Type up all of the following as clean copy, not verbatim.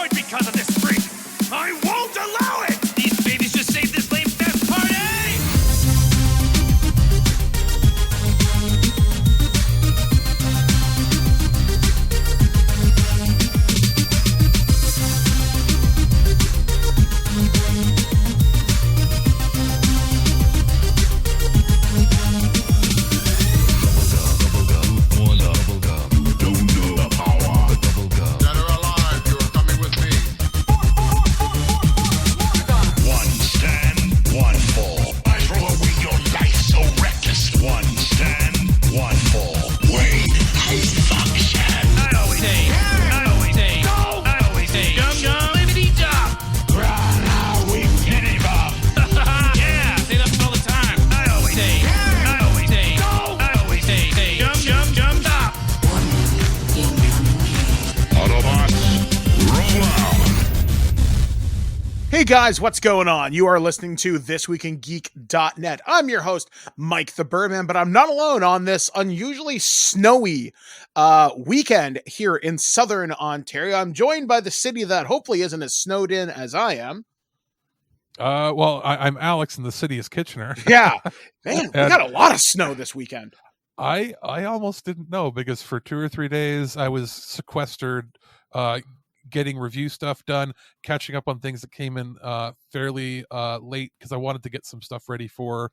destroyed because of this freak. I won't allow it! These babies just saved this lame fest party! Hey guys, what's going on? You are listening to ThisWeekInGeek.net. I'm your host, Mike the Birdman, but I'm not alone on this unusually snowy weekend here in Southern Ontario. I'm joined by the city that hopefully isn't as snowed in as I am. I'm Alex, and the city is Kitchener. Yeah, man, we got a lot of snow this weekend. I almost didn't know, because for 2 or 3 days I was sequestered, getting review stuff done, catching up on things that came in fairly late, because I wanted to get some stuff ready for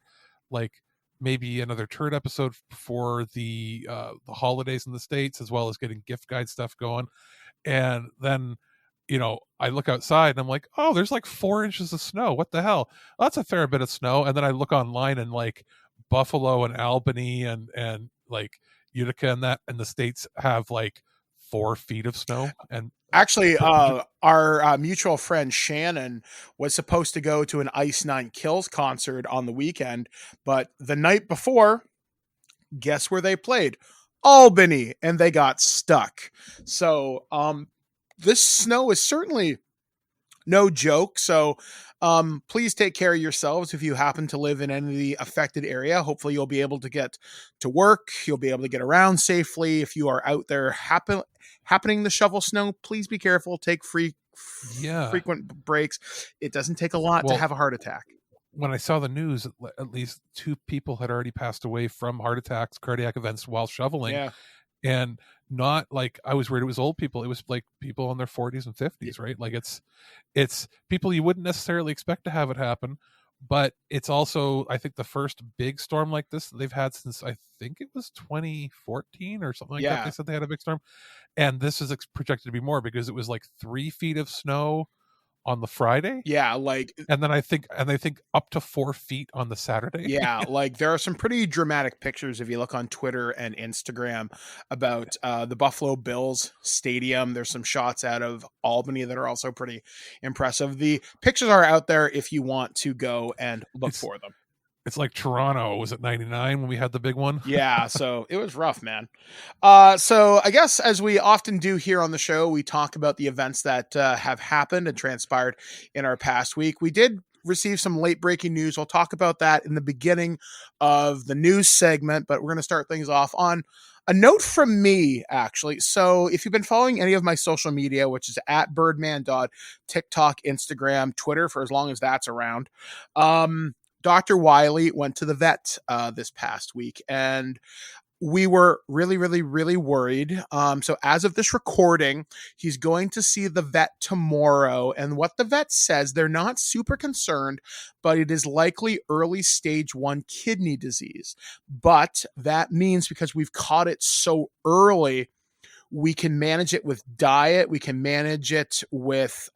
like maybe another turd episode for the holidays in the States, as well as getting gift guide stuff going. And then, I look outside and I'm like, oh, there's like 4 inches of snow. What the hell? That's a fair bit of snow. And then I look online, and like Buffalo and Albany and like Utica and the States have like 4 feet of snow. And actually, our mutual friend Shannon was supposed to go to an Ice Nine Kills concert on the weekend, but the night before, guess where they played? Albany, and they got stuck. So this snow is certainly no joke. So please take care of yourselves if you happen to live in any of the affected area. Hopefully you'll be able to get to work. You'll be able to get around safely. If you are out there happening to shovel snow, please be careful. Take frequent breaks. It doesn't take a lot to have a heart attack. When I saw the news, at least 2 people had already passed away from heart attacks, cardiac events while shoveling. Yeah. And not like I was worried it was old people. It was like people in their 40s and 50s, right? Like it's people you wouldn't necessarily expect to have it happen, but it's also, I think, the first big storm like this that they've had since, I think it was 2014 or something like that. They said they had a big storm, and this is projected to be more, because it was like 3 feet of snow on the Friday. Yeah, like, and then I think up to 4 feet on the Saturday. Yeah, like there are some pretty dramatic pictures if you look on Twitter and Instagram about the Buffalo Bills stadium. There's some shots out of Albany that are also pretty impressive. The pictures are out there if you want to go and look for them. It's like Toronto was at 99 when we had the big one. Yeah, so it was rough, man. So I guess, as we often do here on the show, we talk about the events that have happened and transpired in our past week. We did receive some late breaking news. We'll talk about that in the beginning of the news segment, but we're going to start things off on a note from me, actually. So if you've been following any of my social media, which is at Birdman.TikTok, Instagram, Twitter, for as long as that's around, Dr. Wiley went to the vet this past week, and we were really, really, really worried. So as of this recording, he's going to see the vet tomorrow. And what the vet says, they're not super concerned, but it is likely early stage 1 kidney disease. But that means, because we've caught it so early, we can manage it with diet. We can manage it with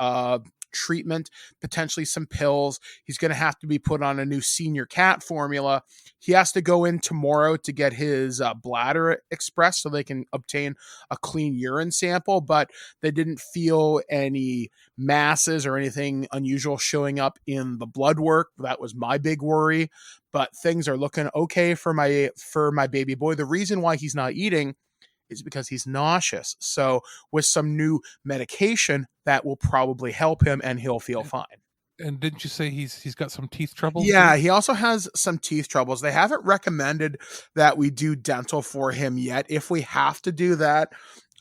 treatment, potentially some pills. He's going to have to be put on a new senior cat formula. He has to go in tomorrow to get his bladder expressed so they can obtain a clean urine sample, but they didn't feel any masses or anything unusual showing up in the blood work. That was my big worry, but things are looking okay for my baby boy. The reason why he's not eating is because he's nauseous. So with some new medication, that will probably help him and he'll feel fine. And didn't you say he's got some teeth troubles? Yeah, he also has some teeth troubles. They haven't recommended that we do dental for him yet. If we have to do that,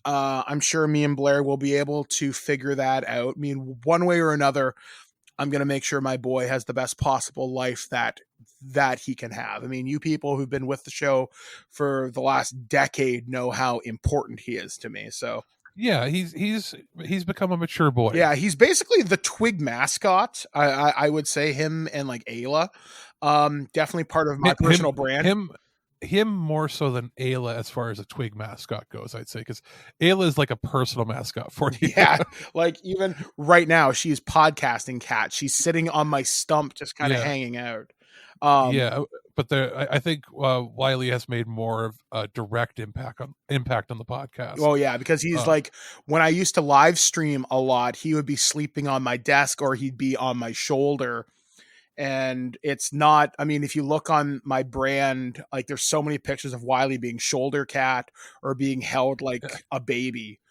I'm sure me and Blair will be able to figure that out. I mean, one way or another, I'm going to make sure my boy has the best possible life that he can have. I mean, you people who've been with the show for the last decade know how important he is to me. So Yeah, he's become a mature boy. yeah, he's basically the Twig mascot. I would say him and like Ayla. Definitely part of my personal brand. Him more so than Ayla as far as a Twig mascot goes, I'd say, because Ayla is like a personal mascot for you. Yeah, like even right now, she's podcasting cat. She's sitting on my stump, just kind of hanging out. Yeah, but I think Wiley has made more of a direct impact on the podcast. Oh yeah, because he's like, when I used to live stream a lot, he would be sleeping on my desk or he'd be on my shoulder. And it's not, I mean, if you look on my brand, like there's so many pictures of Wiley being shoulder cat or being held like a baby.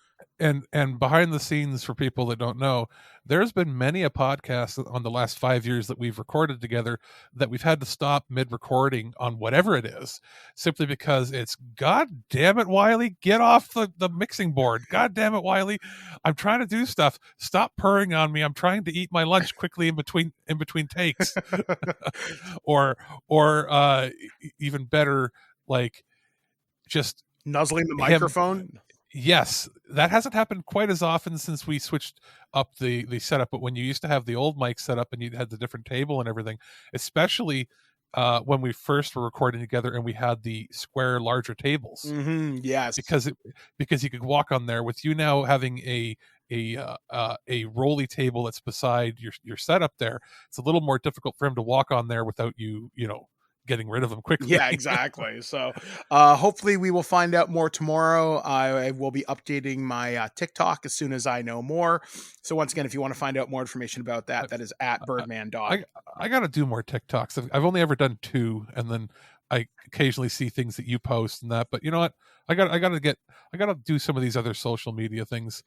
And behind the scenes, for people that don't know, there's been many a podcast on the last 5 years that we've recorded together that we've had to stop mid-recording on whatever it is, simply because it's, God damn it, Wiley, get off the mixing board. God damn it, Wiley, I'm trying to do stuff. Stop purring on me. I'm trying to eat my lunch quickly in between takes. or even better, like just nuzzling the microphone. Yes, that hasn't happened quite as often since we switched up the setup. But when you used to have the old mic set up and you had the different table and everything, especially when we first were recording together and we had the square larger tables. Mm-hmm, yes, because you could walk on there. With you now having a rolly table that's beside your setup there, it's a little more difficult for him to walk on there without you getting rid of them quickly. Yeah, exactly. So hopefully we will find out more tomorrow. I will be updating my TikTok as soon as I know more. So once again, if you want to find out more information about that, that is at birdmandog. I got to do more TikToks. I've only ever done 2, and then I occasionally see things that you post and that. But you know what? I got to do some of these other social media things.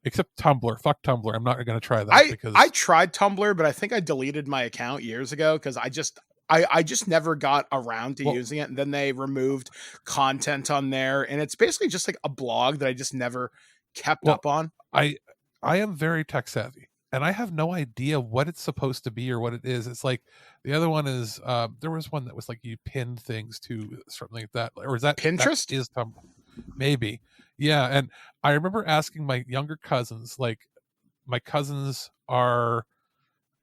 Except Tumblr. Fuck Tumblr. I'm not going to try that because I tried Tumblr, but I think I deleted my account years ago because I just never got around to using it. And then they removed content on there. And it's basically just like a blog that I just never kept up on. I am very tech savvy and I have no idea what it's supposed to be or what it is. It's like the other one is, there was one that was like you pinned things to something like that. Or is that Pinterest? That is Tumblr. Maybe. Yeah. And I remember asking my younger cousins, like my cousins are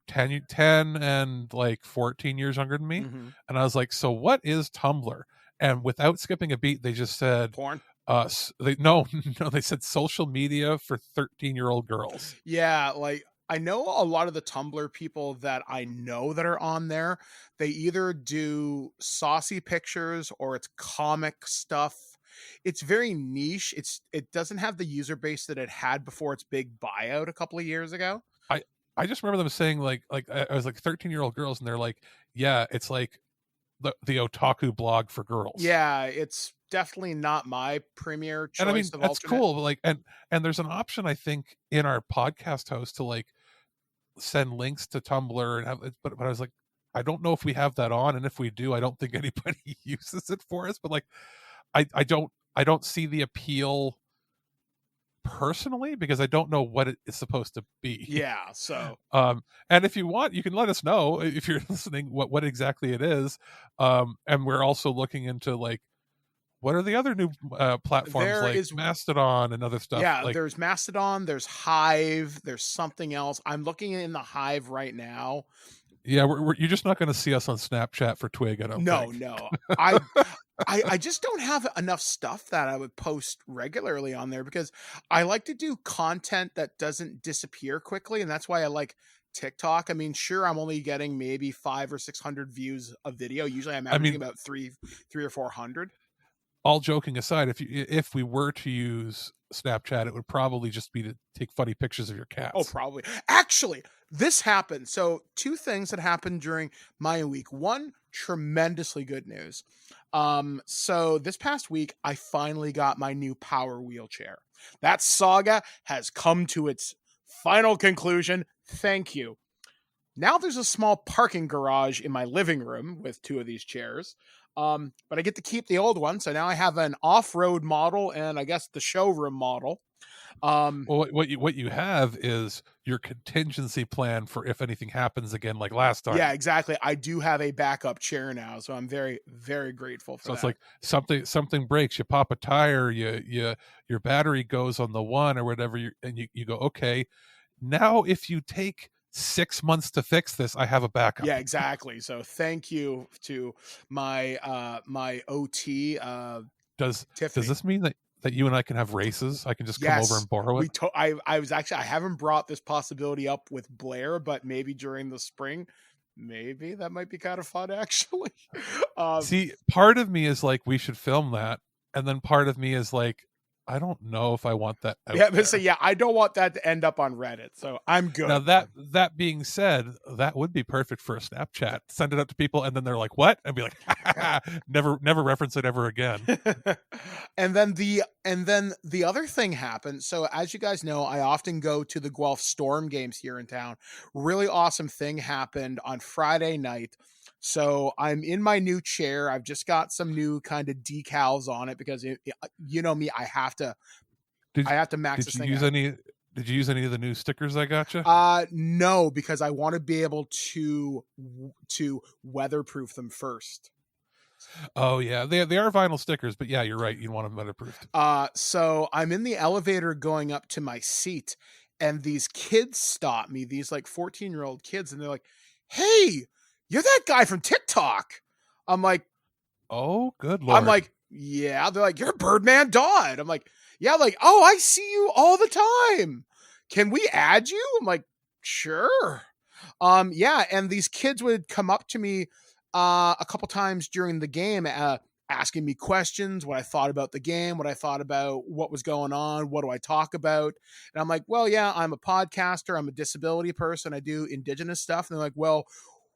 10 and like 14 years younger than me. Mm-hmm. And I was like, so what is Tumblr? And without skipping a beat, they just said porn. They said social media for 13-year-old girls. Yeah, like I know a lot of the Tumblr people that I know that are on there, they either do saucy pictures or it's comic stuff. It's very niche. It doesn't have the user base that it had before its big buyout a couple of years ago. I just remember them saying like I was like 13-year-old girls, and they're like, yeah, it's like the otaku blog for girls. Yeah, it's definitely not my premier choice. And I mean, of that's alternate. cool. But like, and there's an option I think in our podcast host to like send links to Tumblr and have it, but I was like, I don't know if we have that on, and if we do, I don't think anybody uses it for us. But like, I don't see the appeal personally because I don't know what it is supposed to be. Yeah. So and if you want, you can let us know if you're listening what exactly it is. And we're also looking into like what are the other new platforms Mastodon and other stuff. Yeah, there's Mastodon, there's Hive, there's something else. I'm looking in the Hive right now. Yeah, you're just not going to see us on Snapchat for Twig. I don't think. No. I just don't have enough stuff that I would post regularly on there because I like to do content that doesn't disappear quickly. And that's why I like TikTok. I mean, sure, I'm only getting maybe 500 or 600 views a video. Usually I'm averaging about three or 400. All joking aside, if we were to use Snapchat, it would probably just be to take funny pictures of your cats. Oh, probably. Actually, this happened. So 2 things that happened during my week. One, tremendously good news. So this past week, I finally got my new power wheelchair. That saga has come to its final conclusion. Thank you. Now there's a small parking garage in my living room with 2 of these chairs. But I get to keep the old one. So now I have an off-road model and I guess the showroom model. Well, what you have is your contingency plan for if anything happens again, like last time. Yeah, exactly. I do have a backup chair now, so I'm very, very grateful for So that. it's like something breaks, you pop a tire, your battery goes on the one or whatever, and you go, okay, now if you take 6 months to fix this, I have a backup. Yeah, exactly. So thank you to my my OT Does Tiffany. this mean that you and I can have races? I can just come over and borrow it. I was actually, I haven't brought this possibility up with Blair, but maybe during the spring, maybe that might be kind of fun actually. See, part of me is like, we should film that, and then part of me is like, I don't know if I want that out Yeah, there. but so yeah, I don't want that to end up on Reddit, so I'm good. Now that being said, that would be perfect for a Snapchat. Send it up to people, and then they're like, "What?" And be like, "Never reference it ever again." and then the other thing happened. So as you guys know, I often go to the Guelph Storm games here in town. Really awesome thing happened on Friday night. So I'm in my new chair. I've just got some new kind of decals on it because you know me, I have to max this thing out. Did you use any of the new stickers I got you? No, because I want to be able to weatherproof them first. Oh yeah, they are vinyl stickers, but yeah, you're right. You want them weatherproofed. So I'm in the elevator going up to my seat, and these kids stop me. These like 14-year-old kids, and they're like, "Hey, you're that guy from TikTok." I'm like, "Oh, good Lord." I'm like, "Yeah." They're like, "You're Birdman Dodd." I'm like, "Yeah." Like, "Oh, I see you all the time. Can we add you?" I'm like, "Sure." Yeah. And these kids would come up to me a couple times during the game, asking me questions, what I thought about the game, what I thought about what was going on, what do I talk about? And I'm like, well, yeah, I'm a podcaster. I'm a disability person. I do Indigenous stuff. And they're like, well,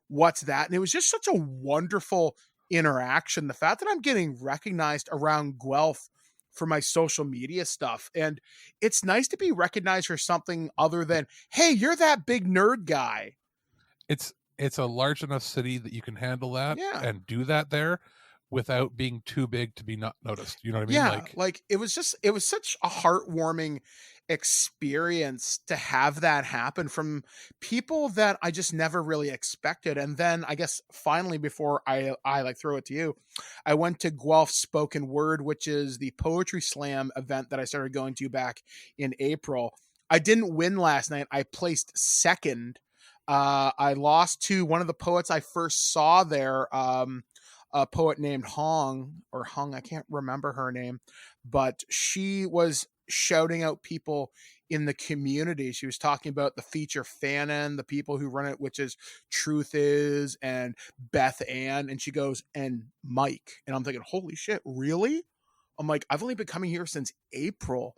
what's that? And it was just such a wonderful interaction. The fact that I'm getting recognized around Guelph for my social media stuff. And it's nice to be recognized for something other than, hey, you're that big nerd guy. It's a large enough city that you can handle that and do that there without being too big to be not noticed. You know what I mean? Yeah, like it was such a heartwarming experience to have that happen from people that I just never really expected. And then I guess finally, before I like throw it to you, I went to Guelph Spoken Word, which is the poetry slam event that I started going to back in April. I didn't win last night. I placed second. I lost to one of the poets I first saw there. A poet named Hung, I can't remember her name, but she was shouting out people in the community. She was talking about the feature Fanon, the people who run it, which is Truth Is and Beth Ann. And she goes, and Mike. And I'm thinking, holy shit, really? I'm like, I've only been coming here since April.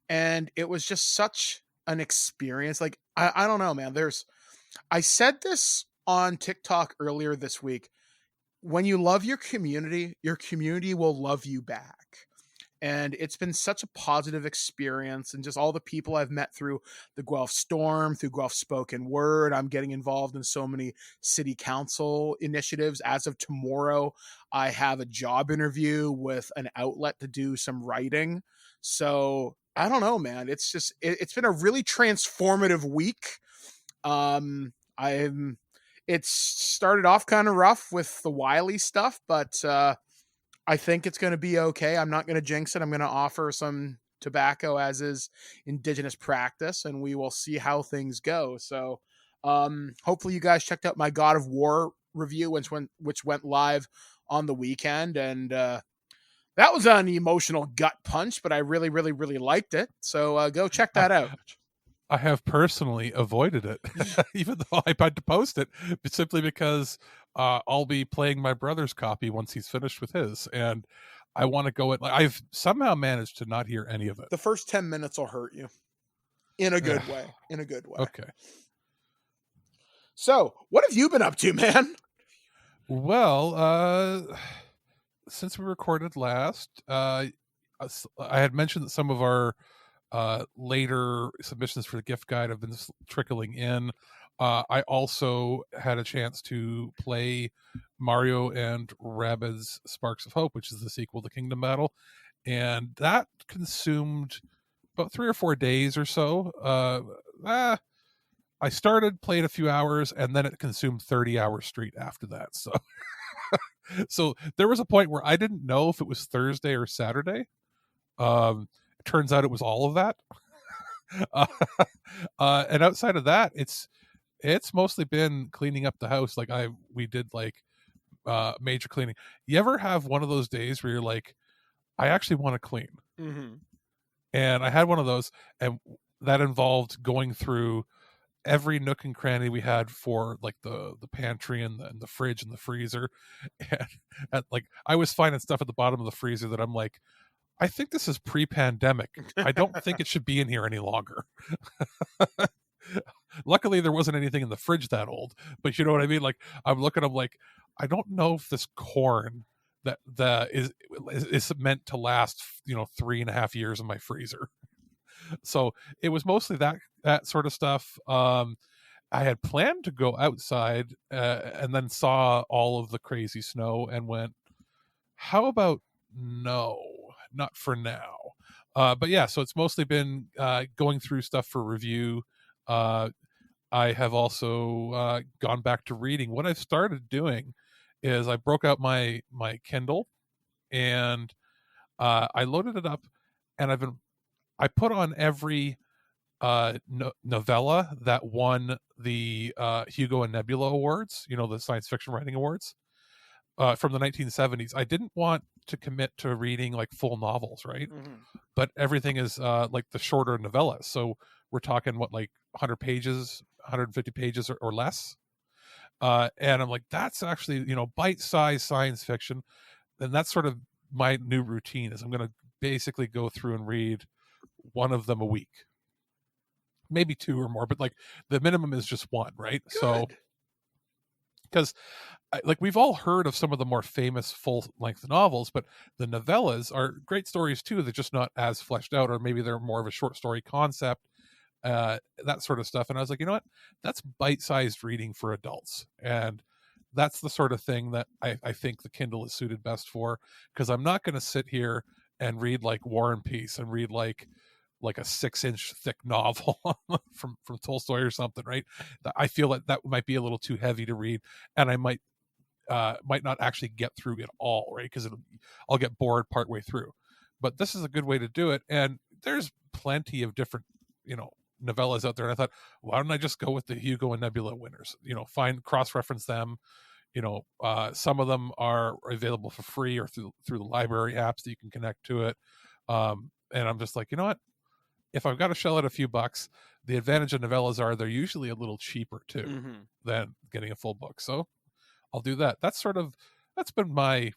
And it was just such an experience. Like, I don't know, man. I said this on TikTok earlier this week. When you love your community will love you back. And it's been such a positive experience, and just all the people I've met through the Guelph Storm, through Guelph Spoken Word. I'm getting involved in so many city council initiatives. As of tomorrow, I have a job interview with an outlet to do some writing. So I don't know, man. It's been a really transformative week. It's started off kind of rough with the Wiley stuff, but I think it's going to be okay. I'm not going to jinx it. I'm going to offer some tobacco as is Indigenous practice, and we will see how things go. So hopefully you guys checked out my God of War review, which went live on the weekend. And that was an emotional gut punch, but I really, really, really liked it. So go check that out. I have personally avoided it, even though I tried to post it, but simply because I'll be playing my brother's copy once he's finished with his, and I want to go. I've somehow managed to not hear any of it. The first 10 minutes will hurt you, in a good way. In a good way. Okay. So, what have you been up to, man? Well, since we recorded last, I had mentioned that some of our later submissions for the gift guide have been trickling in. I also had a chance to play Mario and Rabbids Sparks of Hope, which is the sequel to Kingdom Battle, and that consumed about 3 or 4 days or so. I started, played a few hours, and then it consumed 30 hours straight after that. So, so there was a point where I didn't know if it was Thursday or Saturday. It turns out it was all of that. And outside of that, it's mostly been cleaning up the house. Like we did like major cleaning. You ever have one of those days where you're like, I actually want to clean? Mm-hmm. And I had one of those, and that involved going through every nook and cranny we had for like the pantry and the fridge and the freezer. And like I was finding stuff at the bottom of the freezer that I'm like, I think this is pre-pandemic. I don't think it should be in here any longer. Luckily there wasn't anything in the fridge that old, but you know what I mean? Like I'm like, I don't know if this corn that is meant to last, 3.5 years in my freezer. So it was mostly that sort of stuff. I had planned to go outside and then saw all of the crazy snow and went, how about no, not for now. But yeah, so it's mostly been going through stuff for review. I have also gone back to reading. What I've started doing is I broke out my Kindle and I loaded it up, and I put on every novella that won the Hugo and Nebula Awards, the science fiction writing awards from the 1970s. I didn't want to commit to reading like full novels, right? Mm-hmm. But everything is like the shorter novellas. So we're talking like 100 pages, 150 pages or less. And I'm like, that's actually, bite-sized science fiction. And that's sort of my new routine is I'm going to basically go through and read one of them a week, maybe 2 or more, but like the minimum is just 1, right? Good. So because like we've all heard of some of the more famous full-length novels, but the novellas are great stories too. They're just not as fleshed out, or maybe they're more of a short story concept, that sort of stuff. And I was like, you know what? That's bite-sized reading for adults, and that's the sort of thing that I think the Kindle is suited best for, because I'm not going to sit here and read like War and Peace and read like a 6-inch thick novel from Tolstoy or something, right? I feel like that might be a little too heavy to read, and I might not actually get through it all, right? Because I'll get bored partway through. But this is a good way to do it, and there's plenty of different, novellas out there. And I thought, why don't I just go with the Hugo and Nebula winners? Find cross-reference them. Some of them are available for free or through the library apps that you can connect to it. And I'm just like, you know what? If I've got to shell out a few bucks, the advantage of novellas are they're usually a little cheaper too than getting a full book. So I'll do that. That's been my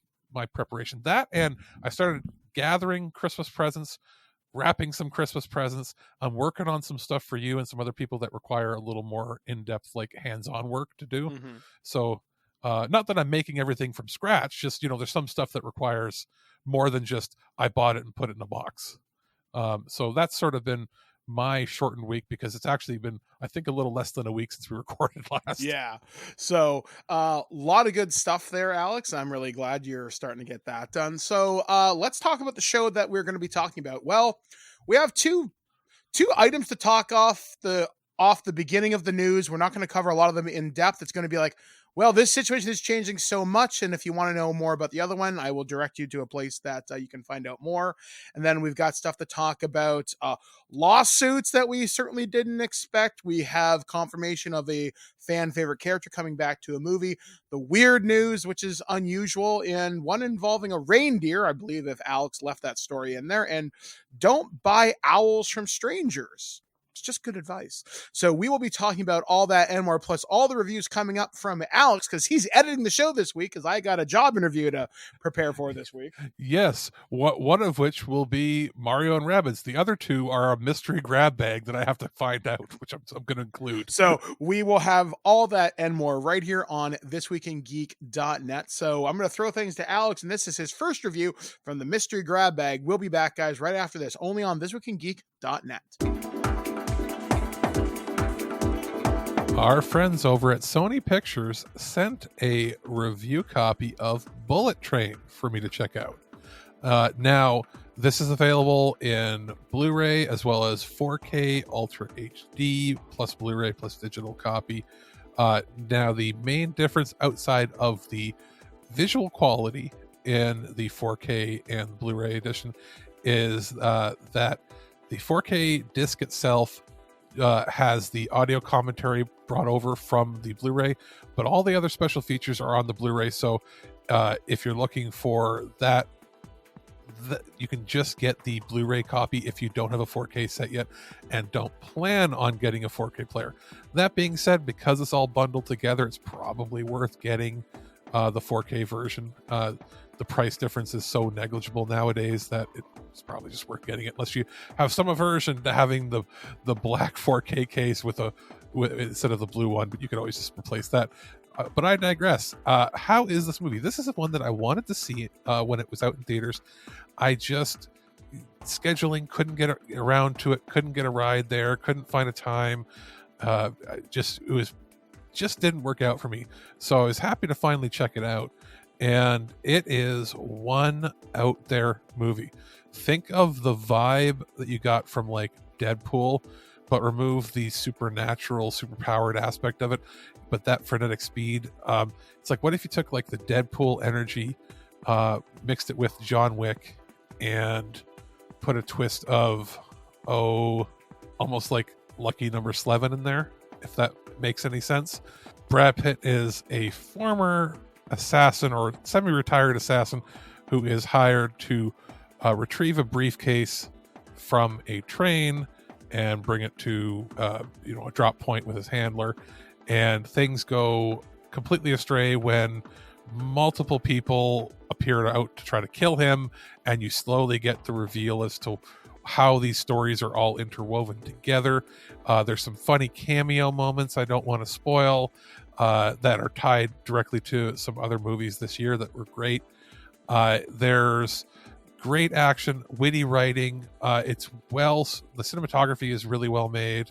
preparation. That, and I started gathering Christmas presents, wrapping some Christmas presents. I'm working on some stuff for you and some other people that require a little more in-depth, like hands-on work to do. Mm-hmm. So not that I'm making everything from scratch, just, there's some stuff that requires more than just I bought it and put it in a box. So that's sort of been my shortened week, because it's actually been, I think, a little less than a week since we recorded last. Yeah. So a lot of good stuff there, Alex. I'm really glad you're starting to get that done. So let's talk about the show that we're going to be talking about. Well, we have two items to talk off the beginning of the news. We're not going to cover a lot of them in depth. It's going to be like, well, this situation is changing so much, and if you want to know more about the other one, I will direct you to a place that you can find out more. And then we've got stuff to talk about, lawsuits that we certainly didn't expect. We have confirmation of a fan favorite character coming back to a movie, the weird news, which is unusual, and one involving a reindeer, I believe, if Alex left that story in there, and don't buy owls from strangers. It's just good advice. So we will be talking about all that and more, plus all the reviews coming up from Alex, because he's editing the show this week, because I got a job interview to prepare for this week. Yes, one of which will be Mario and Rabbids. The other 2 are a mystery grab bag that I have to find out, which I'm going to include. So we will have all that and more right here on ThisWeekInGeek.net. So I'm going to throw things to Alex, and this is his first review from the mystery grab bag. We'll be back, guys, right after this, only on ThisWeekInGeek.net. Our friends over at Sony Pictures sent a review copy of Bullet Train for me to check out. Now, this is available in Blu-ray as well as 4K Ultra HD plus Blu-ray plus digital copy. Now, the main difference outside of the visual quality in the 4K and Blu-ray edition is that the 4K disc itself has the audio commentary brought over from the Blu-ray, but all the other special features are on the Blu-ray. So if you're looking for that, you can just get the Blu-ray copy if you don't have a 4K set yet and don't plan on getting a 4K player. That being said, because it's all bundled together, it's probably worth getting the 4K version. The price difference is so negligible nowadays that it's probably just worth getting it, unless you have some aversion to having the black 4K case with instead of the blue one, but you can always just replace that. But I digress. How is this movie? This is one that I wanted to see when it was out in theaters. I just scheduling couldn't get around to it, couldn't get a ride there, couldn't find a time. It just didn't work out for me. So I was happy to finally check it out. And it is one out there movie. Think of the vibe that you got from like Deadpool, but remove the supernatural, superpowered aspect of it, but that frenetic speed. It's like, what if you took like the Deadpool energy, mixed it with John Wick, and put a twist of, almost like Lucky Number 11 in there, if that makes any sense. Brad Pitt is a former assassin or semi-retired assassin who is hired to retrieve a briefcase from a train and bring it to a drop point with his handler, and things go completely astray when multiple people appear out to try to kill him, and you slowly get the reveal as to how these stories are all interwoven together. There's some funny cameo moments I don't want to spoil that are tied directly to some other movies this year that were great. There's great action, witty writing. The cinematography is really well made.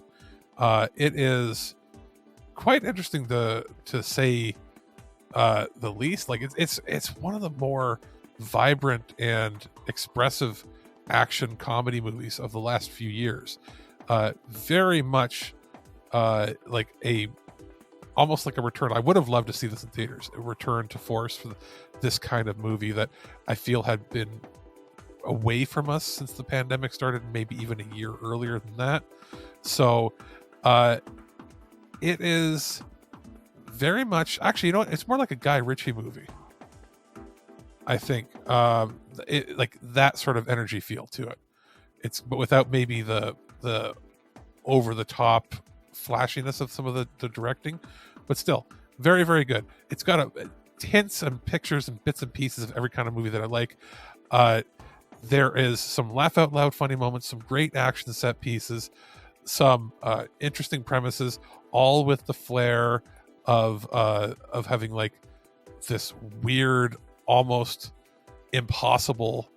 It is quite interesting to say the least. Like it's one of the more vibrant and expressive action comedy movies of the last few years. Very much almost like a return. I would have loved to see this in theaters. A return to force for this kind of movie that I feel had been away from us since the pandemic started, maybe even a year earlier than that. So it is very much, actually, it's more like a Guy Ritchie movie, I think. Like that sort of energy feel to it. But without maybe the over the top flashiness of some of the directing, but still very, very good. It's got hints and pictures and bits and pieces of every kind of movie that I like. There is some laugh out loud funny moments, some great action set pieces, some interesting premises, all with the flair of having like this weird, almost impossible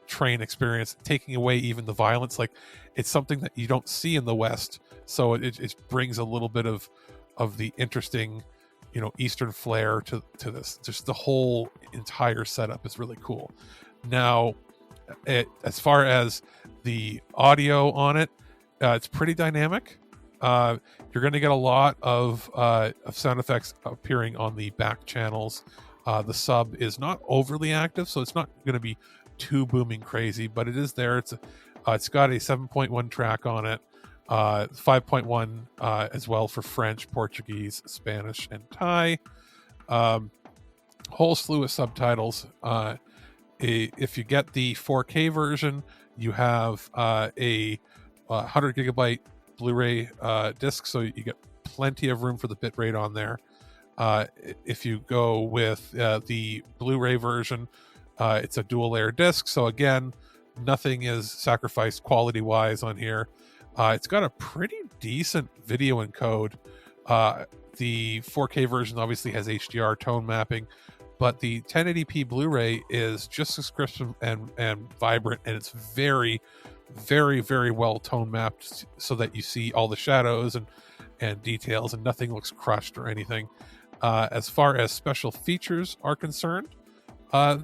train experience, taking away even the violence. Like, it's something that you don't see in the West, so it brings a little bit of the interesting, Eastern flair to this. Just the whole entire setup is really cool. Now, as far as the audio on it, it's pretty dynamic. You're going to get a lot of sound effects appearing on the back channels. The sub is not overly active, so it's not going to be too booming crazy, but it is there. It's got a 7.1 track on it, 5.1 as well for French, Portuguese, Spanish, and Thai. Whole slew of subtitles. If you get the 4K version, you have a 100 gigabyte Blu-ray disc, so you get plenty of room for the bitrate on there. If you go with the Blu-ray version, it's a dual layer disc, so again, nothing is sacrificed quality wise on here. It's got a pretty decent video encode. The 4K version obviously has HDR tone mapping, but the 1080p Blu-ray is just as crisp and vibrant, and it's very, very, very well tone mapped so that you see all the shadows and details, and nothing looks crushed or anything. As far as special features are concerned,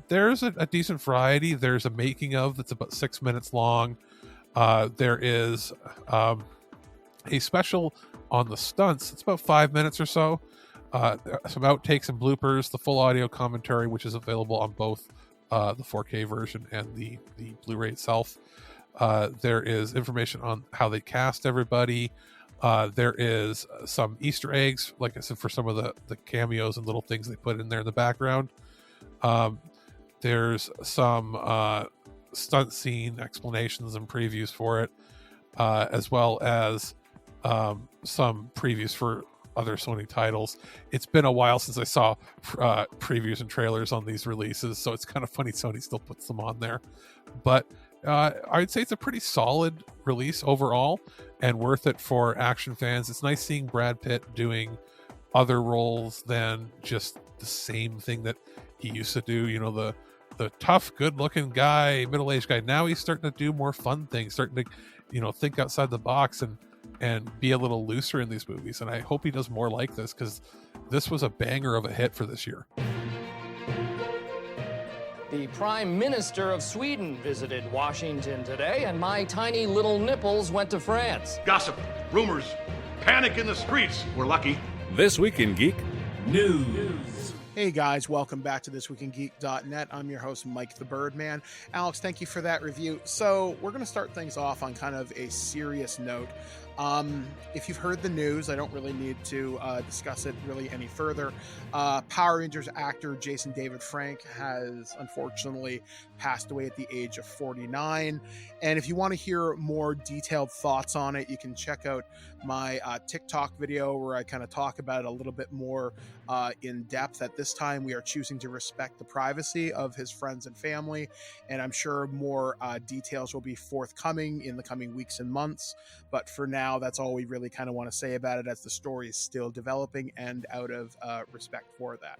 there's a decent variety. There's a making of that's about 6 minutes long. There is a special on the stunts. It's about 5 minutes or so. Some outtakes and bloopers, the full audio commentary, which is available on both the 4K version and the Blu-ray itself. There is information on how they cast everybody. There is some Easter eggs, like I said, for some of the cameos and little things they put in there in the background. There's some stunt scene explanations and previews for it, as well as some previews for other Sony titles. It's been a while since I saw previews and trailers on these releases, so it's kind of funny Sony still puts them on there. But I'd say it's a pretty solid release overall and worth it for action fans. It's nice seeing Brad Pitt doing other roles than just the same thing that he used to do. You know, the tough, good-looking guy, middle-aged guy. Now he's starting to do more fun things, starting to, you know, think outside the box and be a little looser in these movies. And I hope he does more like this, because this was a banger of a hit for this year. The Prime Minister of Sweden visited Washington today, and my tiny little nipples went to France. Gossip, rumors, panic in the streets. We're lucky. This Week in Geek. News. Hey guys, welcome back to ThisWeekInGeek.net. I'm your host, Mike the Birdman. Alex, thank you for that review. So we're going to start things off on kind of a serious note. If you've heard the news, I don't really need to discuss it really any further. Power Rangers actor Jason David Frank has unfortunately passed away at the age of 49. And if you want to hear more detailed thoughts on it, you can check out my TikTok video where I kind of talk about it a little bit more in depth. At this time, we are choosing to respect the privacy of his friends and family, and I'm sure more details will be forthcoming in the coming weeks and months. But for now, that's all we really kind of want to say about it, as the story is still developing, and out of respect for that.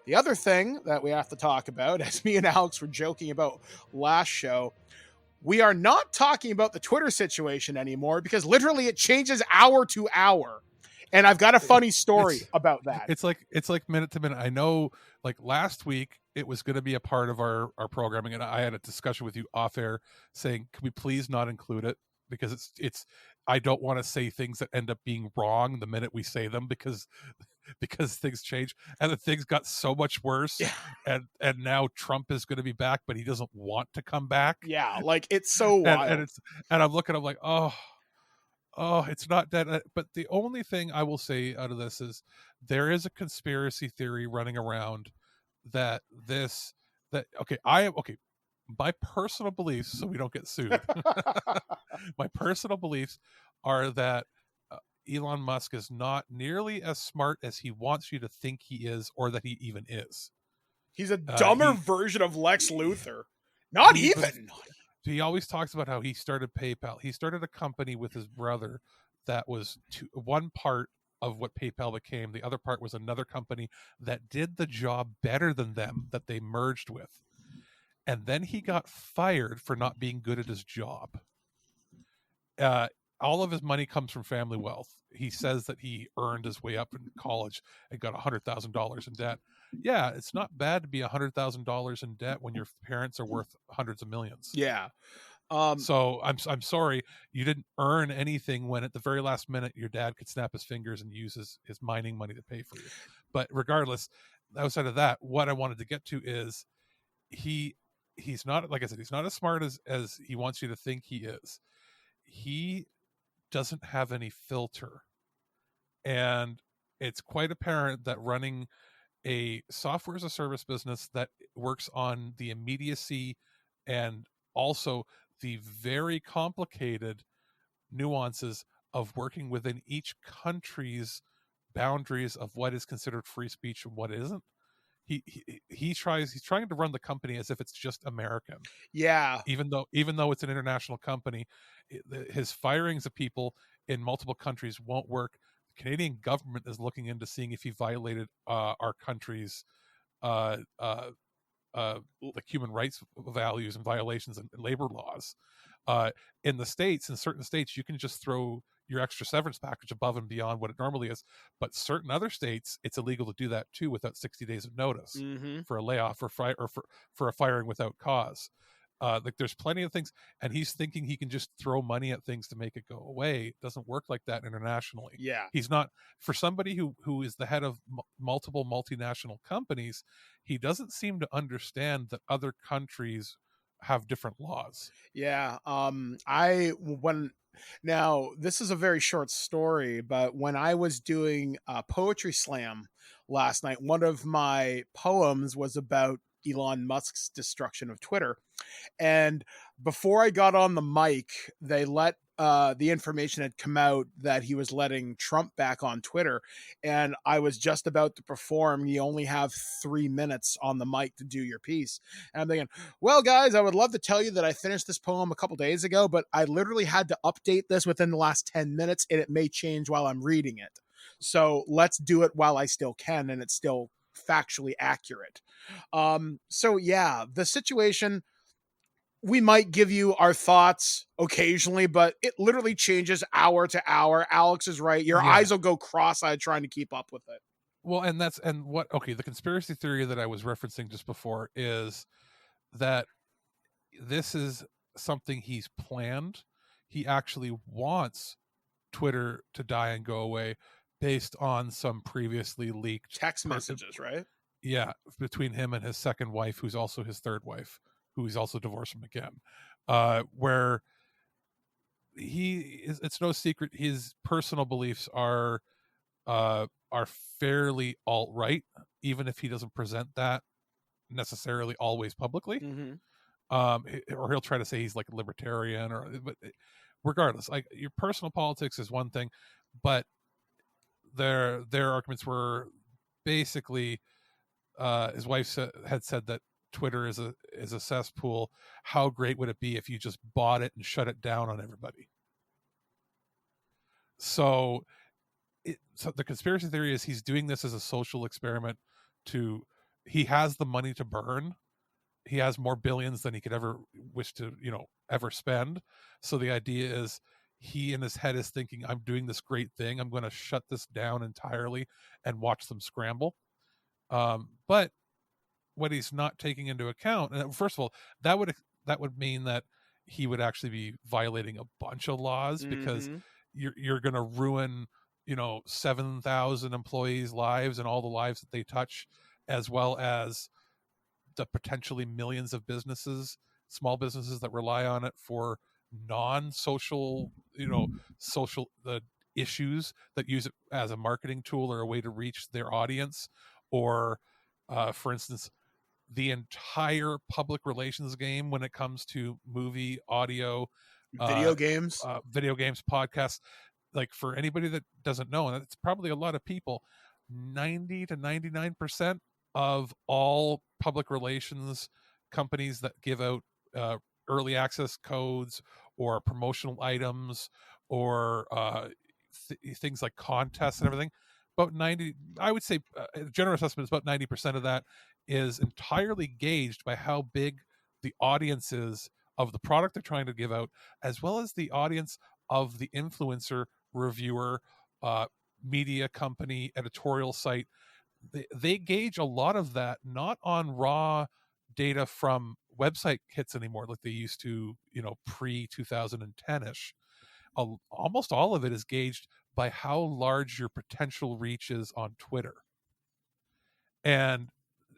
The other thing that we have to talk about, as me and Alex were joking about last show, we are not talking about the Twitter situation anymore, because literally it changes hour to hour. And I've got a funny story about that. It's like minute to minute. I know, like last week, it was going to be a part of our programming, and I had a discussion with you off air saying, can we please not include it? Because it's I don't want to say things that end up being wrong the minute we say them, because things change, and the things got so much worse. Yeah. And now Trump is going to be back, but he doesn't want to come back. Yeah, like it's so wild. And I'm looking, I'm like, oh, it's not that. But the only thing I will say out of this is there is a conspiracy theory running around that my personal beliefs, so we don't get sued. My personal beliefs are that Elon Musk is not nearly as smart as he wants you to think he is, or that he even is. He's a dumber version of Lex Luthor. Not even. He always talks about how he started PayPal. He started a company with his brother that was one part of what PayPal became. The other part was another company that did the job better than them, that they merged with. And then he got fired for not being good at his job. All of his money comes from family wealth. He says that he earned his way up in college and got $100,000 in debt. Yeah, it's not bad to be $100,000 in debt when your parents are worth hundreds of millions. Yeah. So I'm sorry you didn't earn anything when at the very last minute your dad could snap his fingers and use his mining money to pay for you. But regardless, outside of that, what I wanted to get to is he's not, like I said, he's not as smart as he wants you to think he is. He doesn't have any filter, and it's quite apparent that running a software as a service business that works on the immediacy and also the very complicated nuances of working within each country's boundaries of what is considered free speech and what isn't. He's trying to run the company as if it's just American. Yeah. Even though it's an international company, his firings of people in multiple countries won't work. The Canadian government is looking into seeing if he violated our country's like human rights values and violations and labor laws. In certain states, you can just throw your extra severance package above and beyond what it normally is. But certain other states, it's illegal to do that too without 60 days of notice for a layoff or for a firing without cause. Like there's plenty of things, and he's thinking he can just throw money at things to make it go away. It doesn't work like that internationally. Yeah. He's not, for somebody who is the head of multiple multinational companies, he doesn't seem to understand that other countries have different laws. Yeah. Now this is a very short story, but when I was doing a poetry slam last night, one of my poems was about Elon Musk's destruction of Twitter. And before I got on the mic, they let the information had come out that he was letting Trump back on Twitter. And I was just about to perform. You only have 3 minutes on the mic to do your piece. And I'm thinking, well, guys, I would love to tell you that I finished this poem a couple days ago, but I literally had to update this within the last 10 minutes, and it may change while I'm reading it. So let's do it while I still can, and it's still factually accurate. So yeah, the situation, we might give you our thoughts occasionally, but it literally changes hour to hour. Alex is right. Your eyes will go cross-eyed trying to keep up with it. Well, the conspiracy theory that I was referencing just before is that this is something he's planned. He actually wants Twitter to die and go away based on some previously leaked text messages, right? Yeah, between him and his second wife, who's also his third wife, who he's also divorced from again, where it's no secret his personal beliefs are fairly alt-right, even if he doesn't present that necessarily always publicly. Or he'll try to say he's like a libertarian, but regardless, like, your personal politics is one thing, but their arguments were basically, his wife had said that Twitter is a cesspool. How great would it be if you just bought it and shut it down on everybody? So the conspiracy theory is he's doing this as a social experiment. He has the money to burn. He has more billions than he could ever wish to, ever spend. So the idea is he in his head is thinking, I'm doing this great thing. I'm going to shut this down entirely and watch them scramble. But what he's not taking into account, and first of all, that would mean that he would actually be violating a bunch of laws, because you're going to ruin 7,000 employees' lives and all the lives that they touch, as well as the potentially millions of small businesses that rely on it for non-social, social issues, that use it as a marketing tool or a way to reach their audience, or for instance, the entire public relations game when it comes to movie, audio, video games, podcasts. Like, for anybody that doesn't know, and it's probably a lot of people, 90 to 99% of all public relations companies that give out early access codes or promotional items or things like contests and everything, about 90, I would say, a generous estimate is about 90% of that is entirely gauged by how big the audience is of the product they're trying to give out, as well as the audience of the influencer, reviewer, media company, editorial site. They gauge a lot of that not on raw data from website hits anymore, like they used to, pre 2010ish. Almost all of it is gauged by how large your potential reach is on Twitter. And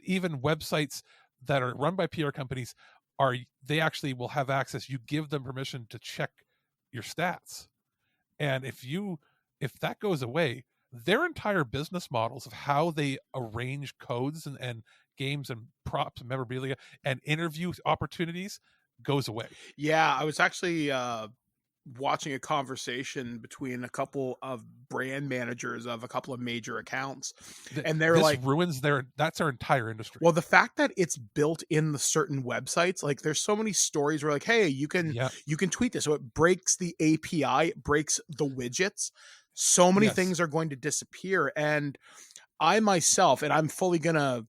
even websites that are run by PR companies they actually will have access. You give them permission to check your stats. And if that goes away, their entire business models of how they arrange codes and games and props and memorabilia and interview opportunities goes away. Yeah, I was actually watching a conversation between a couple of brand managers of a couple of major accounts, and they're like, ruins that's our entire industry. Well, the fact that it's built in the certain websites, like, there's so many stories where, like, hey, you can tweet this, so it breaks the API, it breaks the widgets. So many things are going to disappear. And I myself, and I'm fully gonna,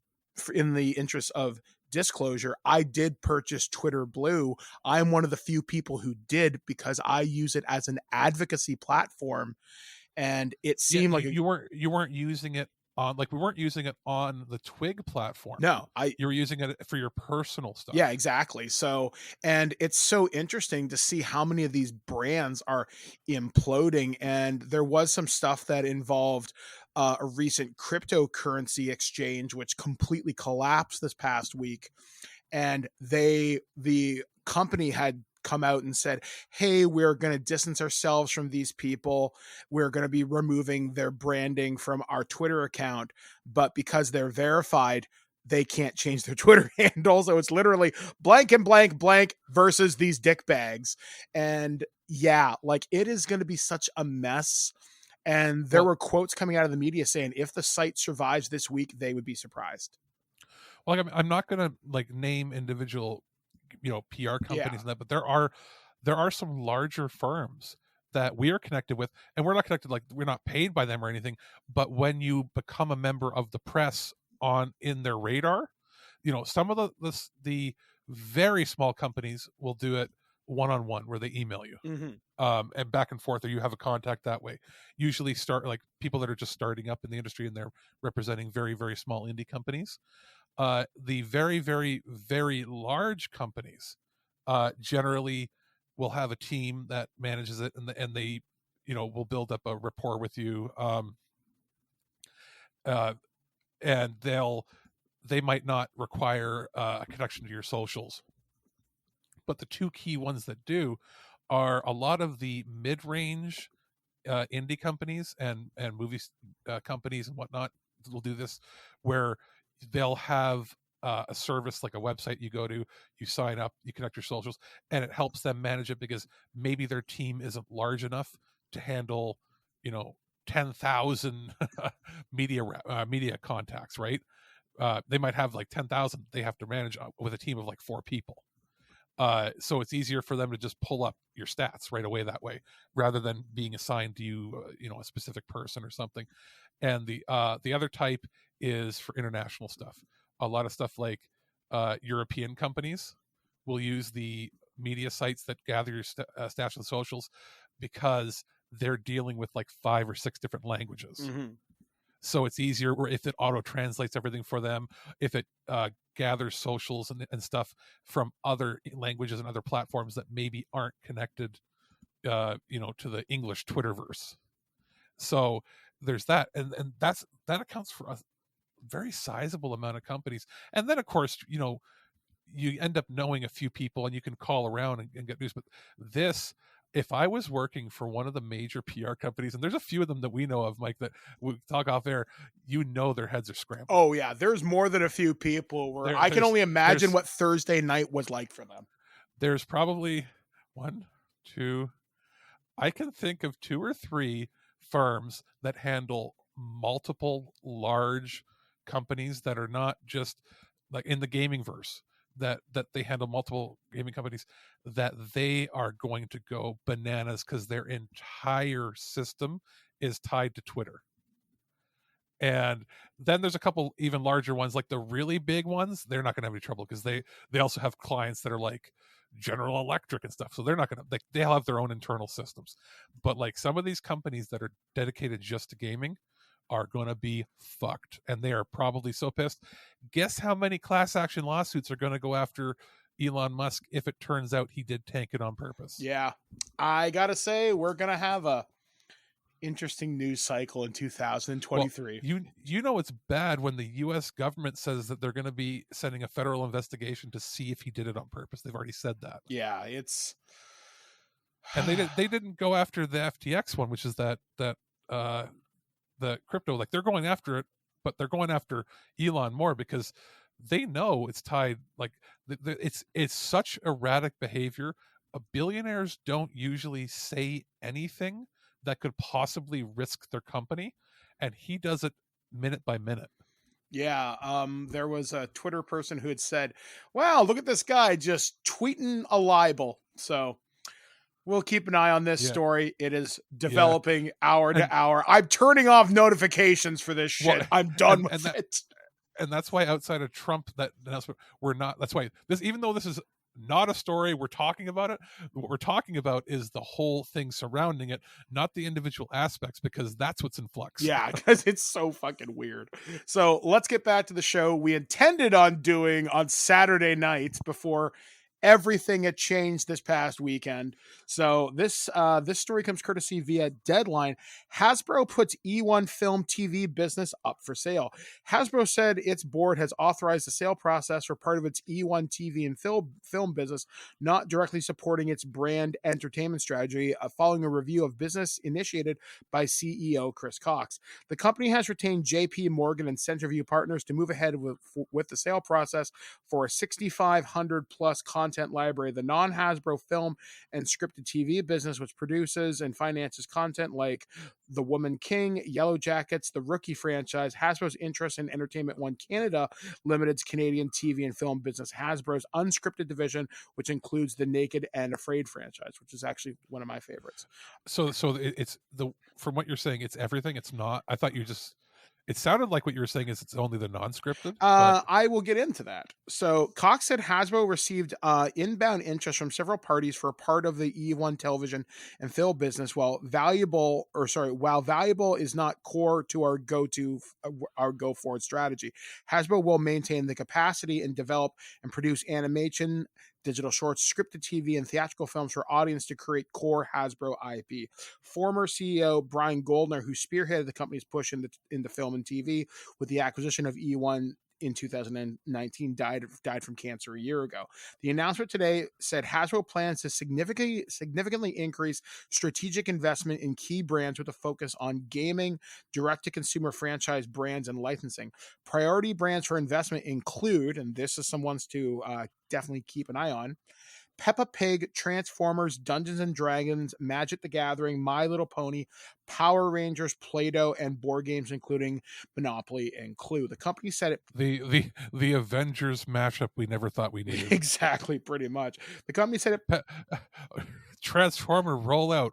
in the interest of disclosure, I did purchase Twitter Blue. I'm one of the few people who did, because I use it as an advocacy platform. And it seemed like you weren't using it on, like, we weren't using it on the Twig platform. No, you were using it for your personal stuff. Yeah, exactly. So, and it's so interesting to see how many of these brands are imploding. And there was some stuff that involved a recent cryptocurrency exchange, which completely collapsed this past week. And the company had come out and said, hey, we're going to distance ourselves from these people. We're going to be removing their branding from our Twitter account. But because they're verified, they can't change their Twitter handle. So it's literally blank and blank blank versus these dick bags. And yeah, like, it is going to be such a mess. And there were quotes coming out of the media saying if the site survives this week, they would be surprised. Well, like, I'm not going to like name individual, PR companies and that, but there are some larger firms that we are connected with, and we're not connected, like, we're not paid by them or anything. But when you become a member of the press in their radar, some of the very small companies will do it one-on-one, where they email you, and back and forth, or you have a contact that way. Usually start like people that are just starting up in the industry, and they're representing very, very small indie companies. The very, very, very large companies generally will have a team that manages it, and they will build up a rapport with you, and they might not require a connection to your socials. But the two key ones that do are a lot of the mid-range indie companies and movie companies and whatnot will do this, where they'll have a service like a website you go to, you sign up, you connect your socials, and it helps them manage it, because maybe their team isn't large enough to handle 10,000 media contacts, right? They might have like 10,000 they have to manage with a team of like 4 people. So it's easier for them to just pull up your stats right away that way, rather than being assigned to you, a specific person or something. And the other type is for international stuff. A lot of stuff like European companies will use the media sites that gather your stats and socials, because they're dealing with like 5 or 6 different languages. So it's easier, or if it auto translates everything for them, if it gathers socials and stuff from other languages and other platforms that maybe aren't connected, to the English Twitterverse. So there's that, and that accounts for a very sizable amount of companies. And then, of course, you end up knowing a few people, and you can call around and get news. But this, if I was working for one of the major PR companies, and there's a few of them that we know of, Mike, that we talk off air, their heads are scrambling. Oh yeah, there's more than a few people where I can only imagine what Thursday night was like for them. There's probably I can think of 2 or 3 firms that handle multiple large companies that are not just like in the gaming verse, that they handle multiple gaming companies, that they are going to go bananas because their entire system is tied to Twitter. And then there's a couple even larger ones, like the really big ones. They're not going to have any trouble, because they also have clients that are like General Electric and stuff. So they're not going to, they'll have their own internal systems. But like some of these companies that are dedicated just to gaming are going to be fucked. And they are probably so pissed. Guess how many class action lawsuits are going to go after Elon Musk if it turns out he did tank it on purpose? Yeah. I got to say, we're going to have a interesting news cycle in 2023. Well, it's bad when the U.S. government says that they're going to be sending a federal investigation to see if he did it on purpose. They've already said that. Yeah, it's and they didn't go after the FTX one, which is that the crypto. Like, they're going after it, but they're going after Elon more because they know it's tied. Like, it's such erratic behavior. Billionaires don't usually say anything that could possibly risk their company, and he does it minute by minute. Yeah, there was a Twitter person who had said, wow, look at this guy just tweeting a libel. So we'll keep an eye on this story. It is developing hour to hour. I'm turning off notifications for this shit. I'm done with it. and that's why outside of Trump, we're not. That's why this, even though this is not a story we're talking about it, what we're talking about is the whole thing surrounding it, not the individual aspects, because that's what's in flux. Yeah, because it's so fucking weird. So let's get back to the show we intended on doing on Saturday night before everything had changed this past weekend. So this story comes courtesy via Deadline. Hasbro puts E1 film TV business up for sale. Hasbro said its board has authorized the sale process for part of its E1 TV and film business, not directly supporting its brand entertainment strategy, following a review of business initiated by CEO Chris Cox. The company has retained JP Morgan and Centerview Partners to move ahead with the sale process for a 6,500 plus content library. The non-Hasbro film and scripted TV business, which produces and finances content like The Woman King, Yellow Jackets, the Rookie franchise. Hasbro's interest in Entertainment One Canada Limited's Canadian TV and film business. Hasbro's unscripted division, which includes the Naked and Afraid franchise, which is actually one of my favorites. So it's from what you're saying, it's everything. It's not. I thought it sounded like what you were saying is it's only the non-scripted. I will get into that. So Cox said Hasbro received inbound interest from several parties for part of the E1 television and film business. While valuable is not core to our go forward strategy, Hasbro will maintain the capacity and develop and produce animation, digital shorts, scripted TV, and theatrical films for audience to create core Hasbro IP. Former CEO Brian Goldner, who spearheaded the company's push into film and TV with the acquisition of E1 in 2019, died from cancer a year ago. The announcement today said Hasbro plans to significantly increase strategic investment in key brands with a focus on gaming, direct-to-consumer franchise brands, and licensing. Priority brands for investment include, and this is some ones to definitely keep an eye on, Peppa Pig, Transformers, Dungeons and Dragons, Magic the Gathering, My Little Pony, Power Rangers, Play-Doh, and board games including Monopoly and Clue. The company said it... The Avengers mashup we never thought we needed. Exactly, pretty much. The company said it... Transformer rollout.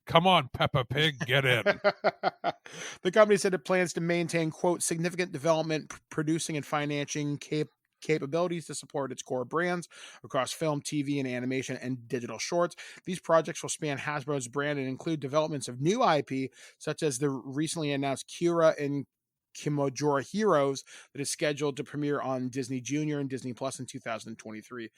Come on, Peppa Pig, get in. The company said it plans to maintain, quote, significant development, producing, and financing capabilities to support its core brands across film, TV, and animation and digital shorts. These projects will span Hasbro's brand and include developments of new IP, such as the recently announced Kira and Kimojora Heroes that is scheduled to premiere on Disney Junior and Disney Plus in 2023.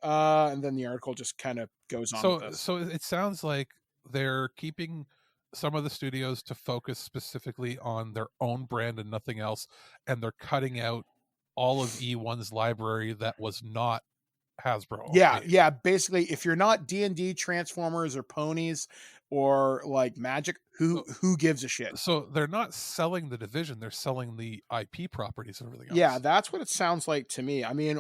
And then the article just kind of goes on with this. So it sounds like they're keeping some of the studios to focus specifically on their own brand and nothing else, and they're cutting out all of E1's library that was not Hasbro. Yeah. Basically, if you're not D&D, Transformers, or Ponies, or like Magic, who gives a shit? So they're not selling the division; they're selling the IP properties and everything else. Yeah, that's what it sounds like to me. I mean,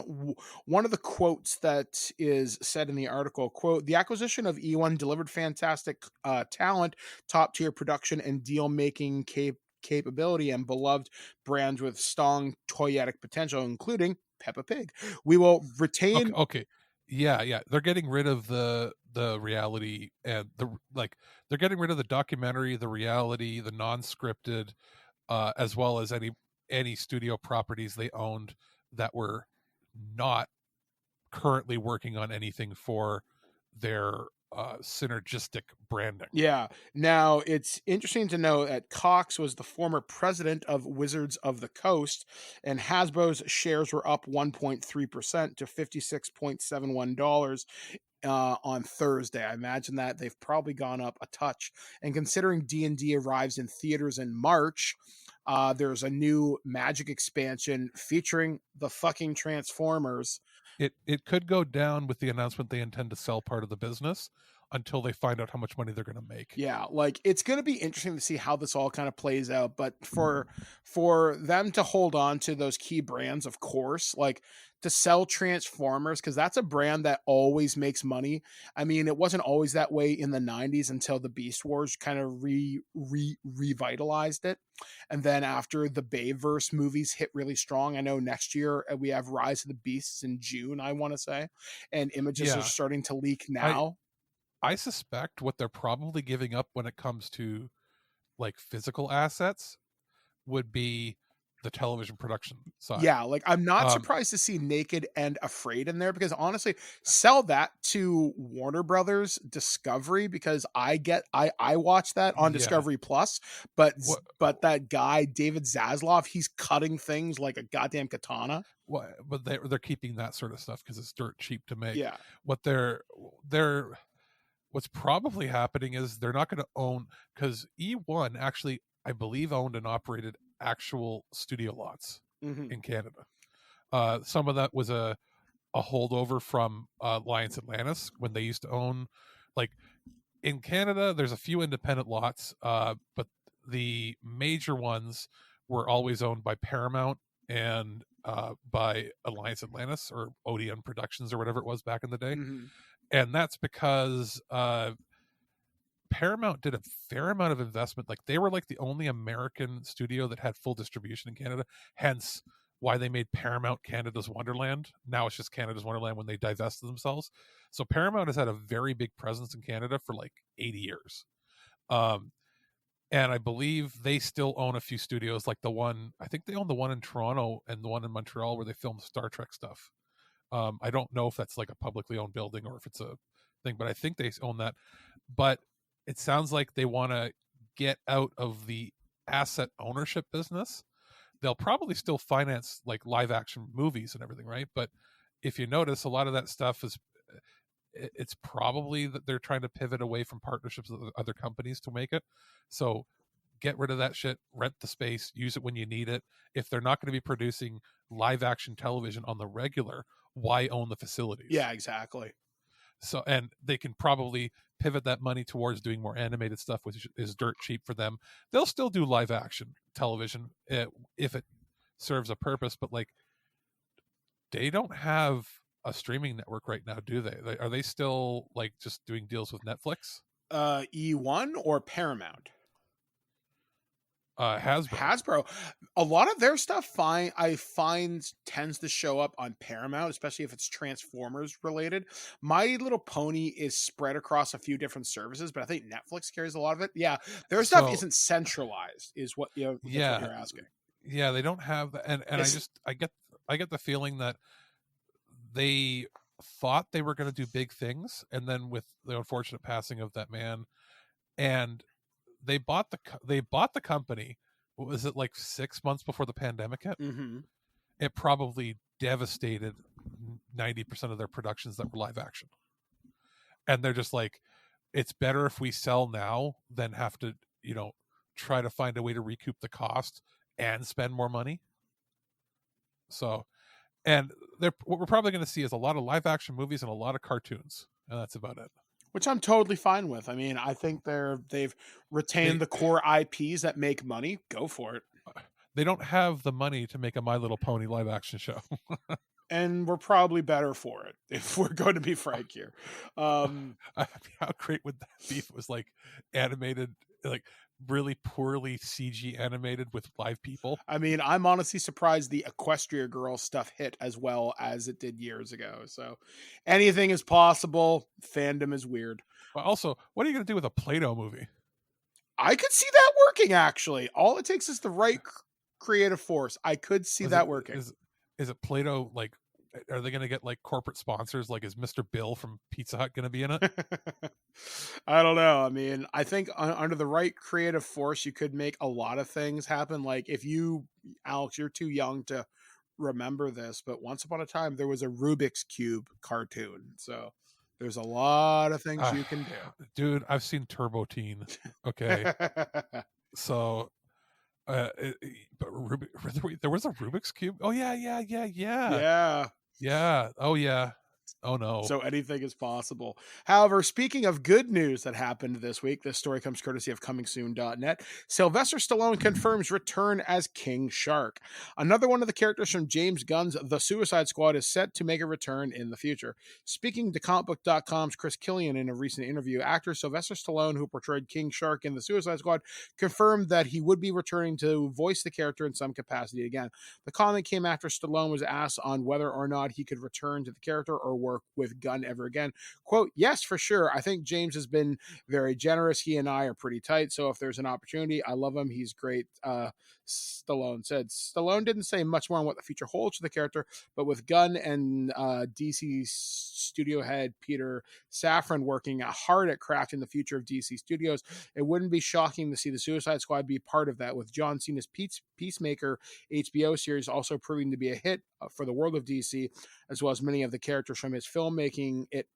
one of the quotes that is said in the article, quote, "The acquisition of E1 delivered fantastic talent, top-tier production, and deal-making capability and beloved brands with strong toyetic potential, including Peppa Pig. We will retain..." Okay. Yeah. They're getting rid of the reality and they're getting rid of the documentary, the reality, the non-scripted, as well as any studio properties they owned that were not currently working on anything for their synergistic branding. Yeah. Now, it's interesting to know that Cox was the former president of Wizards of the Coast, and Hasbro's shares were up 1.3% to $56.71 on Thursday. I imagine that they've probably gone up a touch. And considering D&D arrives in theaters in March, there's a new Magic expansion featuring the fucking Transformers. It could go down with the announcement they intend to sell part of the business until they find out how much money they're going to make. Yeah, like it's going to be interesting to see how this all kind of plays out. But for them to hold on to those key brands, of course, like to sell Transformers, because that's a brand that always makes money. I mean, it wasn't always that way in the 90s until the Beast Wars kind of revitalized it. And then after the Bayverse movies hit really strong, I know next year we have Rise of the Beasts in June, I want to say, and images are starting to leak now. I suspect what they're probably giving up when it comes to like physical assets would be the television production side. Yeah, like I'm not surprised to see Naked and Afraid in there, because honestly, sell that to Warner Brothers Discovery, because I watch that on Discovery Plus, but that guy David Zaslav, he's cutting things like a goddamn katana. But they're keeping that sort of stuff because it's dirt cheap to make. Yeah. What's probably happening is they're not going to own, because E1 actually, I believe, owned and operated actual studio lots in Canada. Some of that was a holdover from Alliance Atlantis when they used to own, like in Canada, there's a few independent lots, but the major ones were always owned by Paramount and by Alliance Atlantis or Odeon Productions or whatever it was back in the day. And that's because Paramount did a fair amount of investment. Like they were like the only American studio that had full distribution in Canada. Hence why they made Paramount Canada's Wonderland. Now it's just Canada's Wonderland when they divested themselves. So Paramount has had a very big presence in Canada for like 80 years. And I believe they still own a few studios, like I think they own the one in Toronto and the one in Montreal where they filmed Star Trek stuff. I don't know if that's like a publicly owned building or if it's a thing, but I think they own that. But it sounds like they want to get out of the asset ownership business. They'll probably still finance like live action movies and everything, right? But if you notice, a lot of that stuff it's probably that they're trying to pivot away from partnerships with other companies to make it. So get rid of that shit, rent the space, use it when you need it. If they're not going to be producing live action television on the regular, why own the facilities? Yeah, exactly. So, and they can probably pivot that money towards doing more animated stuff, which is dirt cheap for them. They'll still do live action television if it serves a purpose, but like they don't have a streaming network right now, do they? Are they still like just doing deals with Netflix? E1 or Paramount? Hasbro. A lot of their stuff I find tends to show up on Paramount, especially if it's Transformers related. My Little Pony is spread across a few different services, but I think Netflix carries a lot of it. Yeah, their stuff isn't centralized, is what what you're asking. Yeah, they don't have that, and I get the feeling that they thought they were going to do big things, and then with the unfortunate passing of that man, and they bought the company. What was it, like 6 months before the pandemic hit? It probably devastated 90% of their productions that were live action, and they're just like, it's better if we sell now than have to try to find a way to recoup the cost and spend more money. So, and what we're probably going to see is a lot of live action movies and a lot of cartoons, and that's about it. Which I'm totally fine with. I mean, I think they've retained the core IPs that make money. Go for it. They don't have the money to make a My Little Pony live action show. And we're probably better for it, if we're going to be frank here. How great would that be if it was like animated, like really poorly CG animated with live people? I mean, I'm honestly surprised the Equestria Girl stuff hit as well as it did years ago. So anything is possible. Fandom is weird. But also, what are you going to do with a Play-Doh movie? I could see that working, actually. All it takes is the right creative force. I could see that working. Is it Play-Doh, like, are they going to get like corporate sponsors? Like, is Mr. Bill from Pizza Hut going to be in it? I don't know. I mean, I think under the right creative force, you could make a lot of things happen. Like if Alex, you're too young to remember this, but once upon a time, there was a Rubik's Cube cartoon. So there's a lot of things you can do. Dude, I've seen Turbo Teen. Okay. So... but there was a Rubik's Cube. Oh yeah. Oh yeah. Oh no. So anything is possible. However, speaking of good news that happened this week, this story comes courtesy of comingsoon.net. Sylvester Stallone confirms return as King Shark. Another one of the characters from James Gunn's The Suicide Squad is set to make a return in the future. Speaking to comicbook.com's Chris Killian in a recent interview, actor Sylvester Stallone, who portrayed King Shark in The Suicide Squad, confirmed that he would be returning to voice the character in some capacity again. The comment came after Stallone was asked on whether or not he could return to the character or work with Gunn ever again. Quote, yes, for sure. I think James has been very generous. He and I are pretty tight. So if there's an opportunity, I love him. He's great. Stallone said. Stallone didn't say much more on what the future holds for the character, but with Gunn and DC studio head Peter Safran working hard at crafting the future of DC Studios, it wouldn't be shocking to see the Suicide Squad be part of that, with John Cena's Peacemaker HBO series also proving to be a hit for the world of DC, as well as many of the characters from his film making it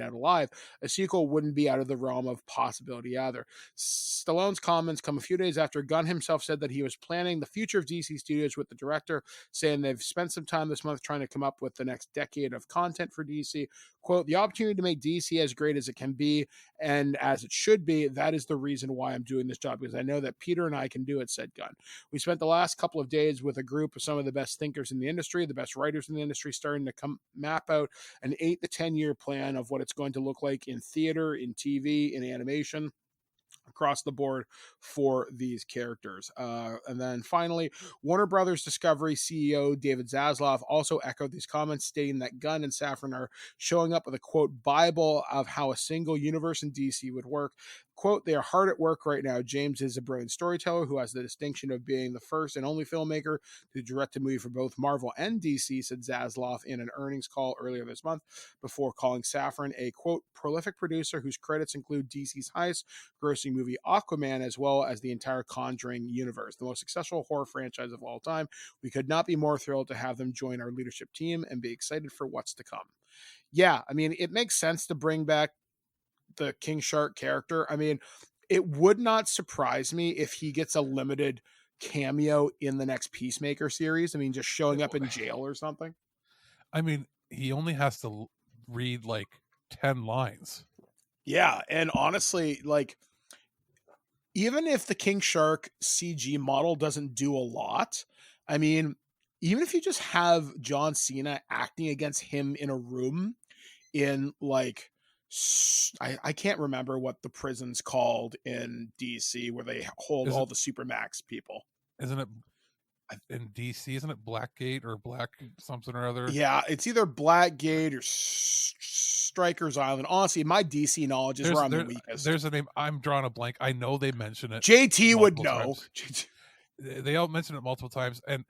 out alive. A sequel wouldn't be out of the realm of possibility either. Stallone's comments come a few days after Gunn himself said that he was planning the future of DC Studios with the director, saying they've spent some time this month trying to come up with the next decade of content for DC. Quote, the opportunity to make DC as great as it can be and as it should be, that is the reason why I'm doing this job, because I know that Peter and I can do it, said Gunn. We spent the last couple of days with a group of some of the best thinkers in the industry, the best writers in the industry, starting to map out an 8 to 10 year plan of what it's going to look like in theater, in TV, in animation, across the board for these characters. And then finally, Warner Brothers Discovery CEO David Zaslav also echoed these comments, stating that Gunn and Safran are showing up with a, quote, Bible of how a single universe in DC would work. Quote, they are hard at work right now. James is a brilliant storyteller who has the distinction of being the first and only filmmaker to direct a movie for both Marvel and DC, said Zaslav in an earnings call earlier this month, before calling Safran a, quote, prolific producer whose credits include DC's highest grossing movie Aquaman, as well as the entire Conjuring universe, the most successful horror franchise of all time. We could not be more thrilled to have them join our leadership team and be excited for what's to come. Yeah, I mean, it makes sense to bring back the King Shark character. I mean, it would not surprise me if he gets a limited cameo in the next Peacemaker series. I mean, just showing up in jail or something. I mean, he only has to read like 10 lines. Yeah, and honestly, like, even if the King Shark CG model doesn't do a lot, I mean, even if you just have John Cena acting against him in a room in, like, I can't remember what the prison's called in DC where they hold all the Supermax people. Isn't it in DC? Isn't it Blackgate or Black something or other? Yeah, it's either Blackgate or Strikers Island. Honestly, my DC knowledge is where I'm the weakest. There's a name. I'm drawing a blank. I know they mention it. JT would know. They all mention it multiple times. And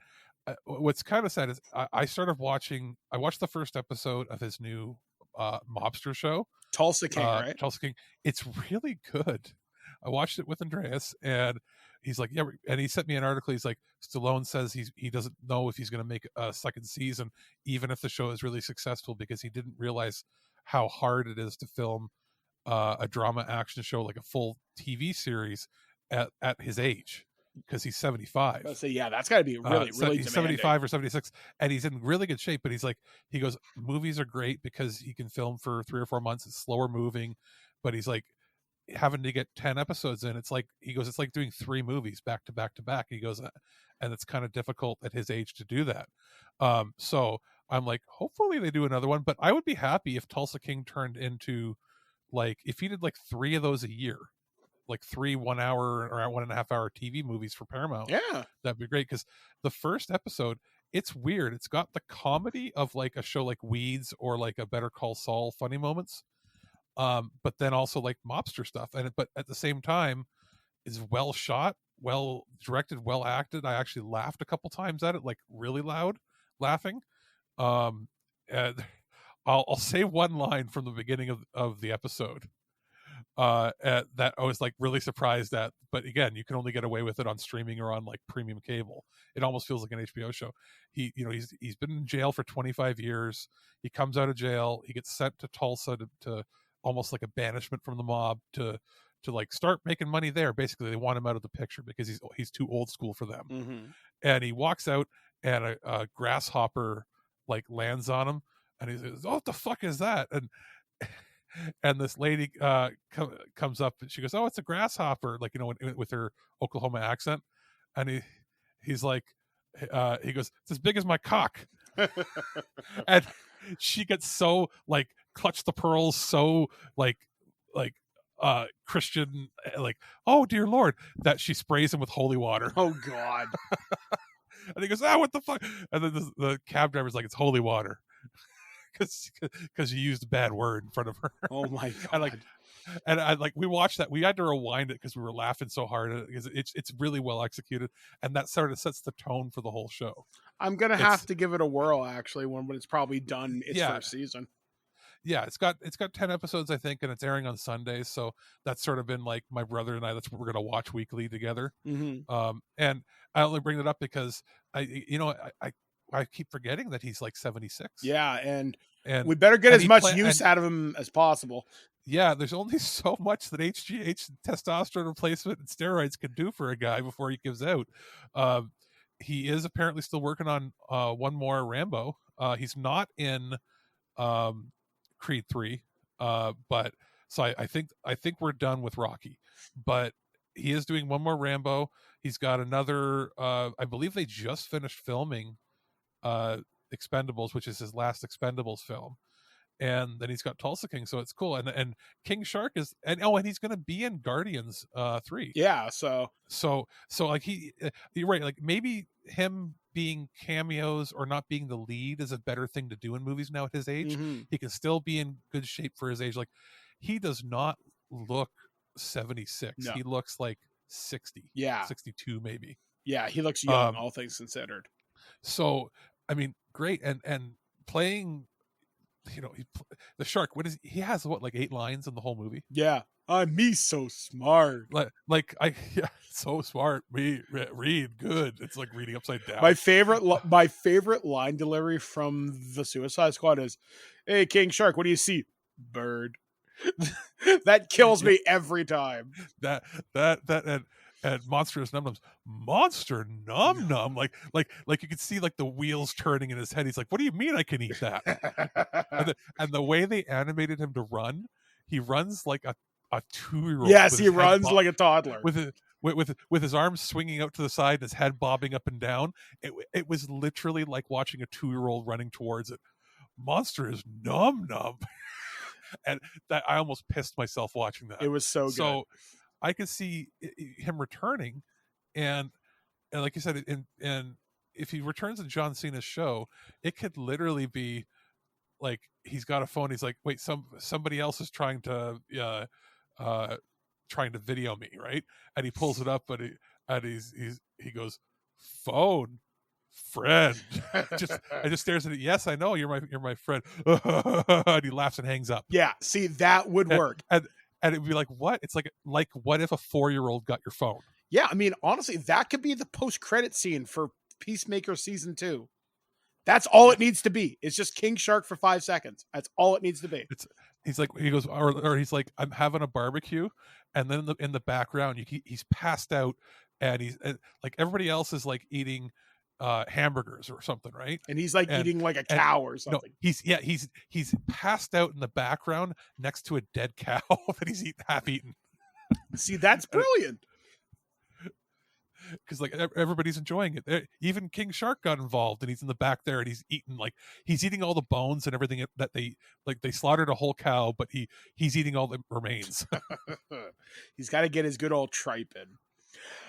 what's kind of sad is I watched the first episode of his new mobster show, Tulsa King, right? Tulsa King. It's really good. I watched it with Andreas, and he's like, yeah, and he sent me an article. He's like, Stallone says he doesn't know if he's going to make a second season, even if the show is really successful, because he didn't realize how hard it is to film a drama action show, like a full TV series at his age, because he's 75. So yeah, that's got to be really he's 75 or 76, and he's in really good shape. But he goes, movies are great because he can film for 3 or 4 months. It's slower moving, but he's like, having to get 10 episodes in, it's like, he goes, it's like doing 3 movies back to back to back. He goes, and it's kind of difficult at his age to do that. So I'm like, hopefully they do another one, but I would be happy if Tulsa King turned into, like, if he did like 3 of those a year, like 3 1 hour or 1.5 hour TV movies for Paramount. Yeah, that'd be great. Because the first episode, it's weird. It's got the comedy of like a show like Weeds or like a Better Call Saul funny moments. But then also like mobster stuff, but at the same time is well shot, well directed, well acted. I actually laughed a couple times at it, like really loud laughing. And I'll say one line from the beginning of the episode that I was like really surprised at, but again, you can only get away with it on streaming or on like premium cable. It almost feels like an HBO show. He's been in jail for 25 years. He comes out of jail. He gets sent to Tulsa to almost like a banishment from the mob to like start making money there. Basically, they want him out of the picture because he's too old school for them. Mm-hmm. And he walks out, and a grasshopper like lands on him, and he says, "Oh, what the fuck is that?" And this lady comes up, and she goes, "Oh, it's a grasshopper," like, with her Oklahoma accent. And he's like, he goes, "It's as big as my cock." And she gets so like clutch the pearls, so like Christian, like, "Oh dear Lord," that she sprays him with holy water. Oh God. And he goes, "What the fuck?" And then the cab driver's like, "It's holy water." Because you used a bad word in front of her. Oh my God. And like, And I like, we watched that. We had to rewind it because we were laughing so hard at it, because it's really well executed, and that sort of sets the tone for the whole show. I'm gonna have to give it a whirl actually when it's probably done its Yeah. first season. Yeah, it's got 10 episodes, I think, and it's airing on Sundays. So that's sort of been like my brother and I. That's what we're gonna watch weekly together. Mm-hmm. And I only bring it up because I keep forgetting that he's like 76. Yeah, and and we better get and as much use out of him as possible. Yeah, there's only so much that HGH, testosterone replacement, and steroids can do for a guy before he gives out. He is apparently still working on one more Rambo. He's not in Creed 3, but so I think we're done with Rocky, but he is doing one more Rambo. He's got another. I believe they just finished filming Expendables, which is his last Expendables film. And then he's got Tulsa King, so it's cool. And King Shark is, and he's going to be in Guardians 3. Yeah, so like you're right. Like maybe him being cameos or not being the lead is a better thing to do in movies now at his age. Mm-hmm. He can still be in good shape for his age. Like he does not look 76. No. He looks like 60. Yeah, 62 maybe. Yeah, he looks young, all things considered. So I mean, great, and playing. The shark. What is he has? What, like 8 lines in the whole movie? Yeah, me so smart. So smart. Read good. It's like reading upside down. My favorite line delivery from the Suicide Squad is, "Hey, King Shark, what do you see? Bird." That kills me every time. That and Monstrous Num Nums. Monster Num Num. Like you could see like the wheels turning in his head. He's like, what do you mean I can eat that? and the way they animated him to run, he runs like a 2-year-old. Yes, he runs like a toddler. With his arms swinging out to the side and his head bobbing up and down. It was literally like watching a 2-year-old running towards it. Monster is Num Num. And that I almost pissed myself watching that. It was so good. So I could see him returning, and like you said, and if he returns in John Cena's show, it could literally be like he's got a phone. He's like, wait, somebody else is trying to video me, right? And he pulls it up, but he goes, phone. Friend. I just stares at it. Yes, I know you're my friend. And he laughs and hangs up. Yeah, see, that would work. And it'd be like, what? It's like what if a 4-year-old got your phone? Yeah, I mean, honestly, that could be the post-credit scene for Peacemaker season 2. That's all it needs to be. It's just King Shark for 5 seconds. That's all it needs to be. He goes, or he's like, I'm having a barbecue, and then in the background, he's passed out, and he's like everybody else is like eating hamburgers or something, right? And he's like eating like a cow or something. No, he's passed out in the background next to a dead cow that he's half eaten. See, that's brilliant. Because like everybody's enjoying it. Even King Shark got involved, and he's in the back there, and he's eating all the bones and everything that they slaughtered a whole cow, but he's eating all the remains. He's got to get his good old tripe in.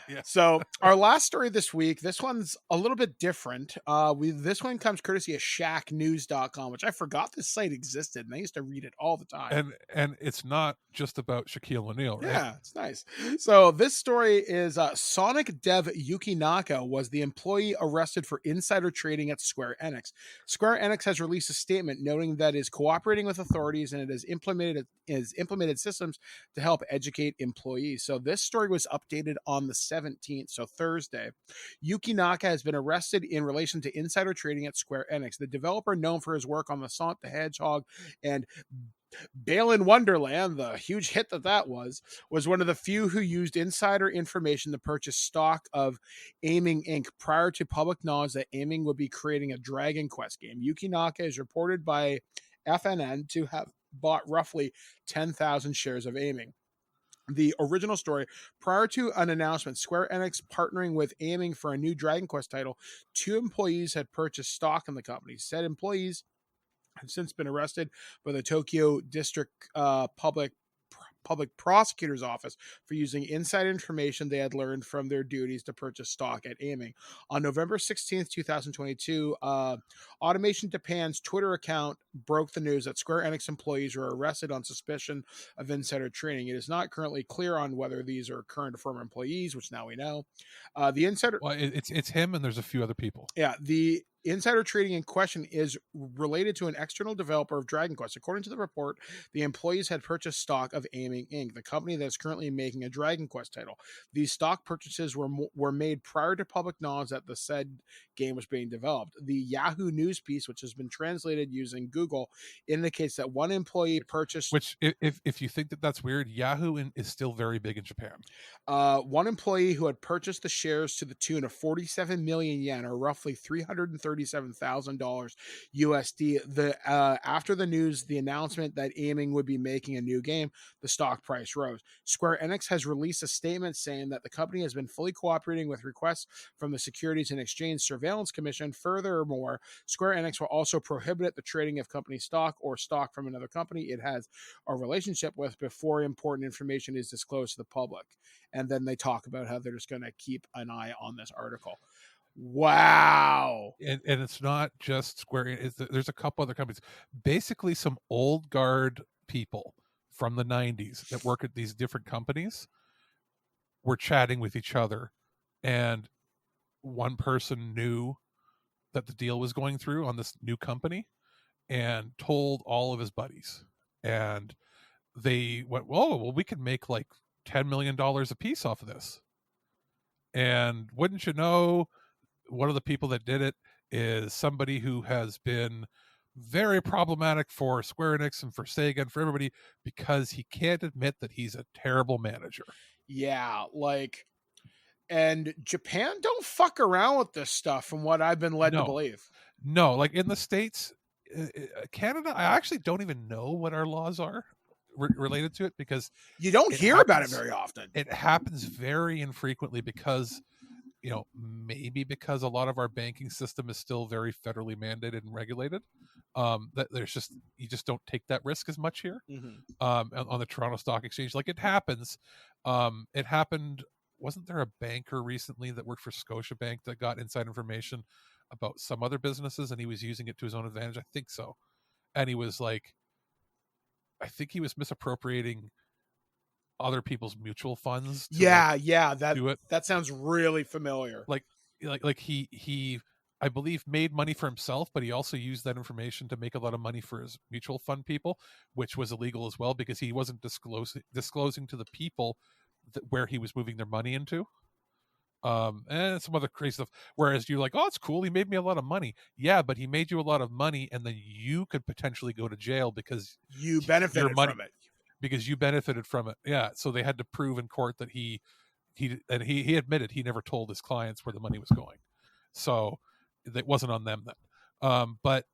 Yeah. So our last story this week, this one's a little bit different. This one comes courtesy of shacknews.com, which I forgot this site existed, and I used to read it all the time. And it's not just about Shaquille O'Neal, right? Yeah, it's nice. So this story is Sonic dev Yuki Naka was the employee arrested for insider trading at Square Enix. Square Enix has released a statement noting that it is cooperating with authorities and it has implemented systems to help educate employees. So this story was updated on the 17th, so Thursday. Yuki Naka has been arrested in relation to insider trading at Square Enix. The developer, known for his work on the Sonic the Hedgehog and Balan Wonderland, the huge hit that was one of the few who used insider information to purchase stock of Aiming Inc. prior to public knowledge that Aiming would be creating a Dragon Quest game. Yuki Naka is reported by FNN to have bought roughly 10,000 shares of Aiming. The original story, prior to an announcement, Square Enix partnering with Aiming for a new Dragon Quest title, 2 employees had purchased stock in the company. Said employees have since been arrested by the Tokyo District Public public prosecutor's office for using inside information they had learned from their duties to purchase stock at Aiming. On November 16th, 2022, Automation Japan's Twitter account broke the news that Square Enix employees were arrested on suspicion of insider trading. It is not currently clear on whether these are current or former employees, which now we know. The insider... Well, it's him, and there's a few other people. Yeah, the insider trading in question is related to an external developer of Dragon Quest. According to the report, the employees had purchased stock of Aiming Inc., the company that is currently making a Dragon Quest title. These stock purchases were made prior to public knowledge that the said game was being developed. The Yahoo News piece, which has been translated using Google, indicates that one employee purchased... Which, if you think that that's weird, Yahoo is still very big in Japan. One employee who had purchased the shares to the tune of 47 million yen, or roughly $337,000 USD. After the news, the announcement that Aiming would be making a new game, the stock price rose. Square Enix has released a statement saying that the company has been fully cooperating with requests from the Securities and Exchange Surveillance Commission. Furthermore, Square Enix will also prohibit the trading of company stock or stock from another company it has a relationship with before important information is disclosed to the public. And then they talk about how they're just going to keep an eye on this article. Wow. And it's not just Square. There's a couple other companies. Basically, some old guard people from the 90s that work at these different companies were chatting with each other. And one person knew that the deal was going through on this new company and told all of his buddies. And they went, "Whoa, well, we could make like $10 million a piece off of this." And wouldn't you know, one of the people that did it is somebody who has been very problematic for Square Enix and for Sega and for everybody because he can't admit that he's a terrible manager. Yeah, like, and Japan don't fuck around with this stuff from what I've been led to believe. No, like in the States, Canada, I actually don't even know what our laws are related to it because you don't hear about it very often. It happens very infrequently because, you know, maybe because a lot of our banking system is still very federally mandated and regulated. That there's just, you just don't take that risk as much here. On the Toronto Stock Exchange. Like it happens. It happened. Wasn't there a banker recently that worked for Scotiabank that got inside information about some other businesses and he was using it to his own advantage? I think so. And he was like, I think he was misappropriating other people's mutual funds. That sounds really familiar. Like he I believe made money for himself, but he also used that information to make a lot of money for his mutual fund people, which was illegal as well because he wasn't disclosing to the people where he was moving their money into. And some other crazy stuff. Whereas you're like, oh, it's cool, he made me a lot of money. Yeah, but he made you a lot of money, and then you could potentially go to jail because you benefited from it. Because you benefited from it. Yeah. So they had to prove in court that he admitted he never told his clients where the money was going. So it wasn't on them then. But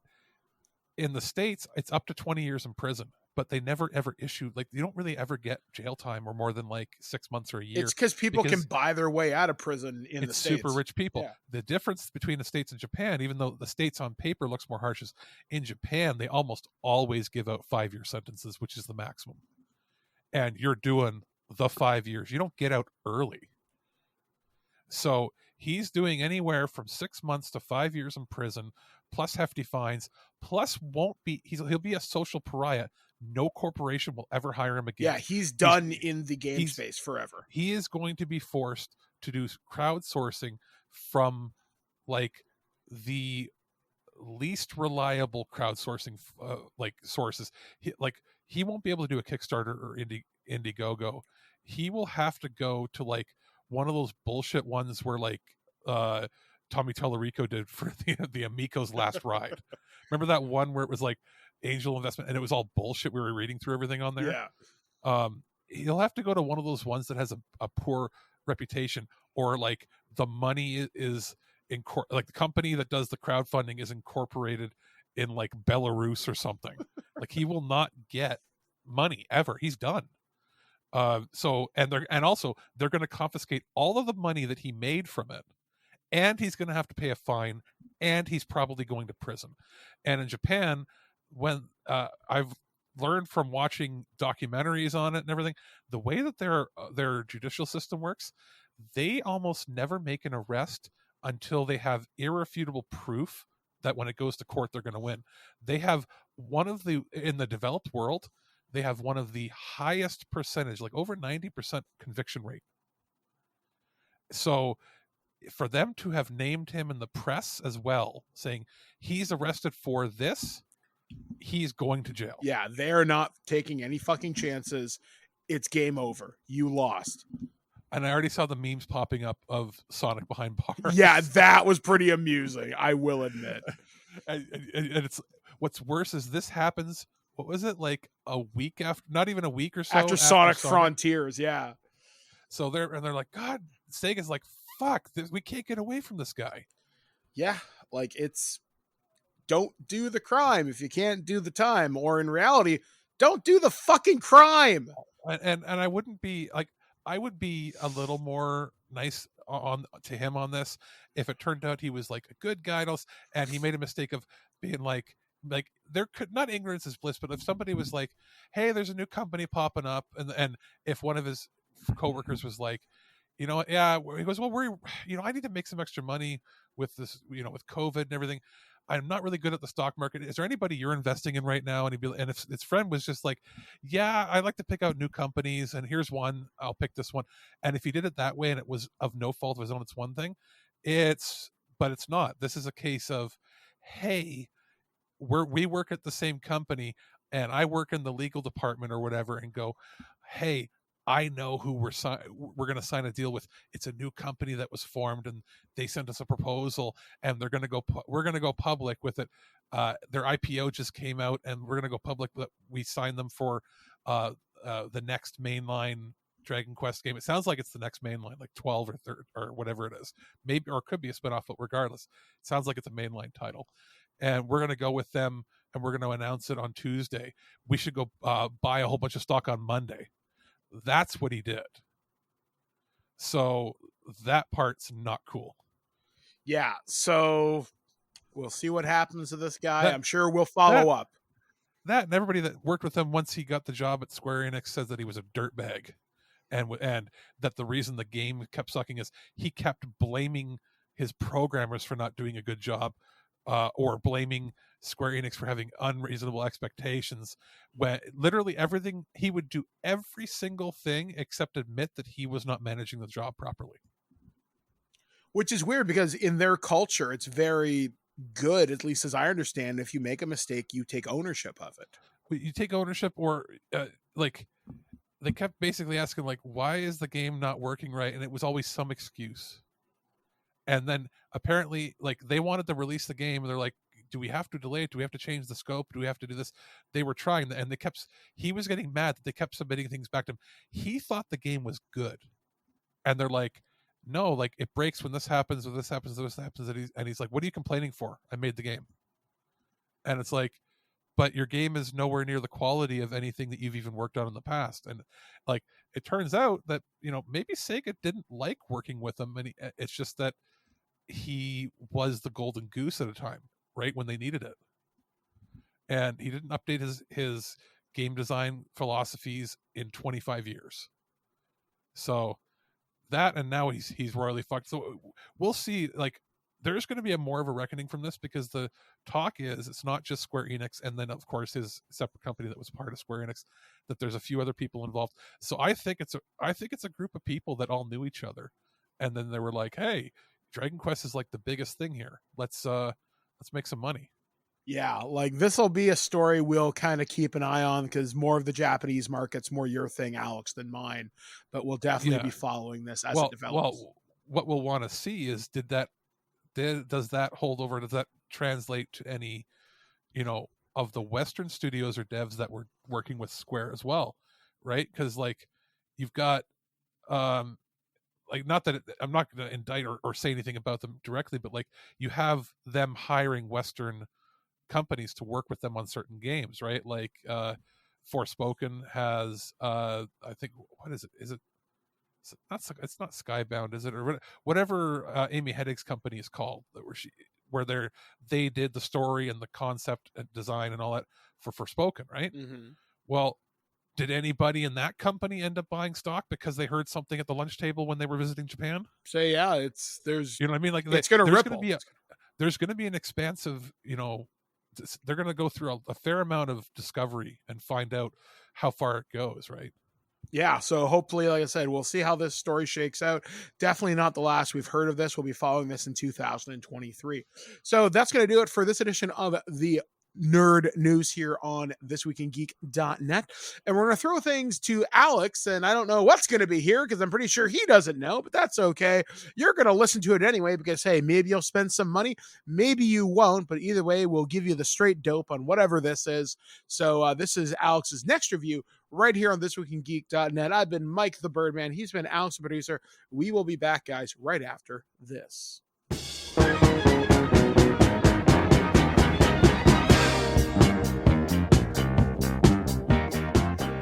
in the States, it's up to 20 years in prison. But they never ever issue, like, you don't really ever get jail time or more than like 6 months or a year. It's because people can buy their way out of prison in the States. Super rich people. Yeah. The difference between the States and Japan, even though the States on paper looks more harsh, is in Japan, they almost always give out 5-year sentences, which is the maximum. And you're doing the 5 years. You don't get out early. So he's doing anywhere from 6 months to 5 years in prison, plus hefty fines, plus he'll be a social pariah. No corporation will ever hire him again. Yeah, he's done in the game space forever. He is going to be forced to do crowdsourcing from like the least reliable crowdsourcing sources. He won't be able to do a Kickstarter or Indiegogo. He will have to go to like one of those bullshit ones where like Tommy Tallarico did for the Amico's Last Ride. Remember that one where it was like angel investment and it was all bullshit? We were reading through everything on there. Yeah. He'll have to go to one of those ones that has a poor reputation, or like the money is like the company that does the crowdfunding is incorporated in like Belarus or something. Like he will not get money ever. He's done. So also they're going to confiscate all of the money that he made from it, and he's going to have to pay a fine, and he's probably going to prison. And in Japan, when learned from watching documentaries on it and everything, the way that their judicial system works, they almost never make an arrest until they have irrefutable proof that when it goes to court, they're going to win. They have in the developed world, they have one of the highest percentage, like over 90% conviction rate. So for them to have named him in the press as well, saying he's arrested for this, he's going to jail. Yeah, they're not taking any fucking chances. It's game over. You lost. And I already saw the memes popping up of Sonic behind bars. Yeah, that was pretty amusing, I will admit. and it's what's worse is this happens, what was it, like a week after, not even a week or so After Sonic Frontiers, yeah. So they're like, God, Sega's like, fuck, we can't get away from this guy. Yeah, like it's, don't do the crime if you can't do the time, or in reality, don't do the fucking crime. And I wouldn't be like, I would be a little more nice to him on this if it turned out he was like a good guy and he made a mistake of being like there could, not ignorance is bliss, but if somebody was like, hey, there's a new company popping up, and if one of his coworkers was like, you know, yeah, he goes, well, I need to make some extra money with this, with COVID and everything. I'm not really good at the stock market. Is there anybody you're investing in right now? And if his friend was just like, yeah, I like to pick out new companies, and here's one, I'll pick this one. And if he did it that way and it was of no fault of his own, it's one thing. But it's not. This is a case of, hey, we work at the same company and I work in the legal department or whatever, and go, hey, I know who we're going to sign a deal with. It's a new company that was formed, and they sent us a proposal, and we're going to go public with it. Their IPO just came out, and we're going to go public. But we signed them for the next mainline Dragon Quest game. It sounds like it's the next mainline, like 12 or 13 or whatever it is. Maybe, or it could be a spinoff, but regardless, it sounds like it's a mainline title. And we're going to go with them, and we're going to announce it on Tuesday. We should go buy a whole bunch of stock on Monday. That's what he did. So that part's not cool. Yeah, so we'll see what happens to this guy. I'm sure we'll follow up. That and everybody that worked with him once he got the job at Square Enix says that he was a dirtbag, and that the reason the game kept sucking is he kept blaming his programmers for not doing a good job, or blaming Square Enix for having unreasonable expectations, when literally everything, he would do every single thing except admit that he was not managing the job properly. Which is weird, because in their culture, it's very good, at least as I understand, if you make a mistake, you take ownership of it. You take ownership, or like they kept basically asking, like, why is the game not working right? And it was always some excuse. And then apparently, like, they wanted to release the game, and they're like, do we have to delay it? Do we have to change the scope? Do we have to do this? They were trying, and he was getting mad that they kept submitting things back to him. He thought the game was good. And they're like, no, like, it breaks when this happens, or this happens, or this happens. And he's like, what are you complaining for? I made the game. And it's like, but your game is nowhere near the quality of anything that you've even worked on in the past. And like, it turns out that, maybe Sega didn't like working with him. And it's just that he was the golden goose at a time, right when they needed it. And he didn't update his game design philosophies in 25 years. So that, and now he's royally fucked. So we'll see, like, there's going to be more of a reckoning from this, because the talk is it's not just Square Enix, and then of course his separate company that was part of Square Enix, that there's a few other people involved. So I think it's a group of people that all knew each other, and then they were like, hey, Dragon Quest is like the biggest thing here. Let's make some money. Yeah, like, this will be a story we'll kind of keep an eye on, because more of the Japanese market's more your thing, Alex, than mine. But we'll definitely be following this as it develops. Well, what we'll want to see is does that hold over? Does that translate to any, of the Western studios or devs that were working with Square as well, right? Because like, you've got, like, not that I'm not going to indict or say anything about them directly, but like, you have them hiring Western companies to work with them on certain games, right? Like, Forspoken has, I think, what is it? It's not Skybound, is it? Or whatever Amy Henig's company is called, where they did the story and the concept and design and all that for Forspoken, right? Mm-hmm. Well, did anybody in that company end up buying stock because they heard something at the lunch table when they were visiting Japan? So yeah, there's You know what I mean? Like it's going to ripple. There's going to be an expansive, they're going to go through a fair amount of discovery and find out how far it goes, right? Yeah, so hopefully, like I said, we'll see how this story shakes out. Definitely not the last we've heard of this. We'll be following this in 2023. So that's going to do it for this edition of the nerd news here on ThisWeekInGeek.net. And we're going to throw things to Alex, and I don't know what's going to be here because I'm pretty sure he doesn't know, but that's okay. You're going to listen to it anyway because, hey, maybe you'll spend some money, maybe you won't, but either way, we'll give you the straight dope on whatever this is. So this is Alex's next review right here on ThisWeekInGeek.net. I've been Mike the Birdman. He's been Alex the producer. We will be back, guys, right after this.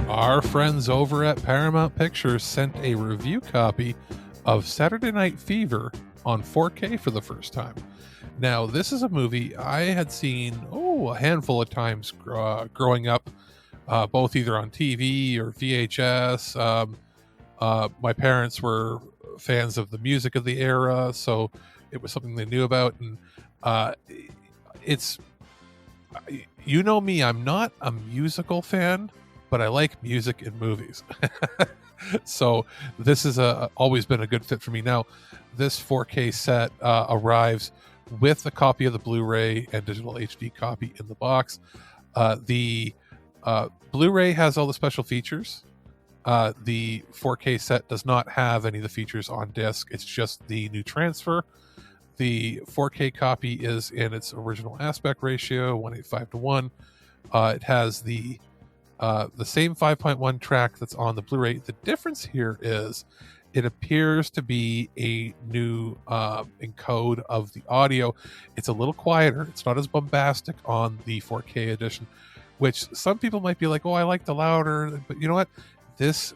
Our friends over at Paramount Pictures sent a review copy of Saturday Night Fever on 4K for the first time. Now, this is a movie I had seen, a handful of times growing up, both either on TV or VHS. My parents were fans of the music of the era, so it was something they knew about. And it's, you know me, I'm not a musical fan, but I like music in movies. So this is always been a good fit for me. Now, this 4K set arrives with a copy of the Blu-ray and digital HD copy in the box. The Blu-ray has all the special features. The 4K set does not have any of the features on disc. It's just the new transfer. The 4K copy is in its original aspect ratio, 1:85:1. It has the same 5.1 track that's on the Blu-ray. The difference here is it appears to be a new encode of the audio. It's a little quieter. It's not as bombastic on the 4K edition, which some people might be like, oh, I like the louder, but you know what? This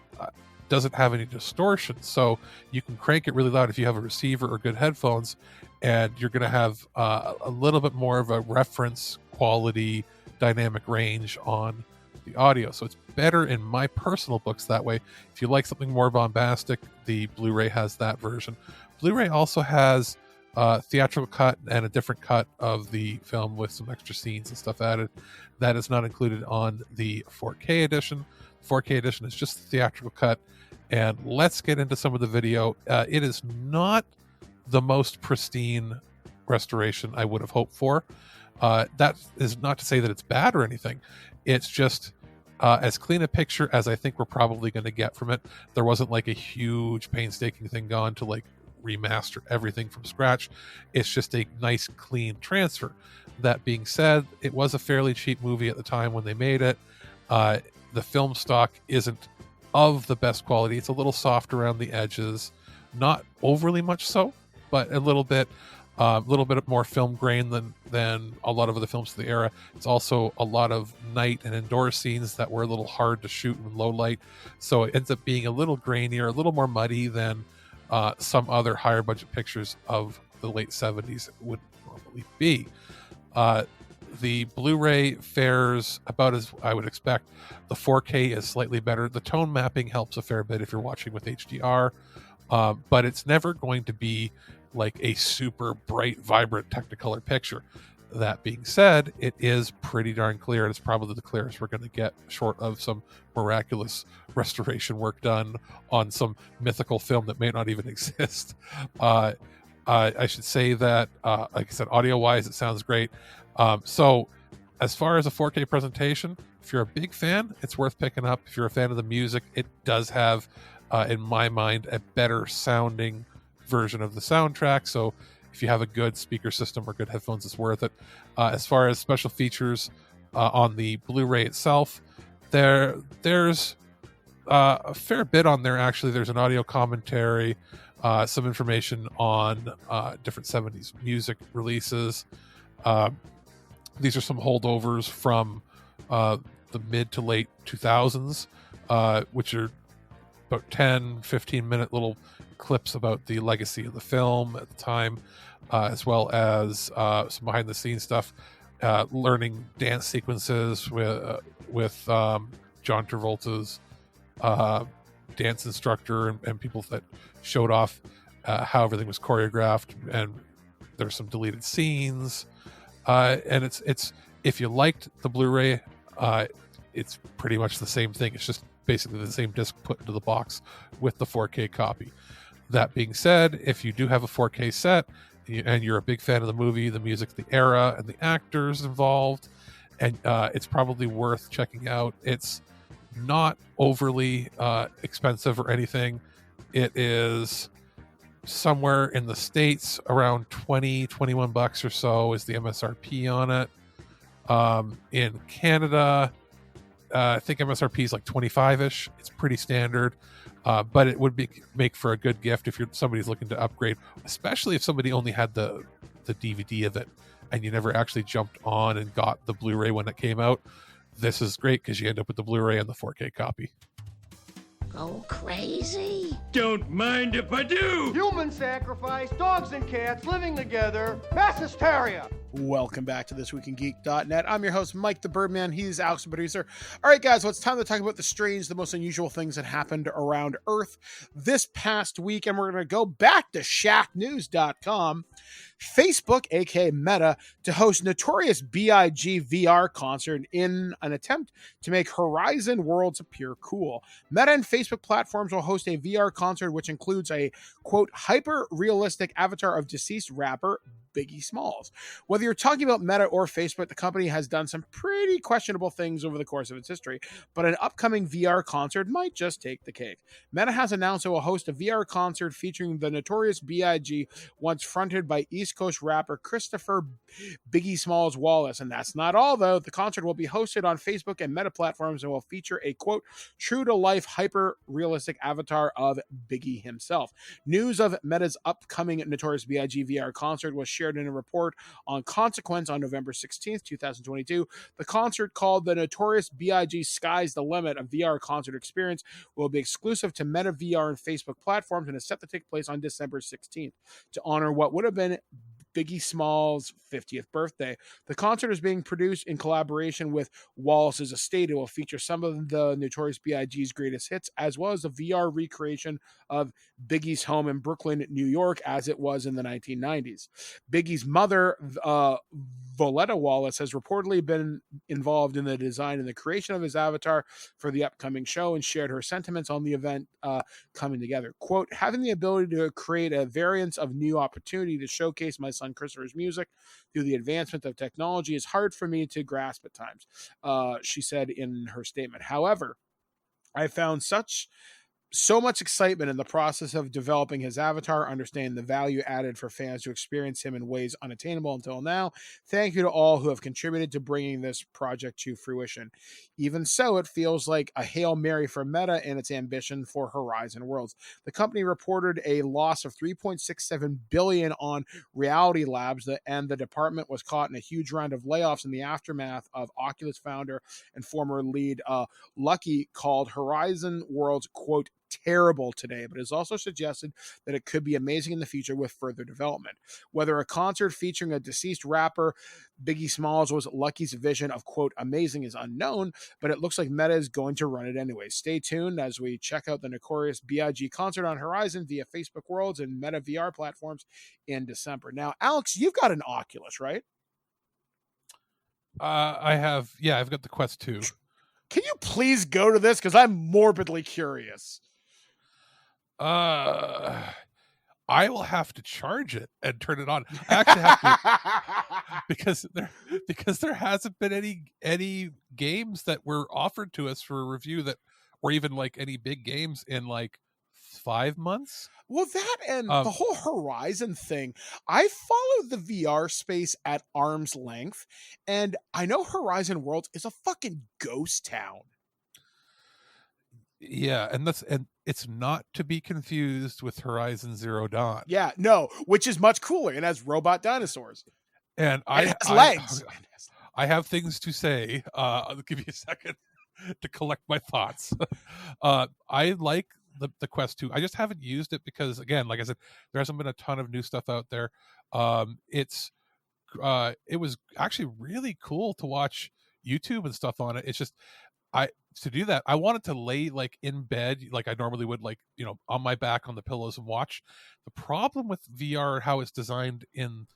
doesn't have any distortion, so you can crank it really loud if you have a receiver or good headphones, and you're going to have a little bit more of a reference quality dynamic range on the audio. So it's better in my personal books that way. If you like something more bombastic, the Blu-ray has that version. Blu-ray also has a theatrical cut and a different cut of the film with some extra scenes and stuff added. That is not included on the 4K edition. 4K edition is just the theatrical cut. And let's get into some of the video. It is not the most pristine restoration I would have hoped for. That is not to say that it's bad or anything. It's just as clean a picture as I think we're probably going to get from it. There wasn't like a huge painstaking thing gone to like remaster everything from scratch. It's just a nice clean transfer. That being said, it was a fairly cheap movie at the time when they made it. The film stock isn't of the best quality. It's a little soft around the edges, not overly much so, but a little bit more film grain than a lot of other films of the era. It's also a lot of night and indoor scenes that were a little hard to shoot in low light, so it ends up being a little grainier, a little more muddy than some other higher budget pictures of the late 70s would normally be. The Blu-ray fares about as I would expect. The 4K is slightly better. The tone mapping helps a fair bit if you're watching with HDR, but it's never going to be like a super bright, vibrant Technicolor picture. That being said, it is pretty darn clear, and it's probably the clearest we're going to get, short of some miraculous restoration work done on some mythical film that may not even exist. I should say that, like I said, audio-wise, it sounds great. So as far as a 4K presentation, if you're a big fan, it's worth picking up. If you're a fan of the music, it does have, in my mind, a better sounding version of the soundtrack. So if you have a good speaker system or good headphones, it's worth it. As far as special features on the Blu-ray itself, there's a fair bit on there. Actually, there's an audio commentary, some information on different 70s music releases. These are some holdovers from the mid to late 2000s, which are about 10-15 minute little clips about the legacy of the film at the time, as well as some behind the scenes stuff, learning dance sequences with John Travolta's dance instructor and people that showed off how everything was choreographed, and there's some deleted scenes, and it's if you liked the Blu-ray, it's pretty much the same thing. It's just basically the same disc put into the box with the 4K copy. That being said, if you do have a 4K set and you're a big fan of the movie, the music, the era, and the actors involved, and it's probably worth checking out. It's not overly expensive or anything. It is somewhere in the States around $21 or so is the MSRP on it. In Canada, I think MSRP is like 25-ish. It's pretty standard, but it would make for a good gift if somebody's looking to upgrade, especially if somebody only had the DVD of it and you never actually jumped on and got the Blu-ray when it came out. This is great because you end up with the Blu-ray and the 4K copy. Go crazy? Don't mind if I do! Human sacrifice, dogs and cats living together, mass hysteria. Welcome back to ThisWeekInGeek.net. I'm your host, Mike the Birdman. He's Alex, the producer. All right, guys, well, it's time to talk about the strange, the most unusual things that happened around Earth this past week, and we're going to go back to shacknews.com. Facebook, aka Meta, to host Notorious B.I.G. VR concert in an attempt to make Horizon Worlds appear cool. Meta and Facebook platforms will host a VR concert which includes a, quote, hyper-realistic avatar of deceased rapper Biggie Smalls. Whether you're talking about Meta or Facebook, the company has done some pretty questionable things over the course of its history, but an upcoming VR concert might just take the cake. Meta has announced it will host a VR concert featuring the Notorious B.I.G., once fronted by East Coast rapper Christopher Biggie Smalls Wallace. And that's not all, though. The concert will be hosted on Facebook and Meta platforms and will feature a, quote, true-to-life, hyper-realistic avatar of Biggie himself. News of Meta's upcoming Notorious B.I.G. VR concert was shared in a report on Consequence on November 16th, 2022. The concert, called the Notorious B.I.G. Sky's the Limit, a VR concert experience, will be exclusive to Meta VR and Facebook platforms and is set to take place on December 16th to honor what would have been Biggie Smalls' 50th birthday. The concert is being produced in collaboration with Wallace's estate. It will feature some of the Notorious B.I.G.'s greatest hits, as well as a VR recreation of Biggie's home in Brooklyn, New York, as it was in the 1990s. Biggie's mother, Voletta Wallace, has reportedly been involved in the design and the creation of his avatar for the upcoming show and shared her sentiments on the event coming together. Quote, having the ability to create a variance of new opportunity to showcase my son Christopher's music through the advancement of technology is hard for me to grasp at times, she said in her statement. However, I found so much excitement in the process of developing his avatar, understanding the value added for fans to experience him in ways unattainable until now. Thank you to all who have contributed to bringing this project to fruition. Even so, it feels like a Hail Mary for Meta and its ambition for Horizon Worlds. The company reported a loss of $3.67 billion on Reality Labs, and the department was caught in a huge round of layoffs in the aftermath of Oculus founder and former lead Lucky called Horizon Worlds, quote, terrible today, but has also suggested that it could be amazing in the future with further development. Whether a concert featuring a deceased rapper Biggie Smalls was Lucky's vision of, quote, amazing is unknown, but it looks like Meta is going to run it anyway. Stay tuned as we check out the Notorious B.I.G. concert on Horizon via Facebook Worlds and Meta VR platforms in December. Now, Alex, you've got an Oculus, right? I've got the Quest 2. Can you please go to this? Because I'm morbidly curious. I will have to charge it and turn it on. I actually have to because there hasn't been any games that were offered to us for a review that, or even like any big games in like 5 months. Well, that and the whole Horizon thing, I follow the VR space at arm's length, and I know Horizon Worlds is a fucking ghost town. Yeah, and it's not to be confused with Horizon Zero Dawn. Yeah, no, which is much cooler and has robot dinosaurs. And it has legs. I have things to say. I'll give you a second to collect my thoughts. I like the Quest 2. I just haven't used it because, again, like I said, there hasn't been a ton of new stuff out there. It was actually really cool to watch YouTube and stuff on it. It's just to do that, I wanted to lay like in bed like I normally would, like, on my back on the pillows and watch. The problem with VR, how it's designed in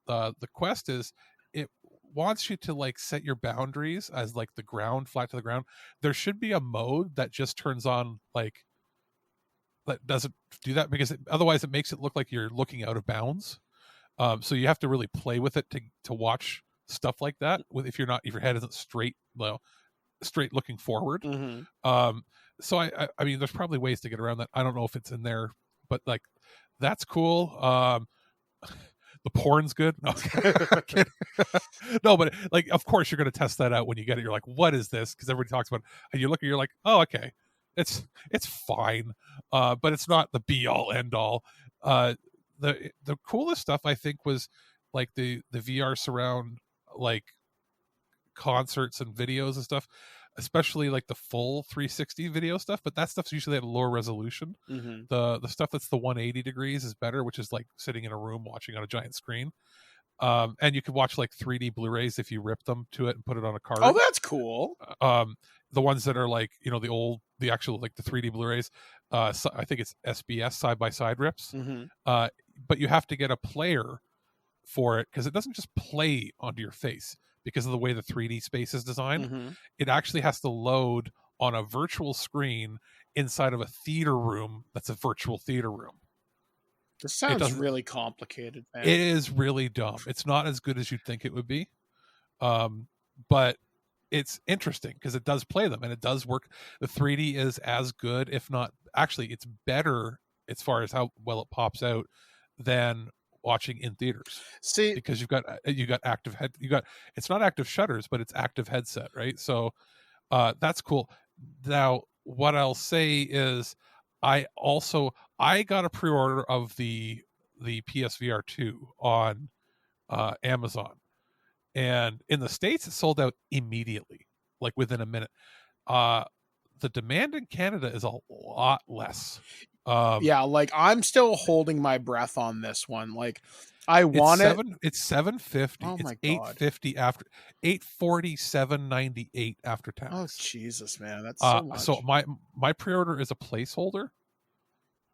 the Quest, is it wants you to like set your boundaries as like the ground, flat to the ground. There should be a mode that just turns on, like, that doesn't do that, because otherwise it makes it look like you're looking out of bounds. So you have to really play with it to watch stuff like that, if your head isn't straight, straight looking forward. So I mean, there's probably ways to get around that. I don't know if it's in there, but like, that's cool. The porn's good. No, no, but like, of course you're going to test that out when you get it. You're like, what is this? Because everybody talks about it. And you look and you're like, oh, okay, it's fine, but it's not the be all end all. The coolest stuff, I think, was like the VR surround, like, concerts and videos and stuff, especially like the full 360 video stuff, but that stuff's usually at a lower resolution. The stuff that's the 180 degrees is better, which is like sitting in a room watching on a giant screen. And you can watch like 3D Blu-rays if you rip them to it and put it on a card. Oh, that's cool. The ones that are like, the actual, like the 3D Blu-rays, I think it's SBS side-by-side rips. But you have to get a player for it, because it doesn't just play onto your face because of the way the 3D space is designed. It actually has to load on a virtual screen inside of a theater room that's a virtual theater room. This sounds really complicated, man. It is really dumb. It's not as good as you'd think it would be. But it's interesting because it does play them and it does work. The 3D is as good, if not, actually, it's better as far as how well it pops out than watching in theaters. See, because you got active head, it's not active shutters, but it's active headset, right? So that's cool. Now, what I'll say is, I got a pre-order of the PSVR 2 on Amazon, and in the States it sold out immediately, like within a minute. The demand in Canada is a lot less. Yeah, like, I'm still holding my breath on this one. Like, I want it. It's $750. Oh it's my God. $850 after $847.98 after tax. Oh Jesus, man, that's so much. So my pre-order is a placeholder.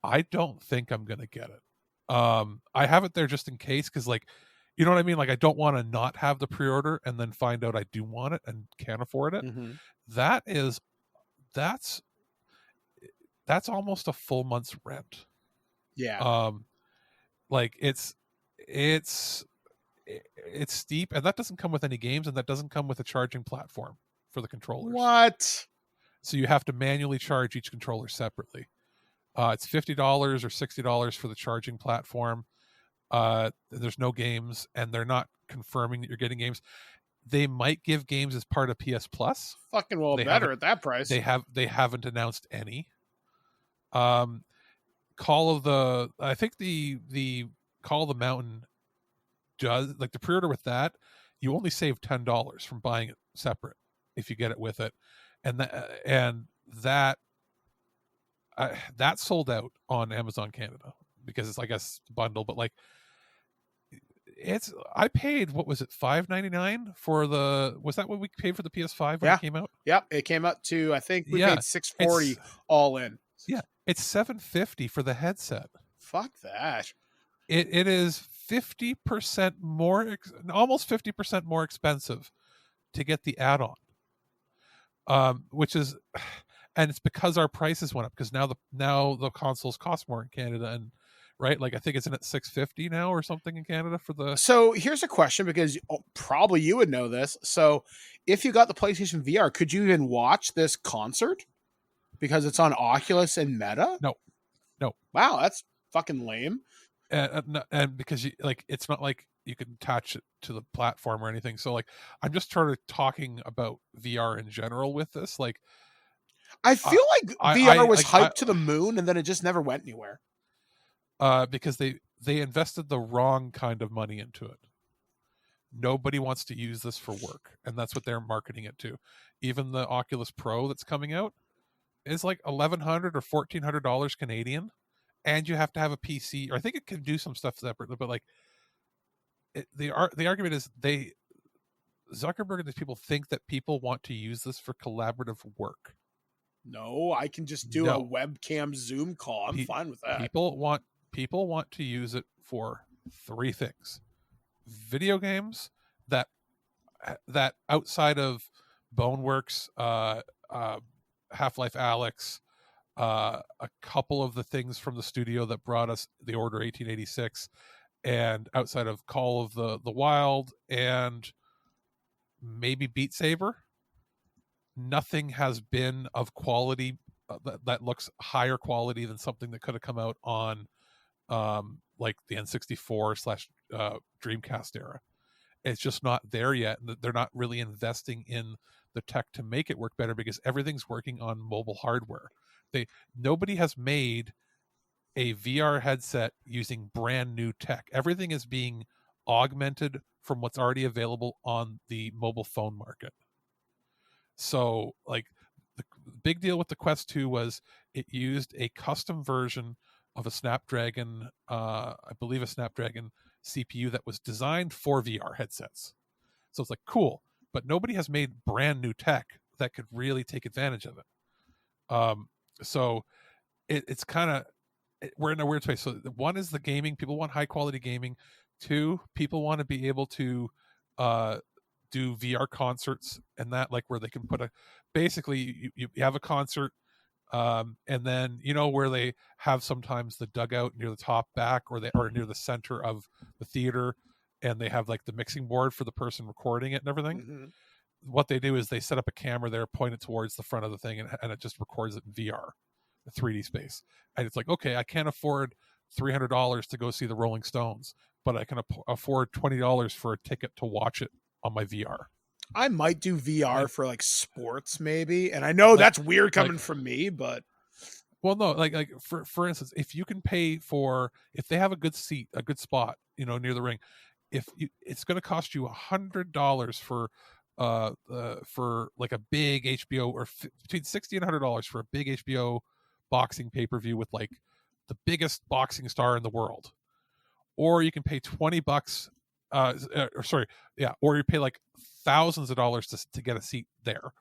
I don't think I'm gonna get it. I have it there just in case, because, like, you know what I mean? Like, I don't want to not have the pre-order and then find out I do want it and can't afford it. That's almost a full month's rent. Yeah. Like, it's steep, and that doesn't come with any games, and that doesn't come with a charging platform for the controllers. What? So you have to manually charge each controller separately. It's $50 or $60 for the charging platform. There's no games, and they're not confirming that you're getting games. They might give games as part of PS Plus. Fucking well, better at that price. They haven't announced any. I think the Call of the Mountain does, like, the pre-order with that, you only save $10 from buying it separate if you get it with it, and that sold out on Amazon Canada because it's, I guess, bundle, but like, I paid, what was it, $5.99 for was that what we paid for the PS5 when it came out? Yep, it came out to, I think we paid $640 all in. Yeah, it's $750 for the headset. Fuck that. It is 50% more, almost 50% more expensive to get the add-on, which is, and it's because our prices went up, because now the consoles cost more in Canada, and right, like, I think it's in at $650 now or something in Canada for the. So here's a question, because probably you would know this. So if you got the PlayStation VR, could you even watch this concert because it's on Oculus and Meta? No. Wow, that's fucking lame. And because it's not like you can attach it to the platform or anything. So, like, I'm just sort of talking about VR in general with this. Like, I feel like VR was hyped to the moon, and then it just never went anywhere. Because they invested the wrong kind of money into it. Nobody wants to use this for work, and that's what they're marketing it to. Even the Oculus Pro that's coming out is like $1,100 or $1,400 Canadian, and you have to have a PC. Or I think it can do some stuff separately, but like, the argument is Zuckerberg and these people think that people want to use this for collaborative work. No, I can just do a webcam Zoom call. I'm fine with that. People want to use it for 3 things: video games that outside of Boneworks, Half-Life Alyx, a couple of the things from the studio that brought us The Order 1886, and outside of Call of the Wild and maybe Beat Saber, nothing has been of quality that looks higher quality than something that could have come out on like the N64 / Dreamcast era. It's just not there yet. They're not really investing in the tech to make it work better because everything's working on mobile hardware. Nobody has made a VR headset using brand new tech. Everything is being augmented from what's already available on the mobile phone market. So, like, the big deal with the Quest 2 was it used a custom version of a Snapdragon, I believe a Snapdragon CPU that was designed for VR headsets. So it's like, cool, but nobody has made brand new tech that could really take advantage of it. So it's kind of, we're in a weird space. So one is the gaming. People want high quality gaming. 2, people want to be able to do VR concerts and that, like, where they can put basically you have a concert, and then where they have sometimes the dugout near the top back or near the center of the theater, and they have like the mixing board for the person recording it and everything. Mm-hmm. What they do is they set up a camera there, point it towards the front of the thing, and it just records it in VR, a 3D space. And it's like, okay, I can't afford $300 to go see the Rolling Stones, but I can afford $20 for a ticket to watch it on my VR. I might do VR for like sports maybe, and I know that's weird coming from me, but well, no, like for instance, if you can pay for, if they have a good seat, a good spot, near the ring, it's going to cost you $100 for like a big HBO, or between $60 and $100 for a big HBO boxing pay-per-view with like the biggest boxing star in the world. Or you can pay $20 or you pay like thousands of dollars to get a seat there,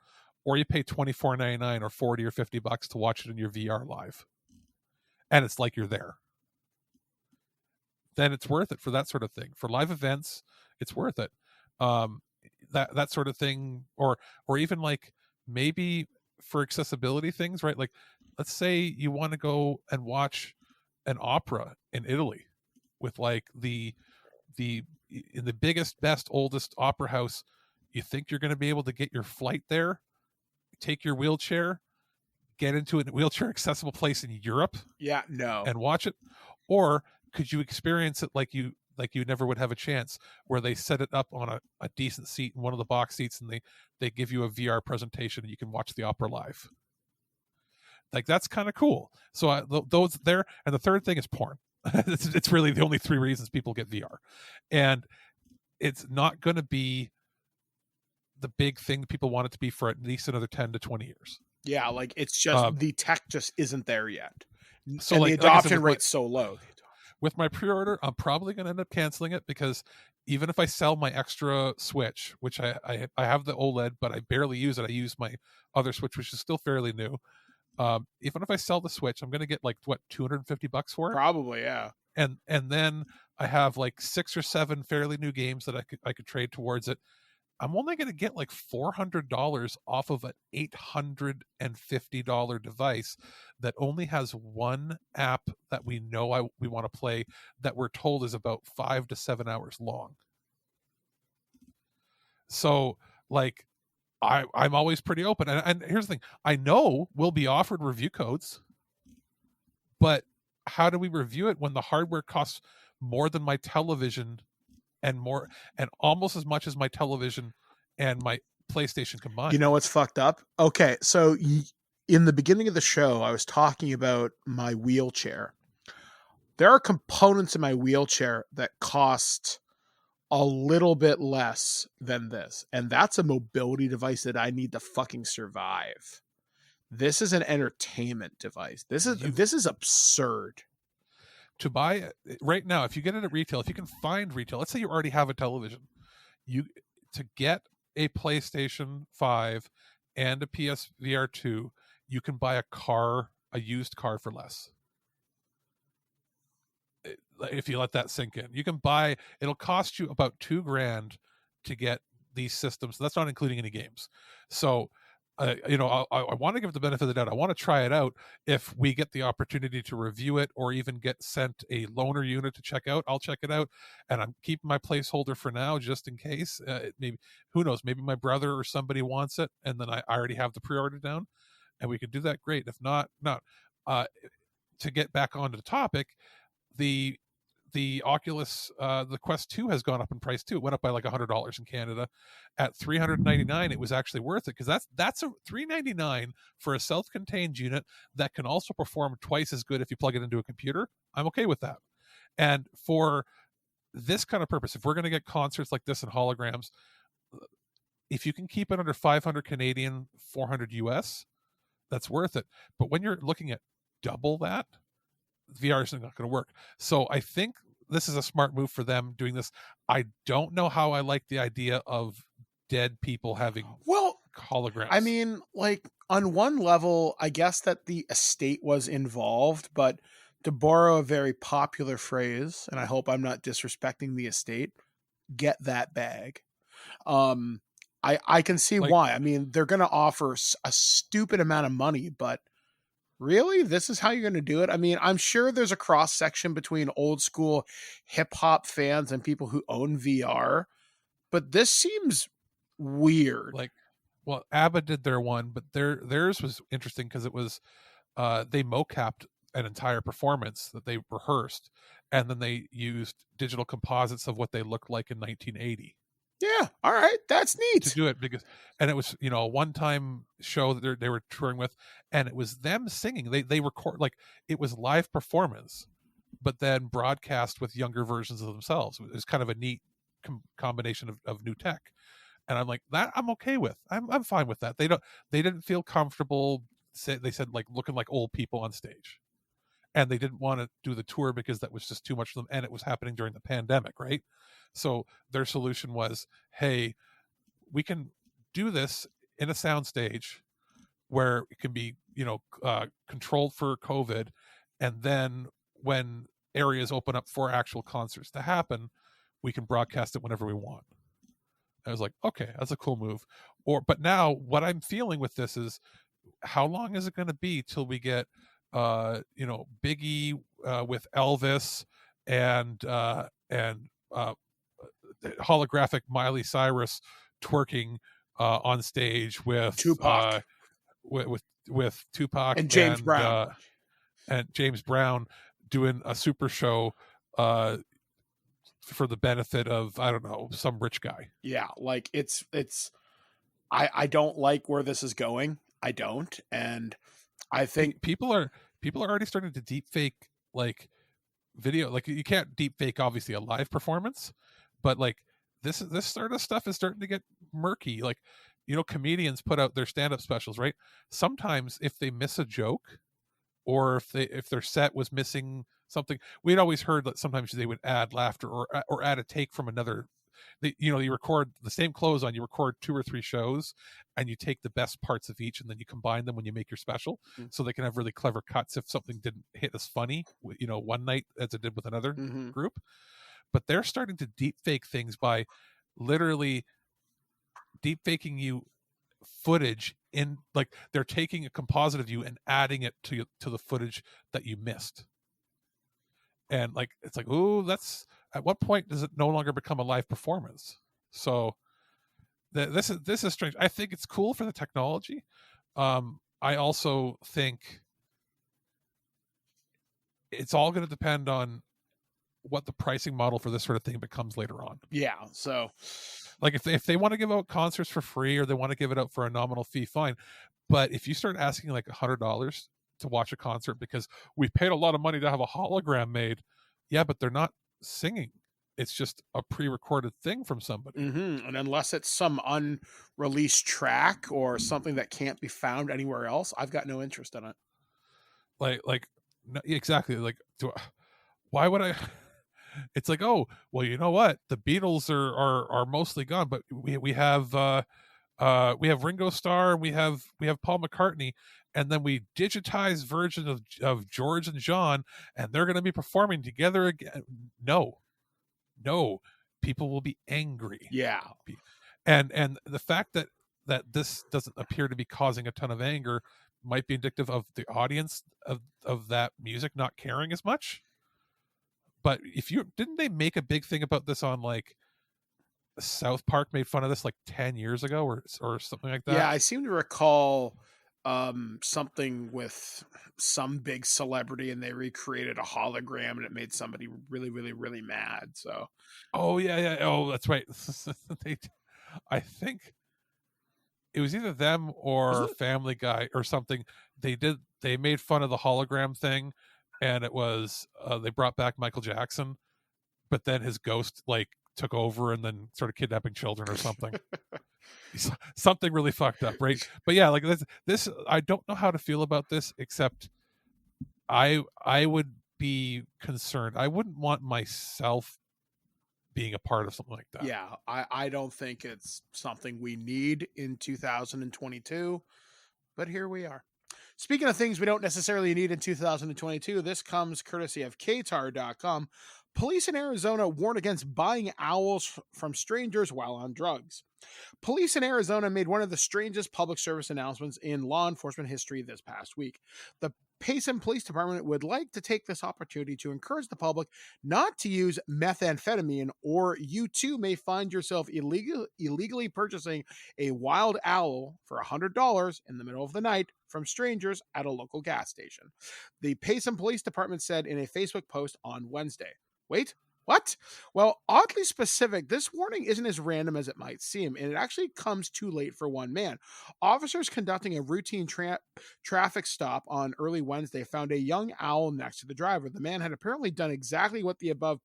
or you pay $24.99 or $40 or $50 to watch it in your VR live, and it's like you're there. Then it's worth it for that sort of thing. For live events, it's worth it. That sort of thing, or even like maybe for accessibility things, right? Like, let's say you want to go and watch an opera in Italy with like in the biggest, best, oldest opera house. You think you're going to be able to get your flight there, take your wheelchair, get into a wheelchair accessible place in Europe, and watch it? Or could you experience it like you never would have a chance, where they set it up on a decent seat in one of the box seats, and they give you a VR presentation and you can watch the opera live? Like, that's kind of cool. So those there. And the third thing is porn. It's really the only 3 reasons people get VR, and it's not going to be the big thing people want it to be for at least another 10 to 20 years. Yeah, like, it's just the tech just isn't there yet. So and like, the adoption rate's so low. With my pre-order, I'm probably going to end up canceling it, because even if I sell my extra Switch, which I have the OLED, but I barely use it. I use my other Switch, which is still fairly new. Even if I sell the Switch, I'm going to get like $250 for it. Probably, yeah. And then I have like 6 or 7 fairly new games that I could trade towards it. I'm only going to get like $400 off of an $850 device that only has one app that we know we want to play, that we're told is about 5 to 7 hours long. So, like, I'm always pretty open. And here's the thing. I know we'll be offered review codes, but how do we review it when the hardware costs more than my television, and almost as much as my television and my PlayStation combined? You know what's fucked up? Okay, so in the beginning of the show, I was talking about my wheelchair. There are components in my wheelchair that cost a little bit less than this, and that's a mobility device that I need to fucking survive. This is an entertainment device. This is absurd. To buy right now, if you get it at retail, if you can find retail, let's say you already have a television, to get a PlayStation 5 and a PSVR 2, you can buy a used car for less. If you let that sink in, you can buy, it'll cost you about $2,000 to get these systems. That's not including any games. So, I want to give it the benefit of the doubt. I want to try it out. If we get the opportunity to review it or even get sent a loaner unit to check out, I'll check it out. And I'm keeping my placeholder for now, just in case. Maybe, who knows, maybe my brother or somebody wants it, and then I already have the pre-order down, and we could do that. Great. If not. To get back onto the topic, the Oculus, the Quest 2 has gone up in price too. It went up by like $100 in Canada. At $399, it was actually worth it, because that's a $399 for a self-contained unit that can also perform twice as good if you plug it into a computer. I'm okay with that. And for this kind of purpose, if we're going to get concerts like this and holograms, if you can keep it under 500 Canadian, 400 US, that's worth it. But when you're looking at double that, VR is not going to work. So I think this is a smart move for them doing this. I don't know how I like the idea of dead people having holograms. I mean, like, on one level, I guess that the estate was involved, but to borrow a very popular phrase, and I hope I'm not disrespecting the estate, get that bag. I can see why. I mean, they're going to offer a stupid amount of money, but really, this is how you're going to do it? I mean, I'm sure there's a cross section between old school hip hop fans and people who own VR, but this seems weird. Like, well, ABBA did their one, but theirs was interesting because it was they mocapped an entire performance that they rehearsed, and then they used digital composites of what they looked like in 1980. Yeah, all right, that's neat to do it, and it was, a one-time show that they were touring with, and it was them singing. They record, like, it was live performance, but then broadcast with younger versions of themselves. It was kind of a neat combination of new tech, and I'm like, that I'm okay with. I'm fine with that. They didn't feel comfortable. They said, like, looking like old people on stage, and they didn't want to do the tour because that was just too much for them, and it was happening during the pandemic, right? So their solution was, hey, we can do this in a soundstage where it can be, controlled for COVID, and then when areas open up for actual concerts to happen, we can broadcast it whenever we want. I was like, okay, that's a cool move. But now what I'm feeling with this is, how long is it going to be till we get Biggie with Elvis and holographic Miley Cyrus twerking on stage with Tupac, with Tupac and James Brown, and James Brown doing a super show for the benefit of, I don't know, some rich guy. Yeah, like it's I don't like where this is going. I don't, and I think people are already starting to deep fake, like, video. Like, you can't deep fake obviously a live performance, but like this sort of stuff is starting to get murky. Like, comedians put out their stand-up specials, right? Sometimes if they miss a joke, or if their set was missing something, we'd always heard that sometimes they would add laughter or add a take from another. You record the same clothes on, you record 2 or 3 shows, and you take the best parts of each, and then you combine them when you make your special, so they can have really clever cuts if something didn't hit as funny, one night as it did with another group. But they're starting to deep fake things by literally deep faking you footage in, like, they're taking a composite of you and adding it to the footage that you missed. And like, it's like, ooh, that's, at what point does it no longer become a live performance? So this is strange. I think it's cool for the technology. I also think it's all going to depend on what the pricing model for this sort of thing becomes later on. Yeah. So, like, if they want to give out concerts for free, or they want to give it out for a nominal fee, fine. But if you start asking like $100 to watch a concert because we paid a lot of money to have a hologram made, yeah, but they're not singing. It's just a pre-recorded thing from somebody. And unless it's some unreleased track or something that can't be found anywhere else, I've got no interest in it. Like, no, exactly. Like, why would I? It's like, oh, well, you know what? The Beatles are mostly gone, but we have Ringo Starr, and we have Paul McCartney, and then we digitize version of George and John, and they're going to be performing together again. No, people will be angry. Yeah. And the fact that this doesn't appear to be causing a ton of anger might be indicative of the audience of that music not caring as much. But didn't they make a big thing about this on like South Park made fun of this like 10 years ago or something like that? Yeah, I seem to recall something with some big celebrity, and they recreated a hologram, and it made somebody really, really, really mad. So, oh yeah, oh that's right. I think it was either them or Family Guy or something. They made fun of the hologram thing, and it was they brought back Michael Jackson, but then his ghost like took over and then started kidnapping children or something. Something really fucked up, right? But yeah, like this I don't know how to feel about this, except I would be concerned. I wouldn't want myself being a part of something like that. Yeah, I don't think it's something we need in 2022, but here we are. Speaking of things we don't necessarily need in 2022, this comes courtesy of KTAR.com. Police in Arizona warn against buying owls from strangers while on drugs. Police in Arizona made one of the strangest public service announcements in law enforcement history this past week. The Payson Police Department would like to take this opportunity to encourage the public not to use methamphetamine, or you too may find yourself illegally purchasing a wild owl for $100 in the middle of the night from strangers at a local gas station. The Payson Police Department said in a Facebook post on Wednesday. Wait, what? Well, oddly specific, this warning isn't as random as it might seem, and it actually comes too late for one man. Officers conducting a routine traffic stop on early Wednesday found a young owl next to the driver. The man had apparently done exactly what the above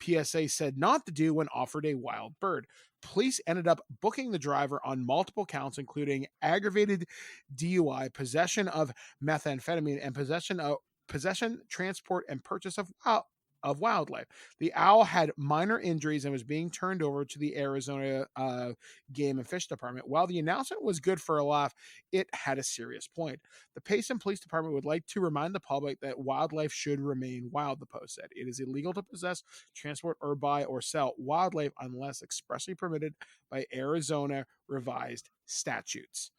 PSA said not to do when offered a wild bird. Police ended up booking the driver on multiple counts, including aggravated DUI, possession of methamphetamine, and possession, transport, and purchase of wildlife. The owl had minor injuries and was being turned over to the Arizona Game and Fish Department. While the announcement was good for a laugh, it had a serious point. The Payson Police Department would like to remind the public that wildlife should remain wild, the post said. It is illegal to possess, transport, or buy or sell wildlife unless expressly permitted by Arizona revised statutes.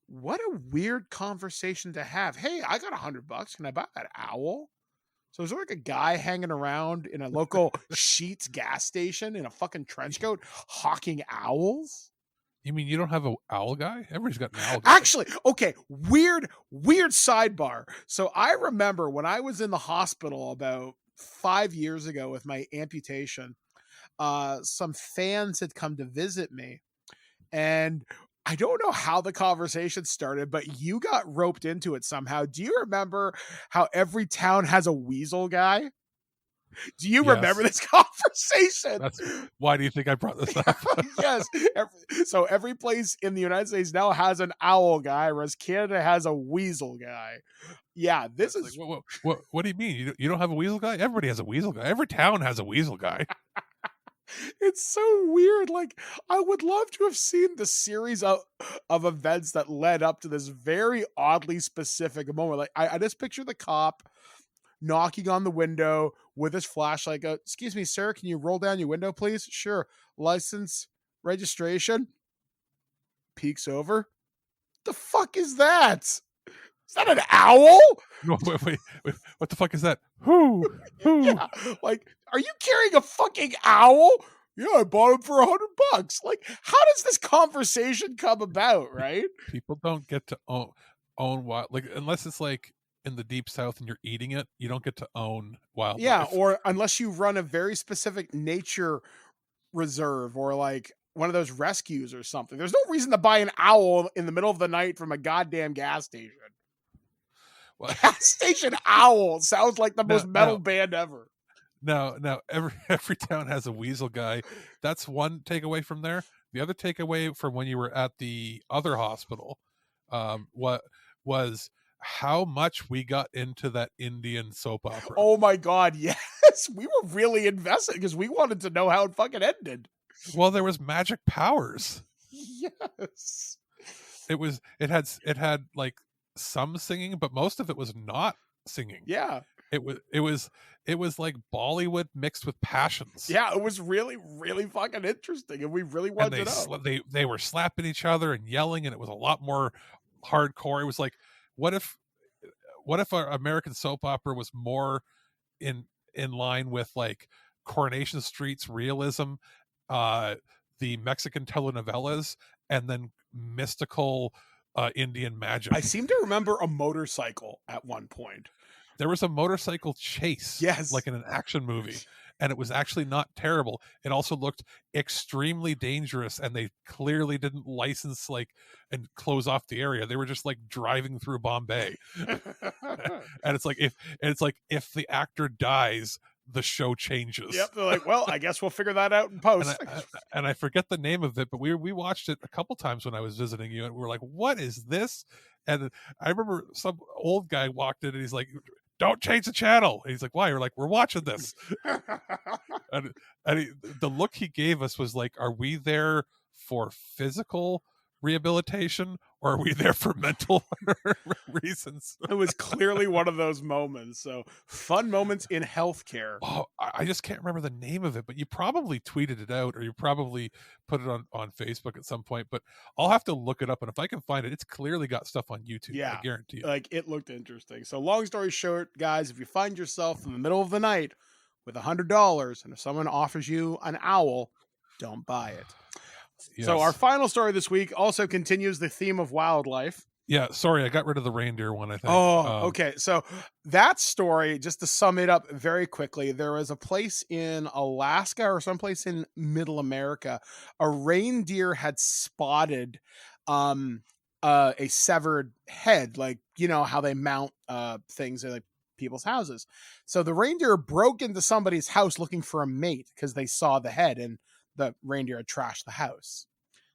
What a weird conversation to have. Hey, I got $100. Can I buy that owl? So is there like a guy hanging around in a local Sheetz gas station in a fucking trench coat hawking owls? You mean you don't have an owl guy? Everybody's got an owl guy. Actually, okay, weird sidebar. So I remember when I was in the hospital about 5 years ago with my amputation, some fans had come to visit me, and I don't know how the conversation started, but you got roped into it somehow. Do you remember how every town has a weasel guy? Do you remember this conversation? Why do you think I brought this up? Yes. So every place in the United States now has an owl guy, whereas Canada has a weasel guy. Yeah, this is... Like, what do you mean? You don't have a weasel guy? Everybody has a weasel guy. Every town has a weasel guy. It's so weird. Like, I would love to have seen the series of events that led up to this very oddly specific moment. Like, I just picture the cop knocking on the window with his flashlight. Go, excuse me, sir, can you roll down your window, please? Sure. License, registration. Peeks over. The fuck is that? Is that an owl? No, wait. What the fuck is that? Who? Yeah, like, are you carrying a fucking owl? Yeah, I bought him for $100. Like, how does this conversation come about, right? People don't get to own wild, like, unless it's like in the deep south and you're eating it, you don't get to own wildlife. Yeah, or unless you run a very specific nature reserve or like one of those rescues or something. There's no reason to buy an owl in the middle of the night from a goddamn gas station. Well, gas station owl sounds like the most metal band ever. No, every town has a weasel guy. That's one takeaway from there. The other takeaway from when you were at the other hospital, what was how much we got into that Indian soap opera. Oh my God, yes. We were really invested because we wanted to know how it fucking ended. Well, there was magic powers. Yes. It had like some singing, but most of it was not singing. Yeah. It was like Bollywood mixed with passions. Yeah, it was really, really fucking interesting, and we really wanted to know. They were slapping each other and yelling, and it was a lot more hardcore. It was like, what if our American soap opera was more in line with like Coronation Street's realism, the Mexican telenovelas, and then mystical Indian magic. I seem to remember a motorcycle at one point. There was a motorcycle chase, yes, like in an action movie, and it was actually not terrible. It also looked extremely dangerous, and they clearly didn't license like and close off the area. They were just like driving through Bombay, and it's like if the actor dies, the show changes. Yep, they're like, well, I guess we'll figure that out in post. And I forget the name of it, but we watched it a couple times when I was visiting you, and we were like, what is this? And I remember some old guy walked in and he's like, don't change the channel. And he's like, why? We're like, we're watching this. and the look he gave us was like, are we there for physical rehabilitation or are we there for mental reasons? It was clearly one of those moments. So fun moments in healthcare. Oh, I just can't remember the name of it, but you probably tweeted it out or you probably put it on Facebook at some point, but I'll have to look it up. And if I can find it, it's clearly got stuff on YouTube. Yeah, I guarantee you. Like it looked interesting. So long story short, guys, if you find yourself in the middle of the night with $100 and if someone offers you an owl, don't buy it. Yes. So our final story this week also continues the theme of wildlife. Yeah, sorry, I got rid of the reindeer one, I think. Oh, okay. So that story, just to sum it up very quickly, there was a place in Alaska or someplace in Middle America. A reindeer had spotted a severed head, like, you know, how they mount things in like people's houses. So the reindeer broke into somebody's house looking for a mate because they saw the head and the reindeer had trashed the house.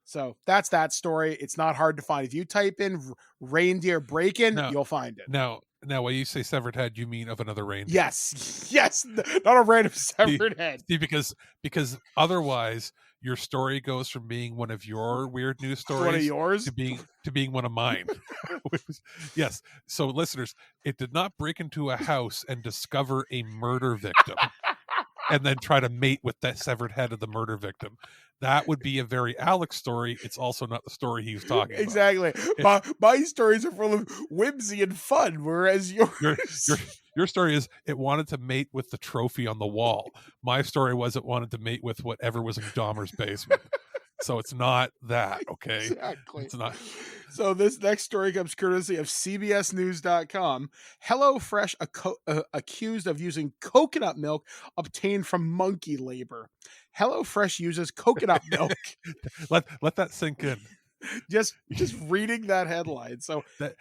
So that's that story. It's not hard to find. If you type in reindeer break-in, you'll find it. Now, when you say severed head, you mean of another reindeer? Yes, not a random severed head. See, because otherwise, your story goes from being one of your weird news stories, one of yours, to being one of mine. Yes. So, listeners, it did not break into a house and discover a murder victim. And then try to mate with that severed head of the murder victim. That would be a very Alex story. It's also not the story he was talking about. Exactly. My stories are full of whimsy and fun, whereas your story is it wanted to mate with the trophy on the wall. My story was it wanted to mate with whatever was in Dahmer's basement. So it's not that, okay? Exactly. It's not. So this next story comes courtesy of CBSNews.com. HelloFresh accused of using coconut milk obtained from monkey labor. HelloFresh uses coconut milk. Let that sink in. Just reading that headline. So that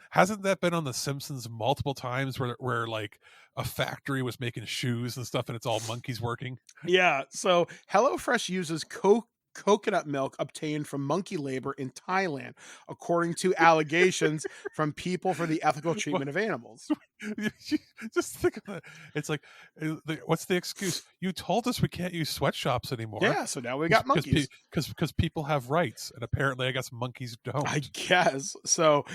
hasn't that been on The Simpsons multiple times where like a factory was making shoes and stuff and it's all monkeys working? Yeah. So HelloFresh uses coconut milk obtained from monkey labor in Thailand, according to allegations from People for the Ethical Treatment of Animals. Just think of that. It's like, what's the excuse? You told us we can't use sweatshops anymore. Yeah, so now we got monkeys. Because people have rights, and apparently I guess monkeys don't. I guess. So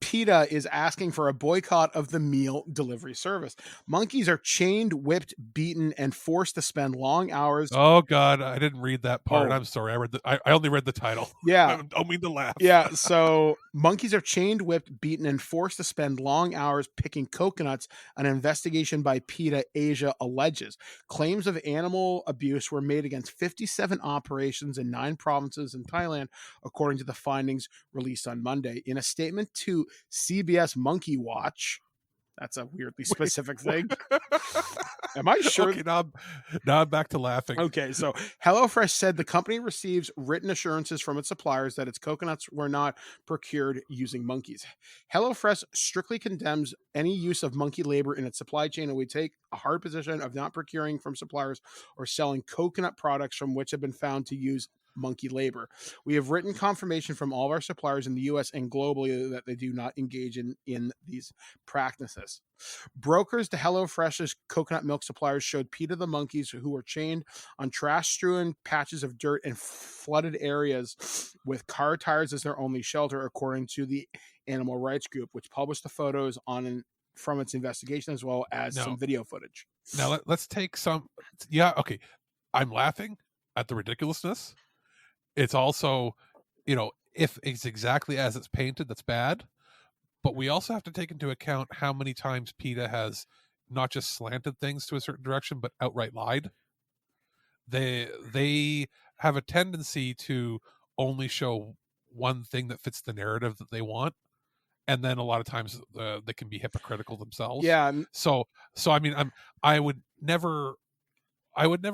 PETA is asking for a boycott of the meal delivery service. Monkeys are chained, whipped, beaten, and forced to spend long hours. Oh, God, I didn't read that part. I'm sorry. I only read the title. Yeah. I don't mean to laugh. Yeah, so monkeys are chained, whipped, beaten, and forced to spend long hours picking coconuts, an investigation by PETA Asia alleges. Claims of animal abuse were made against 57 operations in 9 provinces in Thailand, according to the findings released on Monday. In a statement to CBS Monkey Watch, that's a weirdly specific thing. Am I sure? Okay, now I'm back to laughing. Okay, so HelloFresh said the company receives written assurances from its suppliers that its coconuts were not procured using monkeys. HelloFresh strictly condemns any use of monkey labor in its supply chain, and we take a hard position of not procuring from suppliers or selling coconut products from which have been found to use monkey labor. We have written confirmation from all of our suppliers in the US and globally that they do not engage in these practices. Brokers to HelloFresh's coconut milk suppliers showed PETA the monkeys who were chained on trash-strewn patches of dirt and flooded areas with car tires as their only shelter, according to the animal rights group, which published the photos from its investigation as well as some video footage. Now let's take some. Yeah, okay. I'm laughing at the ridiculousness. It's also, if it's exactly as it's painted, that's bad. But we also have to take into account how many times PETA has not just slanted things to a certain direction, but outright lied. They have a tendency to only show one thing that fits the narrative that they want. And then a lot of times they can be hypocritical themselves. Yeah. So I mean, I would never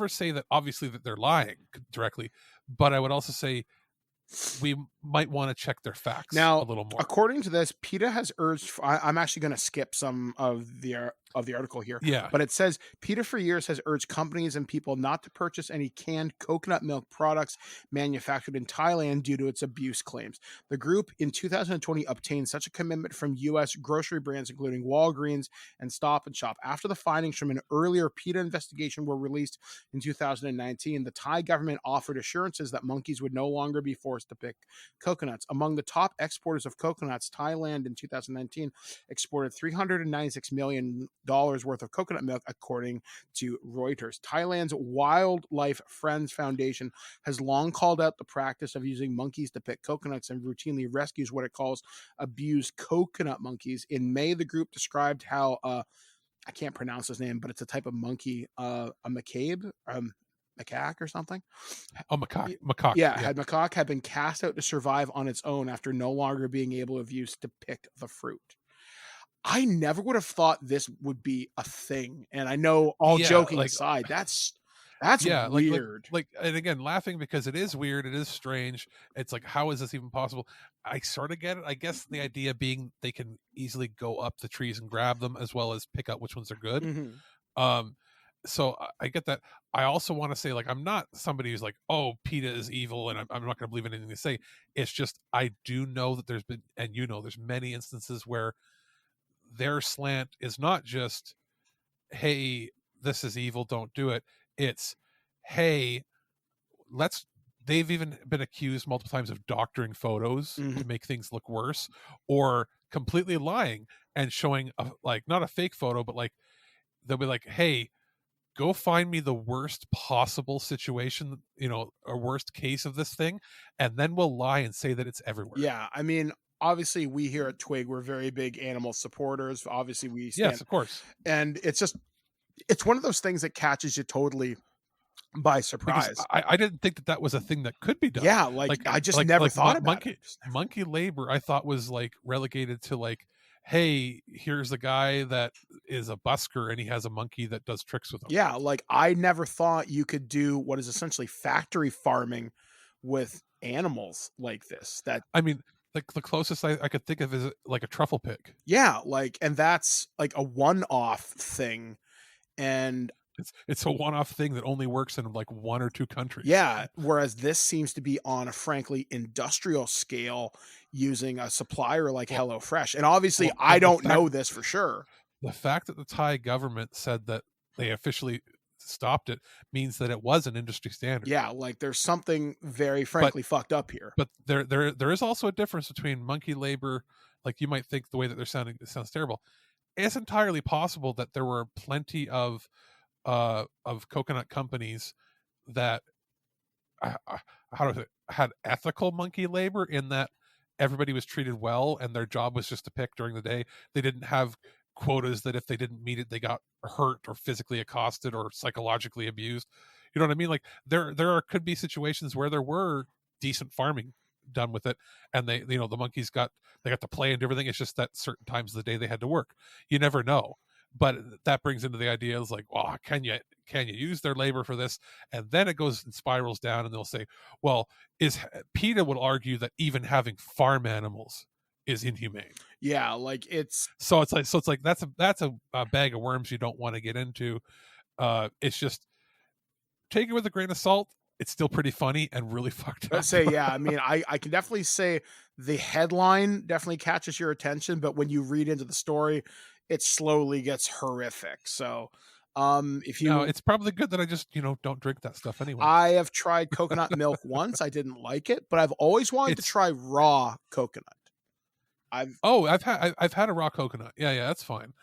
say that obviously that they're lying directly, but I would also say we might want to check their facts now, a little more. According to this, PETA has urged. I'm actually going to skip some of the article here. Yeah, but it says PETA for years has urged companies and people not to purchase any canned coconut milk products manufactured in Thailand due to its abuse claims. The group in 2020 obtained such a commitment from U.S. grocery brands including Walgreens and Stop and Shop. After the findings from an earlier PETA investigation were released in 2019, the Thai government offered assurances that monkeys would no longer be forced to pick coconuts. Among the top exporters of coconuts, Thailand in 2019 exported $396 million worth of coconut milk, according to Reuters. Thailand's Wildlife Friends Foundation has long called out the practice of using monkeys to pick coconuts and routinely rescues what it calls abused coconut monkeys. In May, the group described how I can't pronounce his name, but it's a type of monkey, a macaque or something. Oh, macaque. Yeah, macaque had been cast out to survive on its own after no longer being able to use to pick the fruit. I never would have thought this would be a thing. And I know, all joking aside, that's weird. Like, and again, laughing because it is weird. It is strange. It's like, how is this even possible? I sort of get it. I guess the idea being they can easily go up the trees and grab them as well as pick out which ones are good. Mm-hmm. So I get that. I also want to say, like, I'm not somebody who's like, oh, PETA is evil and I'm not going to believe in anything they say. It's just, I do know that there's been, and there's many instances where their slant is not just, hey, this is evil, don't do it. It's, hey, they've even been accused multiple times of doctoring photos to make things look worse, or completely lying and showing not a fake photo, but like they'll be like, hey, go find me the worst possible situation, a worst case of this thing, and then we'll lie and say that it's everywhere. Yeah, I mean, obviously we here at TWIG, we're very big animal supporters. Obviously we stand, yes, of course. And it's one of those things that catches you totally by surprise. I didn't think that was a thing that could be done. Yeah, I just never thought about it. Monkey labor, I thought, was like relegated to like, hey, here's a guy that is a busker and he has a monkey that does tricks with him. Yeah, like I never thought you could do what is essentially factory farming with animals like this. That, I mean, like the closest I could think of is like a truffle pig. Yeah, and that's like a one-off thing, and it's a one-off thing that only works in like one or two countries. Yeah, whereas this seems to be on a frankly industrial scale using a supplier like HelloFresh. And obviously I don't know this for sure. The fact that the Thai government said that they officially stopped it means that it was an industry standard. Yeah, like there's something very frankly fucked up here. But there is also a difference between monkey labor. Like, you might think the way that they're sounding, it sounds terrible. It's entirely possible that there were plenty of coconut companies that had ethical monkey labor, in that everybody was treated well and their job was just to pick during the day. They didn't have quotas that if they didn't meet it, they got hurt or physically accosted or psychologically abused. You know what I mean? Like could be situations where there were decent farming done with it, and they, the monkeys got to play and everything. It's just that certain times of the day they had to work. You never know. But that brings into the idea is like, well, can you use their labor for this? And then it goes and spirals down, and they'll say, well, PETA would argue that even having farm animals is inhumane. Yeah, like it's like that's a bag of worms you don't want to get into. It's just, take it with a grain of salt. it's still pretty funny and really fucked up. Let's say, yeah, I mean, I can definitely say the headline definitely catches your attention, but when you read into the story, it slowly gets horrific. So, if you, No, it's probably good that I just, don't drink that stuff anyway. I have tried coconut milk once. I didn't like it, but I've always wanted to try raw coconut. I've had a raw coconut. Yeah, that's fine.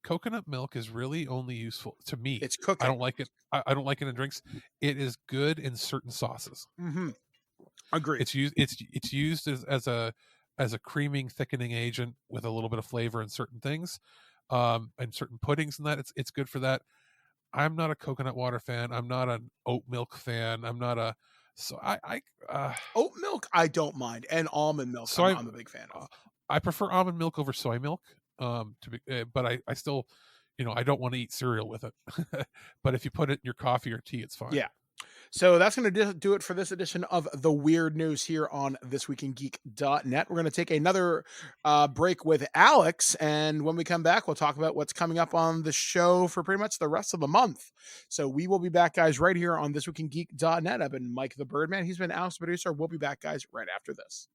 Coconut milk is really only useful to me. It's cooking. I don't like it. I don't like it in drinks. It is good in certain sauces. Mm-hmm. Agree. It's used as a creaming, thickening agent with a little bit of flavor in certain things, and certain puddings and that. It's good for that. I'm not a coconut water fan. I'm not an oat milk fan. I'm not a oat milk I don't mind, and almond milk I'm a big fan of. I prefer almond milk over soy milk. But I still, I don't want to eat cereal with it. But if you put it in your coffee or tea, it's fine. Yeah. So that's going to do it for this edition of the Weird News here on ThisWeekInGeek.net. We're going to take another break with Alex, and when we come back, we'll talk about what's coming up on the show for pretty much the rest of the month. So we will be back, guys, right here on ThisWeekInGeek.net. I've been Mike the Birdman. He's been Alex the Producer. We'll be back, guys, right after this.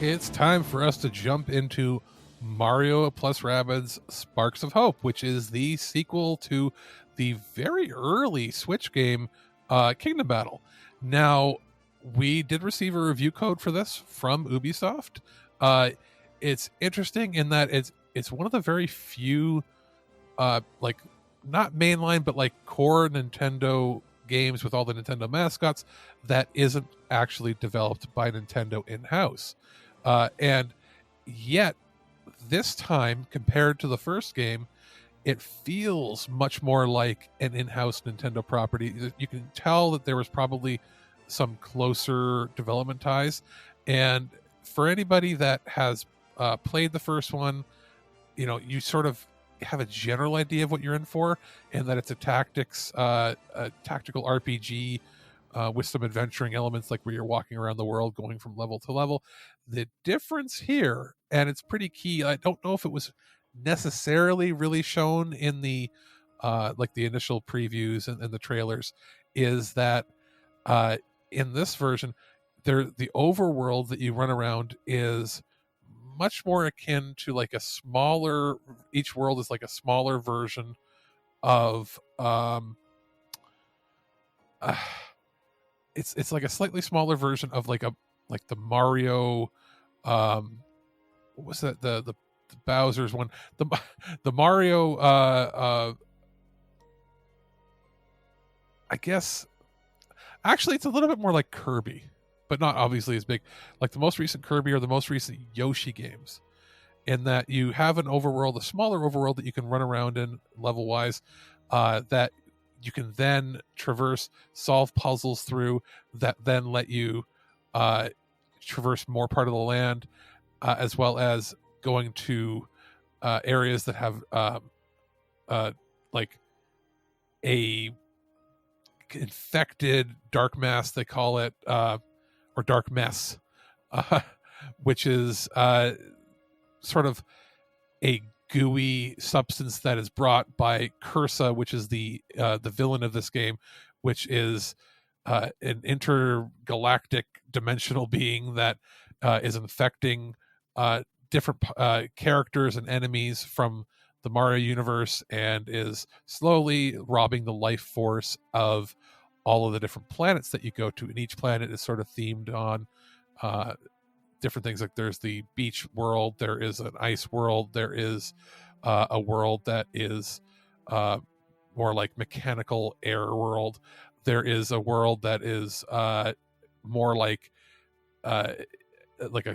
It's time for us to jump into Mario plus Rabbids Sparks of Hope, which is the sequel to the very early Switch game, Kingdom Battle. Now, we did receive a review code for this from Ubisoft. It's interesting in that it's one of the very few, like, not mainline, but like core Nintendo games with all the Nintendo mascots that isn't actually developed by Nintendo in-house. And yet, this time, compared to the first game, it feels much more like an in-house Nintendo property. You can tell that there was probably some closer development ties. And for anybody that has played the first one, you sort of have a general idea of what you're in for, and that it's a tactical RPG with some adventuring elements, like where you're walking around the world going from level to level. The difference here, and it's pretty key, I don't know if it was necessarily really shown in the like the initial previews and the trailers, is that in this version, the overworld that you run around is much more akin to like a smaller, each world is like a smaller version of it's like a slightly smaller version of like the Mario, what was that, the Bowser's one, the Mario I guess actually it's a little bit more like Kirby, but not obviously as big, like the most recent Kirby or the most recent Yoshi games, in that you have an overworld, a smaller overworld that you can run around in level wise, that you can then traverse, solve puzzles through, that then let you traverse more part of the land, as well as going to areas that have like a infected dark mass, they call it, or dark mess, which is sort of a gooey substance that is brought by Cursa, which is the villain of this game, which is an intergalactic dimensional being that is infecting different characters and enemies from the Mario universe, and is slowly robbing the life force of all of the different planets that you go to. And each planet is sort of themed on different things. Like there's the beach world, there is an ice world, there is a world that is more like mechanical air world, there is a world that is more like a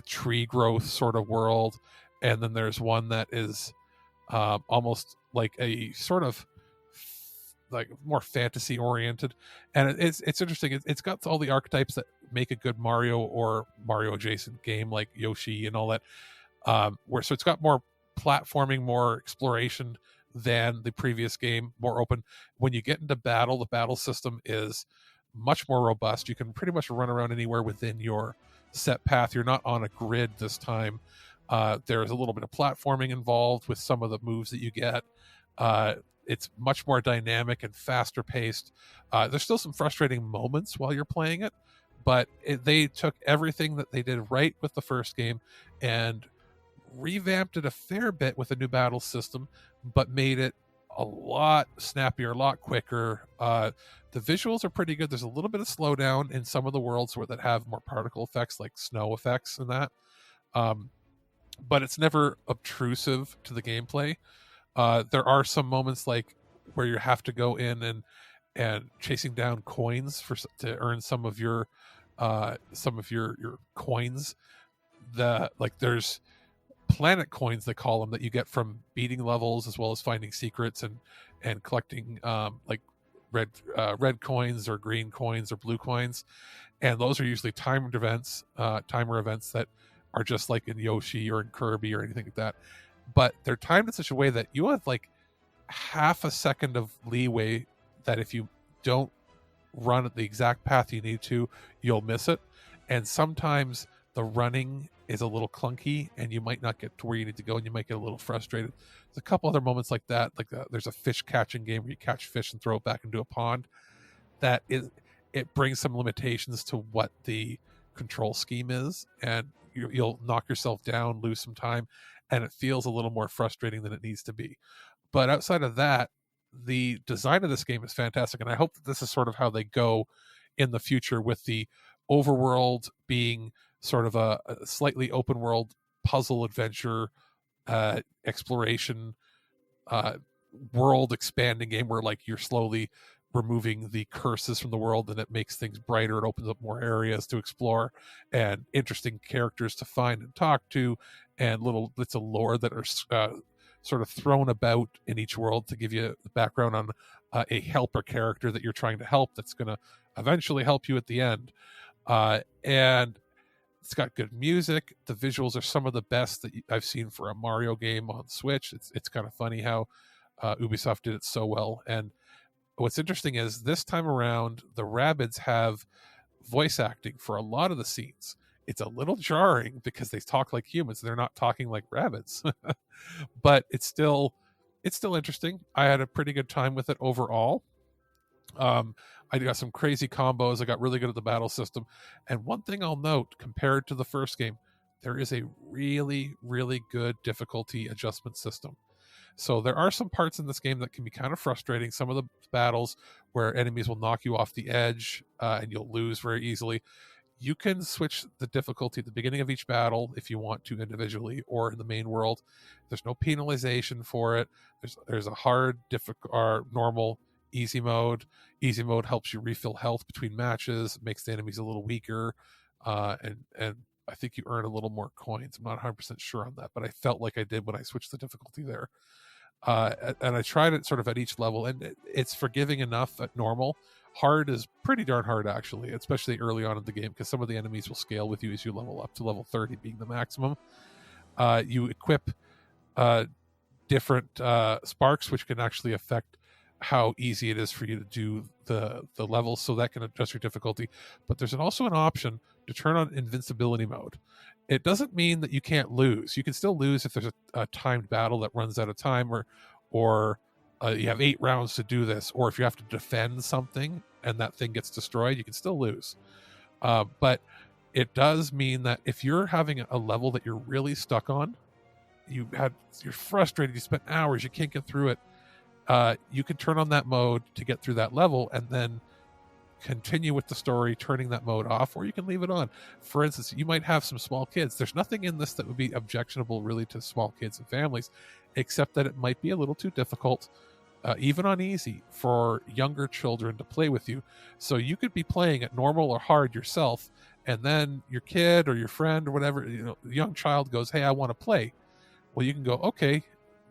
tree growth sort of world, and then there's one that is almost like a sort of like more fantasy oriented. And it's interesting. It's got all the archetypes that make a good Mario or Mario adjacent game, like Yoshi and all that, so it's got more platforming, more exploration than the previous game, more open. When you get into battle, the battle system is much more robust. You can pretty much run around anywhere within your set path. You're not on a grid this time. There's a little bit of platforming involved with some of the moves that you get. It's much more dynamic and faster paced. There's still some frustrating moments while you're playing it, but they took everything that they did right with the first game and revamped it a fair bit with a new battle system, but made it a lot snappier, a lot quicker. The visuals are pretty good. There's a little bit of slowdown in some of the worlds that have more particle effects, like snow effects and that. But it's never obtrusive to the gameplay. There are some moments like where you have to go in and chasing down coins to earn some of your coins. There's planet coins, they call them, that you get from beating levels as well as finding secrets and collecting like red coins or green coins or blue coins, and those are usually timer events that are just like in Yoshi or in Kirby or anything like that, but they're timed in such a way that you have like half a second of leeway that if you don't run at the exact path you need to, you'll miss it. And sometimes the running is a little clunky and you might not get to where you need to go and you might get a little frustrated. There's a couple other moments like that, there's a fish catching game where you catch fish and throw it back into a pond. It brings some limitations to what the control scheme is, and you'll knock yourself down, lose some time, and it feels a little more frustrating than it needs to be. But outside of that, the design of this game is fantastic, and I hope that this is sort of how they go in the future, with the overworld being sort of a slightly open world puzzle adventure exploration world expanding game where like you're slowly removing the curses from the world, and it makes things brighter. It opens up more areas to explore and interesting characters to find and talk to, and little bits of lore that are sort of thrown about in each world to give you the background on a helper character that you're trying to help that's going to eventually help you at the end. And it's got good music. The visuals are some of the best that I've seen for a Mario game on Switch. It's kind of funny how Ubisoft did it so well. And what's interesting is this time around, the Rabbids have voice acting for a lot of the scenes. It's a little jarring because they talk like humans. They're not talking like Rabbids, but it's still interesting. I had a pretty good time with it overall. I got some crazy combos. I got really good at the battle system. And one thing I'll note, compared to the first game, there is a really, really good difficulty adjustment system. So there are some parts in this game that can be kind of frustrating. Some of the battles where enemies will knock you off the edge and you'll lose very easily. You can switch the difficulty at the beginning of each battle if you want to individually or in the main world. There's no penalization for it. There's a hard, difficult, or normal, easy mode. Easy mode helps you refill health between matches, makes the enemies a little weaker, and I think you earn a little more coins. I'm not 100% sure on that, but I felt like I did when I switched the difficulty there. And I tried it sort of at each level, and it's forgiving enough at normal. Hard is pretty darn hard, actually, especially early on in the game, because some of the enemies will scale with you as you level up to level 30 being the maximum. You equip different sparks, which can actually affect how easy it is for you to do the levels, so that can adjust your difficulty. But there's also an option to turn on invincibility mode. It doesn't mean that you can't lose. You can still lose if there's a timed battle that runs out of time, or you have 8 rounds to do this, or if you have to defend something and that thing gets destroyed, you can still lose. But it does mean that if you're having a level that you're really stuck on, you're frustrated, you spent hours, you can't get through it, you can turn on that mode to get through that level and then continue with the story, turning that mode off, or you can leave it on. For instance, you might have some small kids. There's nothing in this that would be objectionable really to small kids and families, except that it might be a little too difficult, even on easy, for younger children to play with you. So you could be playing at normal or hard yourself, and then your kid or your friend or whatever, the young child goes, "Hey, I want to play." Well, you can go, "Okay,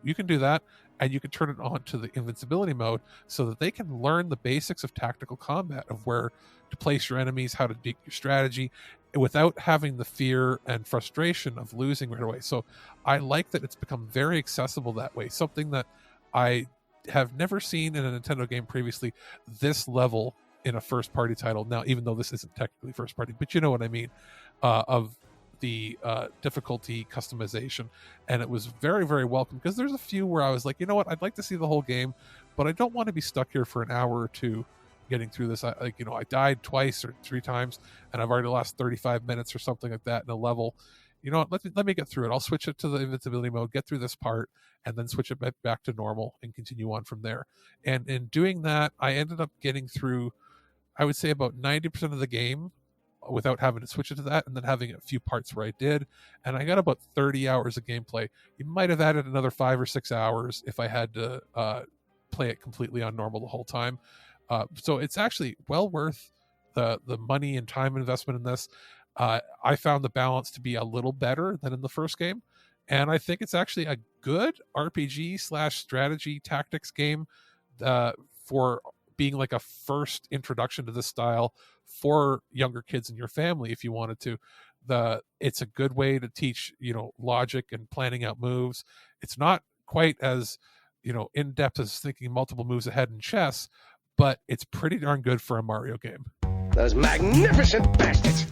you can do that." And you can turn it on to the invincibility mode so that they can learn the basics of tactical combat, of where to place your enemies, how to do your strategy, without having the fear and frustration of losing right away. So I like that it's become very accessible that way. Something that I have never seen in a Nintendo game previously, this level in a first-party title. Now, even though this isn't technically first-party, but you know what I mean, of the difficulty customization, and it was very, very welcome, because there's a few where I was like, you know what, I'd like to see the whole game, but I don't want to be stuck here for an hour or two getting through this. I died twice or 3 times, and I've already lost 35 minutes or something like that in a level. You know what, let me get through it. I'll switch it to the invincibility mode, get through this part, and then switch it back to normal and continue on from there. And in doing that, I ended up getting through, I would say, about 90% of the game without having to switch it to that, and then having a few parts where I did, and I got about 30 hours of gameplay. You might have added another 5 or 6 hours if I had to play it completely on normal the whole time. So it's actually well worth the money and time investment in this. I found the balance to be a little better than in the first game, and I think it's actually a good RPG/strategy tactics game for being like a first introduction to this style for younger kids in your family. If you wanted to, it's a good way to teach, logic and planning out moves. It's not quite as, in depth as thinking multiple moves ahead in chess, but it's pretty darn good for a Mario game. Those magnificent bastards.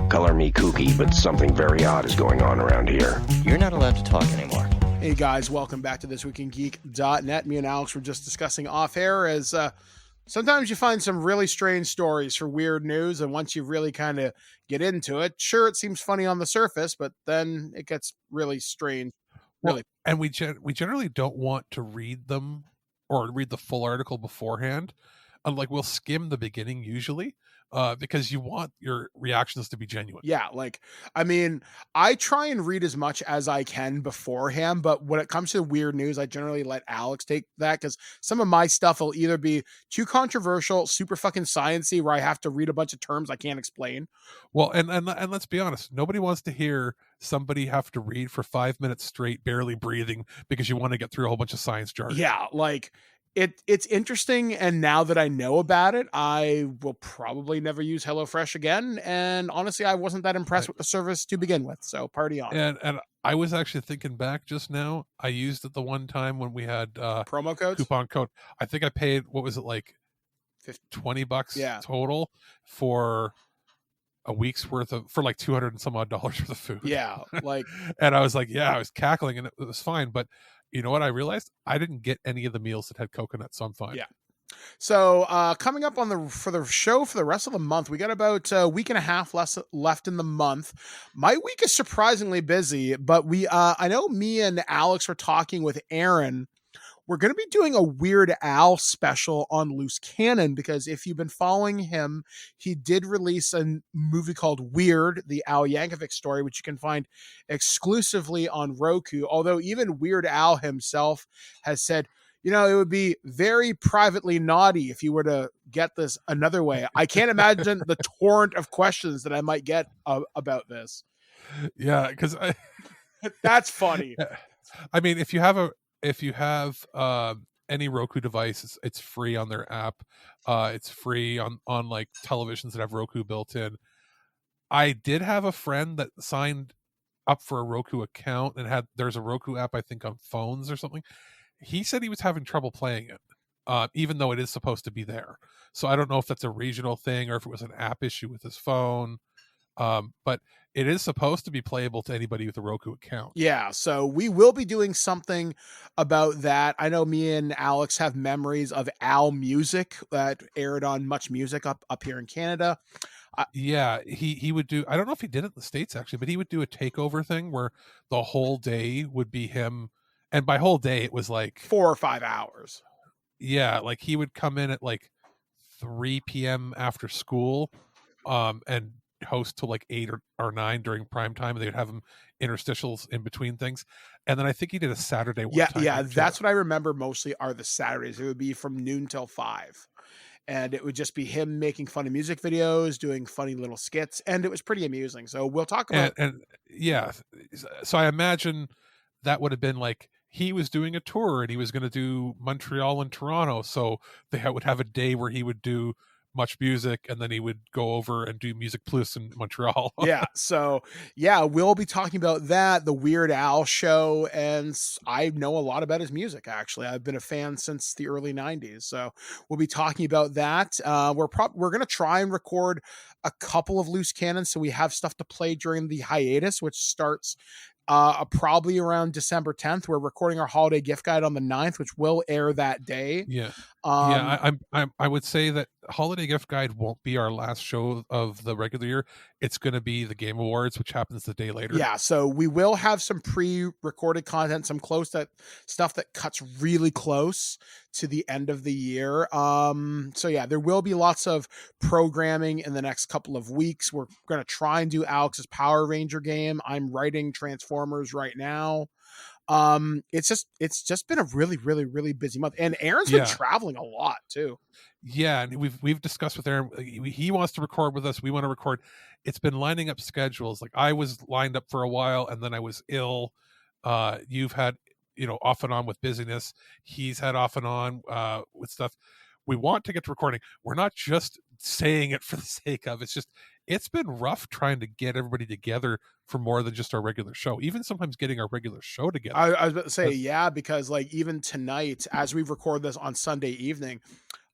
Color me kooky, but something very odd is going on around here. You're not allowed to talk anymore. Hey guys, welcome back to ThisWeekInGeek.net. Me and Alex were just discussing off air as sometimes you find some really strange stories for weird news, and once you really kind of get into it, sure, it seems funny on the surface, but then it gets really strange. Really. Well, and we generally don't want to read them or read the full article beforehand. Like, we'll skim the beginning usually, because you want your reactions to be genuine. Yeah, I try and read as much as I can beforehand, but when it comes to weird news, I generally let Alex take that, because some of my stuff will either be too controversial, super fucking sciencey, where I have to read a bunch of terms I can't explain. Well, and let's be honest, nobody wants to hear somebody have to read for 5 minutes straight, barely breathing, because you want to get through a whole bunch of science jargon. Yeah, it's interesting, and now that I know about it, I will probably never use HelloFresh again. And honestly, I wasn't that impressed with the service to begin with. So party on. And I was actually thinking back just now. I used it the one time when we had promo codes, coupon code. I think I paid, what was it, like $20 total for a week's worth of, for like $200 and some odd dollars worth of food. Yeah, and I was like, I was cackling, and it was fine, but. You know what I realized? I didn't get any of the meals that had coconut, so I'm fine. Yeah. So coming up for the show for the rest of the month, we got about a week and a half left in the month. My week is surprisingly busy, but I know me and Alex were talking with Aaron. We're going to be doing a Weird Al special on Loose Cannon, because if you've been following him, he did release a movie called Weird, the Al Yankovic story, which you can find exclusively on Roku. Although even Weird Al himself has said, it would be very privately naughty if you were to get this another way. I can't imagine the torrent of questions that I might get about this. Yeah, because that's funny. I mean, if you have any Roku device, it's free on their app. It's free on like televisions that have Roku built in. I did have a friend that signed up for a Roku account and there's a Roku app, I think, on phones or something. He said he was having trouble playing it, even though it is supposed to be there. So I don't know if that's a regional thing or if it was an app issue with his phone. But it is supposed to be playable to anybody with a Roku account. Yeah, so we will be doing something about that. I know me and Alex have memories of Al Music that aired on Much Music up here in Canada. He would do, I don't know if he did it in the States actually, but he would do a takeover thing where the whole day would be him. And by whole day, it was like 4 or 5 hours. Yeah, like he would come in at like 3 p.m. after school, and host till like 8 or 9 during prime time, and they would have him interstitials in between things. And then I think he did a Saturday one time. Yeah, that's what I remember mostly are the Saturdays. It would be from noon till 5. And it would just be him making funny music videos, doing funny little skits, and it was pretty amusing. So we'll talk about so I imagine that would have been like he was doing a tour and he was going to do Montreal and Toronto, so they would have a day where he would do Much Music, and then he would go over and do Music Plus in Montreal. Yeah. So yeah, we'll be talking about that, the Weird Al show, and I know a lot about his music. Actually, I've been a fan since the early '90s. So we'll be talking about that. We're gonna try and record a couple of loose cannons, so we have stuff to play during the hiatus, which starts probably around December 10th. We're recording our holiday gift guide on the 9th, which will air that day. Yeah. I would say that Holiday Gift Guide won't be our last show of the regular year. It's going to be the Game Awards, which happens the day later. Yeah, so we will have some pre-recorded content, some stuff that cuts really close to the end of the year. So yeah, there will be lots of programming in the next couple of weeks. We're going to try and do Alex's Power Ranger game. I'm writing Transformers right now. It's just been a really, really, really busy month, and Aaron's been traveling a lot too. Yeah, and we've discussed with Aaron. He wants to record with us. We want to record. It's been lining up schedules. Like I was lined up for a while, and then I was ill. You've had off and on with busyness. He's had off and on with stuff. We want to get to recording. We're not just saying it for the sake of. It's been rough trying to get everybody together for more than just our regular show. Even sometimes getting our regular show together. I was about to say, because like even tonight, as we record this on Sunday evening,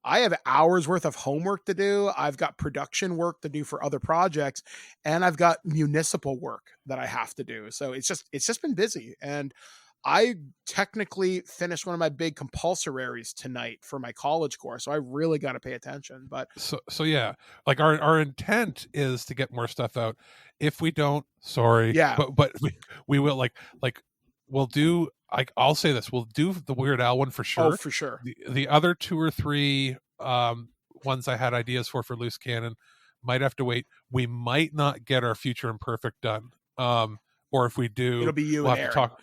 I have hours worth of homework to do. I've got production work to do for other projects, and I've got municipal work that I have to do. So it's just been busy. And I technically finished one of my big compulsoraries tonight for my college course, so I really got to pay attention. But so yeah, like our intent is to get more stuff out. If we don't, sorry, but we will like we'll do. I'll say this: we'll do the Weird Al one for sure. Oh, for sure. The other 2 or 3 ones I had ideas for loose cannon might have to wait. We might not get our Future Imperfect done, or if we do, it'll be you we'll and have Aaron. to talk.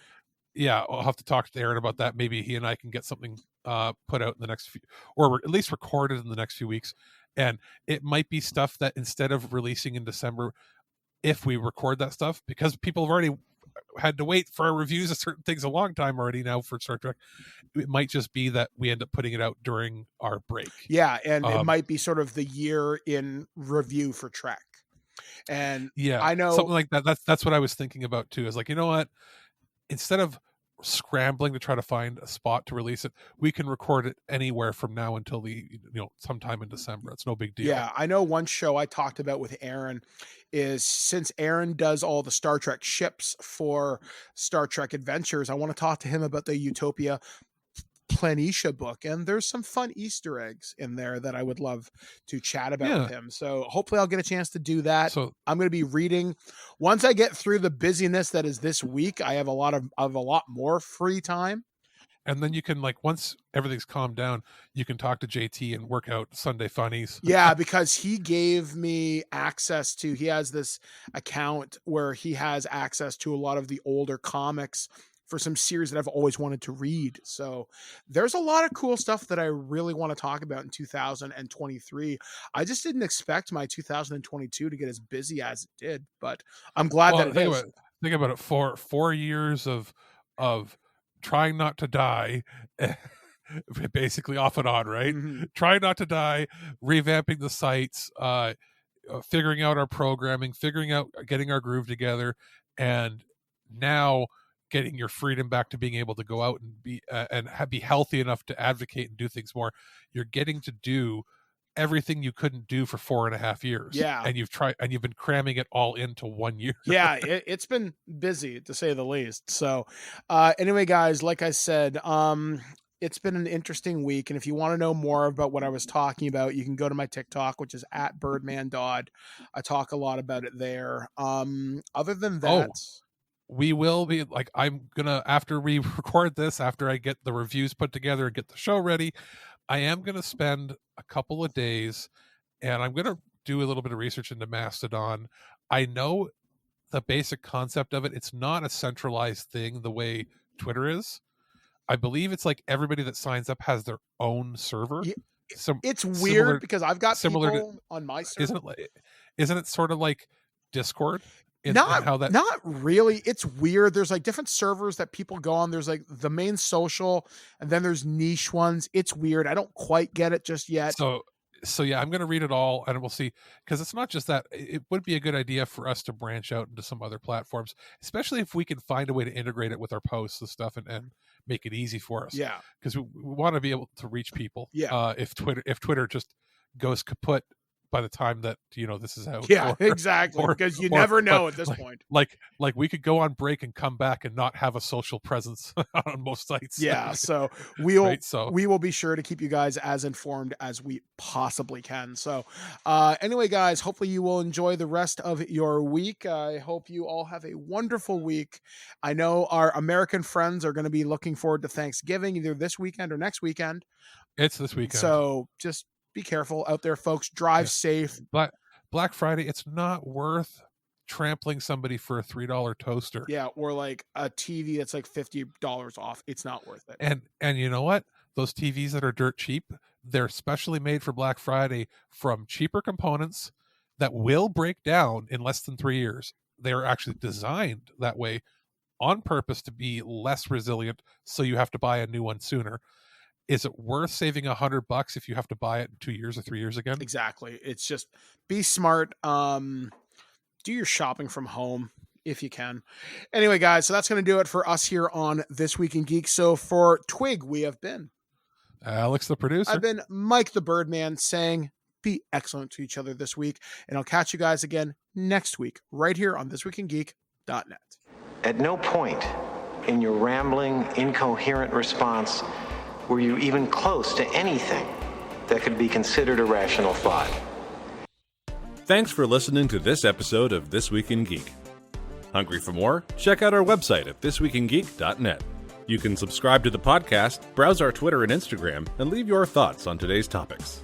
Yeah, I'll have to talk to Aaron about that. Maybe he and I can get something put out in the next few, or at least recorded in the next few weeks. And it might be stuff that instead of releasing in December, if we record that stuff, because people have already had to wait for our reviews of certain things a long time already now for Star Trek, it might just be that we end up putting it out during our break. Yeah, and it might be sort of the year in review for Trek. And yeah, I know something like that. That's what I was thinking about too. Is like, you know what? Instead of scrambling to try to find a spot to release it, we can record it anywhere from now until sometime in December. It's no big deal. Yeah, I know one show I talked about with Aaron is, since Aaron does all the Star Trek ships for Star Trek Adventures, I want to talk to him about the Utopia Planitia book, and there's some fun Easter eggs in there that I would love to chat about with him. So hopefully I'll get a chance to do that. So I'm going to be reading once I get through the busyness that is this week. I have a lot more free time. And then you can, like, once everything's calmed down, you can talk to JT and work out Sunday funnies. Yeah, because he gave me access to, he has this account where he has access to a lot of the older comics for some series that I've always wanted to read. So there's a lot of cool stuff that I really want to talk about in 2023. I just didn't expect my 2022 to get as busy as it did, but I'm glad that it is. Think about it. 4 years of trying not to die, basically off and on, right? Mm-hmm. Trying not to die, revamping the sites, figuring out our programming, getting our groove together, and now getting your freedom back to being able to go out and be healthy enough to advocate and do things more. You're getting to do everything you couldn't do for 4.5 years. Yeah. And you've been cramming it all into 1 year. Yeah, it's been busy, to say the least. So anyway, guys, like I said, it's been an interesting week. And if you want to know more about what I was talking about, you can go to my TikTok, which is @BirdmanDodd. I talk a lot about it there. Other than that, we will be, like, I'm gonna, after we record this, after I get the reviews put together and get the show ready, I am gonna spend a couple of days and I'm gonna do a little bit of research into Mastodon. I know the basic concept of it. It's not a centralized thing the way Twitter is. I believe it's like everybody that signs up has their own server. It's weird because I've got people on my server. Isn't it sort of like Discord? Not really. It's weird. There's like different servers that people go on. There's like the main social, and then there's niche ones. It's weird. I don't quite get it just yet. So So yeah, I'm going to read it all, and we'll see, because it's not just that. It would be a good idea for us to branch out into some other platforms, especially if we can find a way to integrate it with our posts and stuff, and make it easy for us. Yeah, because we want to be able to reach people. Yeah. If Twitter just goes kaput by the time that this is out. Yeah, exactly. Because you never know at this point. Like we could go on break and come back and not have a social presence on most sites. Yeah, so we will be sure to keep you guys as informed as we possibly can. So anyway, guys, hopefully you will enjoy the rest of your week. I hope you all have a wonderful week. I know our American friends are going to be looking forward to Thanksgiving either this weekend or next weekend. It's this weekend. So just be careful out there, folks. Drive safe. Black Friday, it's not worth trampling somebody for a $3 toaster. Yeah, or like a TV that's like $50 off. It's not worth it. And you know what? Those TVs that are dirt cheap, they're specially made for Black Friday from cheaper components that will break down in less than 3 years. They are actually designed that way on purpose to be less resilient, so you have to buy a new one sooner. Is it worth saving $100 if you have to buy it in 2 years or 3 years again? Exactly. It's just be smart. Do your shopping from home if you can. Anyway, guys, so that's going to do it for us here on This Week in Geek. So for Twig, we have been Alex, the producer. I've been Mike, the Birdman, saying be excellent to each other this week. And I'll catch you guys again next week, right here on ThisWeekInGeek.net. At no point in your rambling, incoherent response were you even close to anything that could be considered a rational thought. Thanks for listening to this episode of This Week in Geek. Hungry for more? Check out our website at ThisWeekInGeek.net. You can subscribe to the podcast, browse our Twitter and Instagram, and leave your thoughts on today's topics.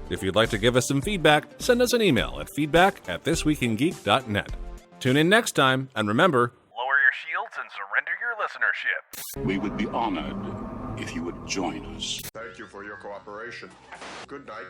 If you'd like to give us some feedback, send us an email at feedback@ThisWeekInGeek.net. Tune in next time, and remember, Lower your shields and surrender your listenership. We would be honored if you would join us. Thank you for your cooperation. Good night.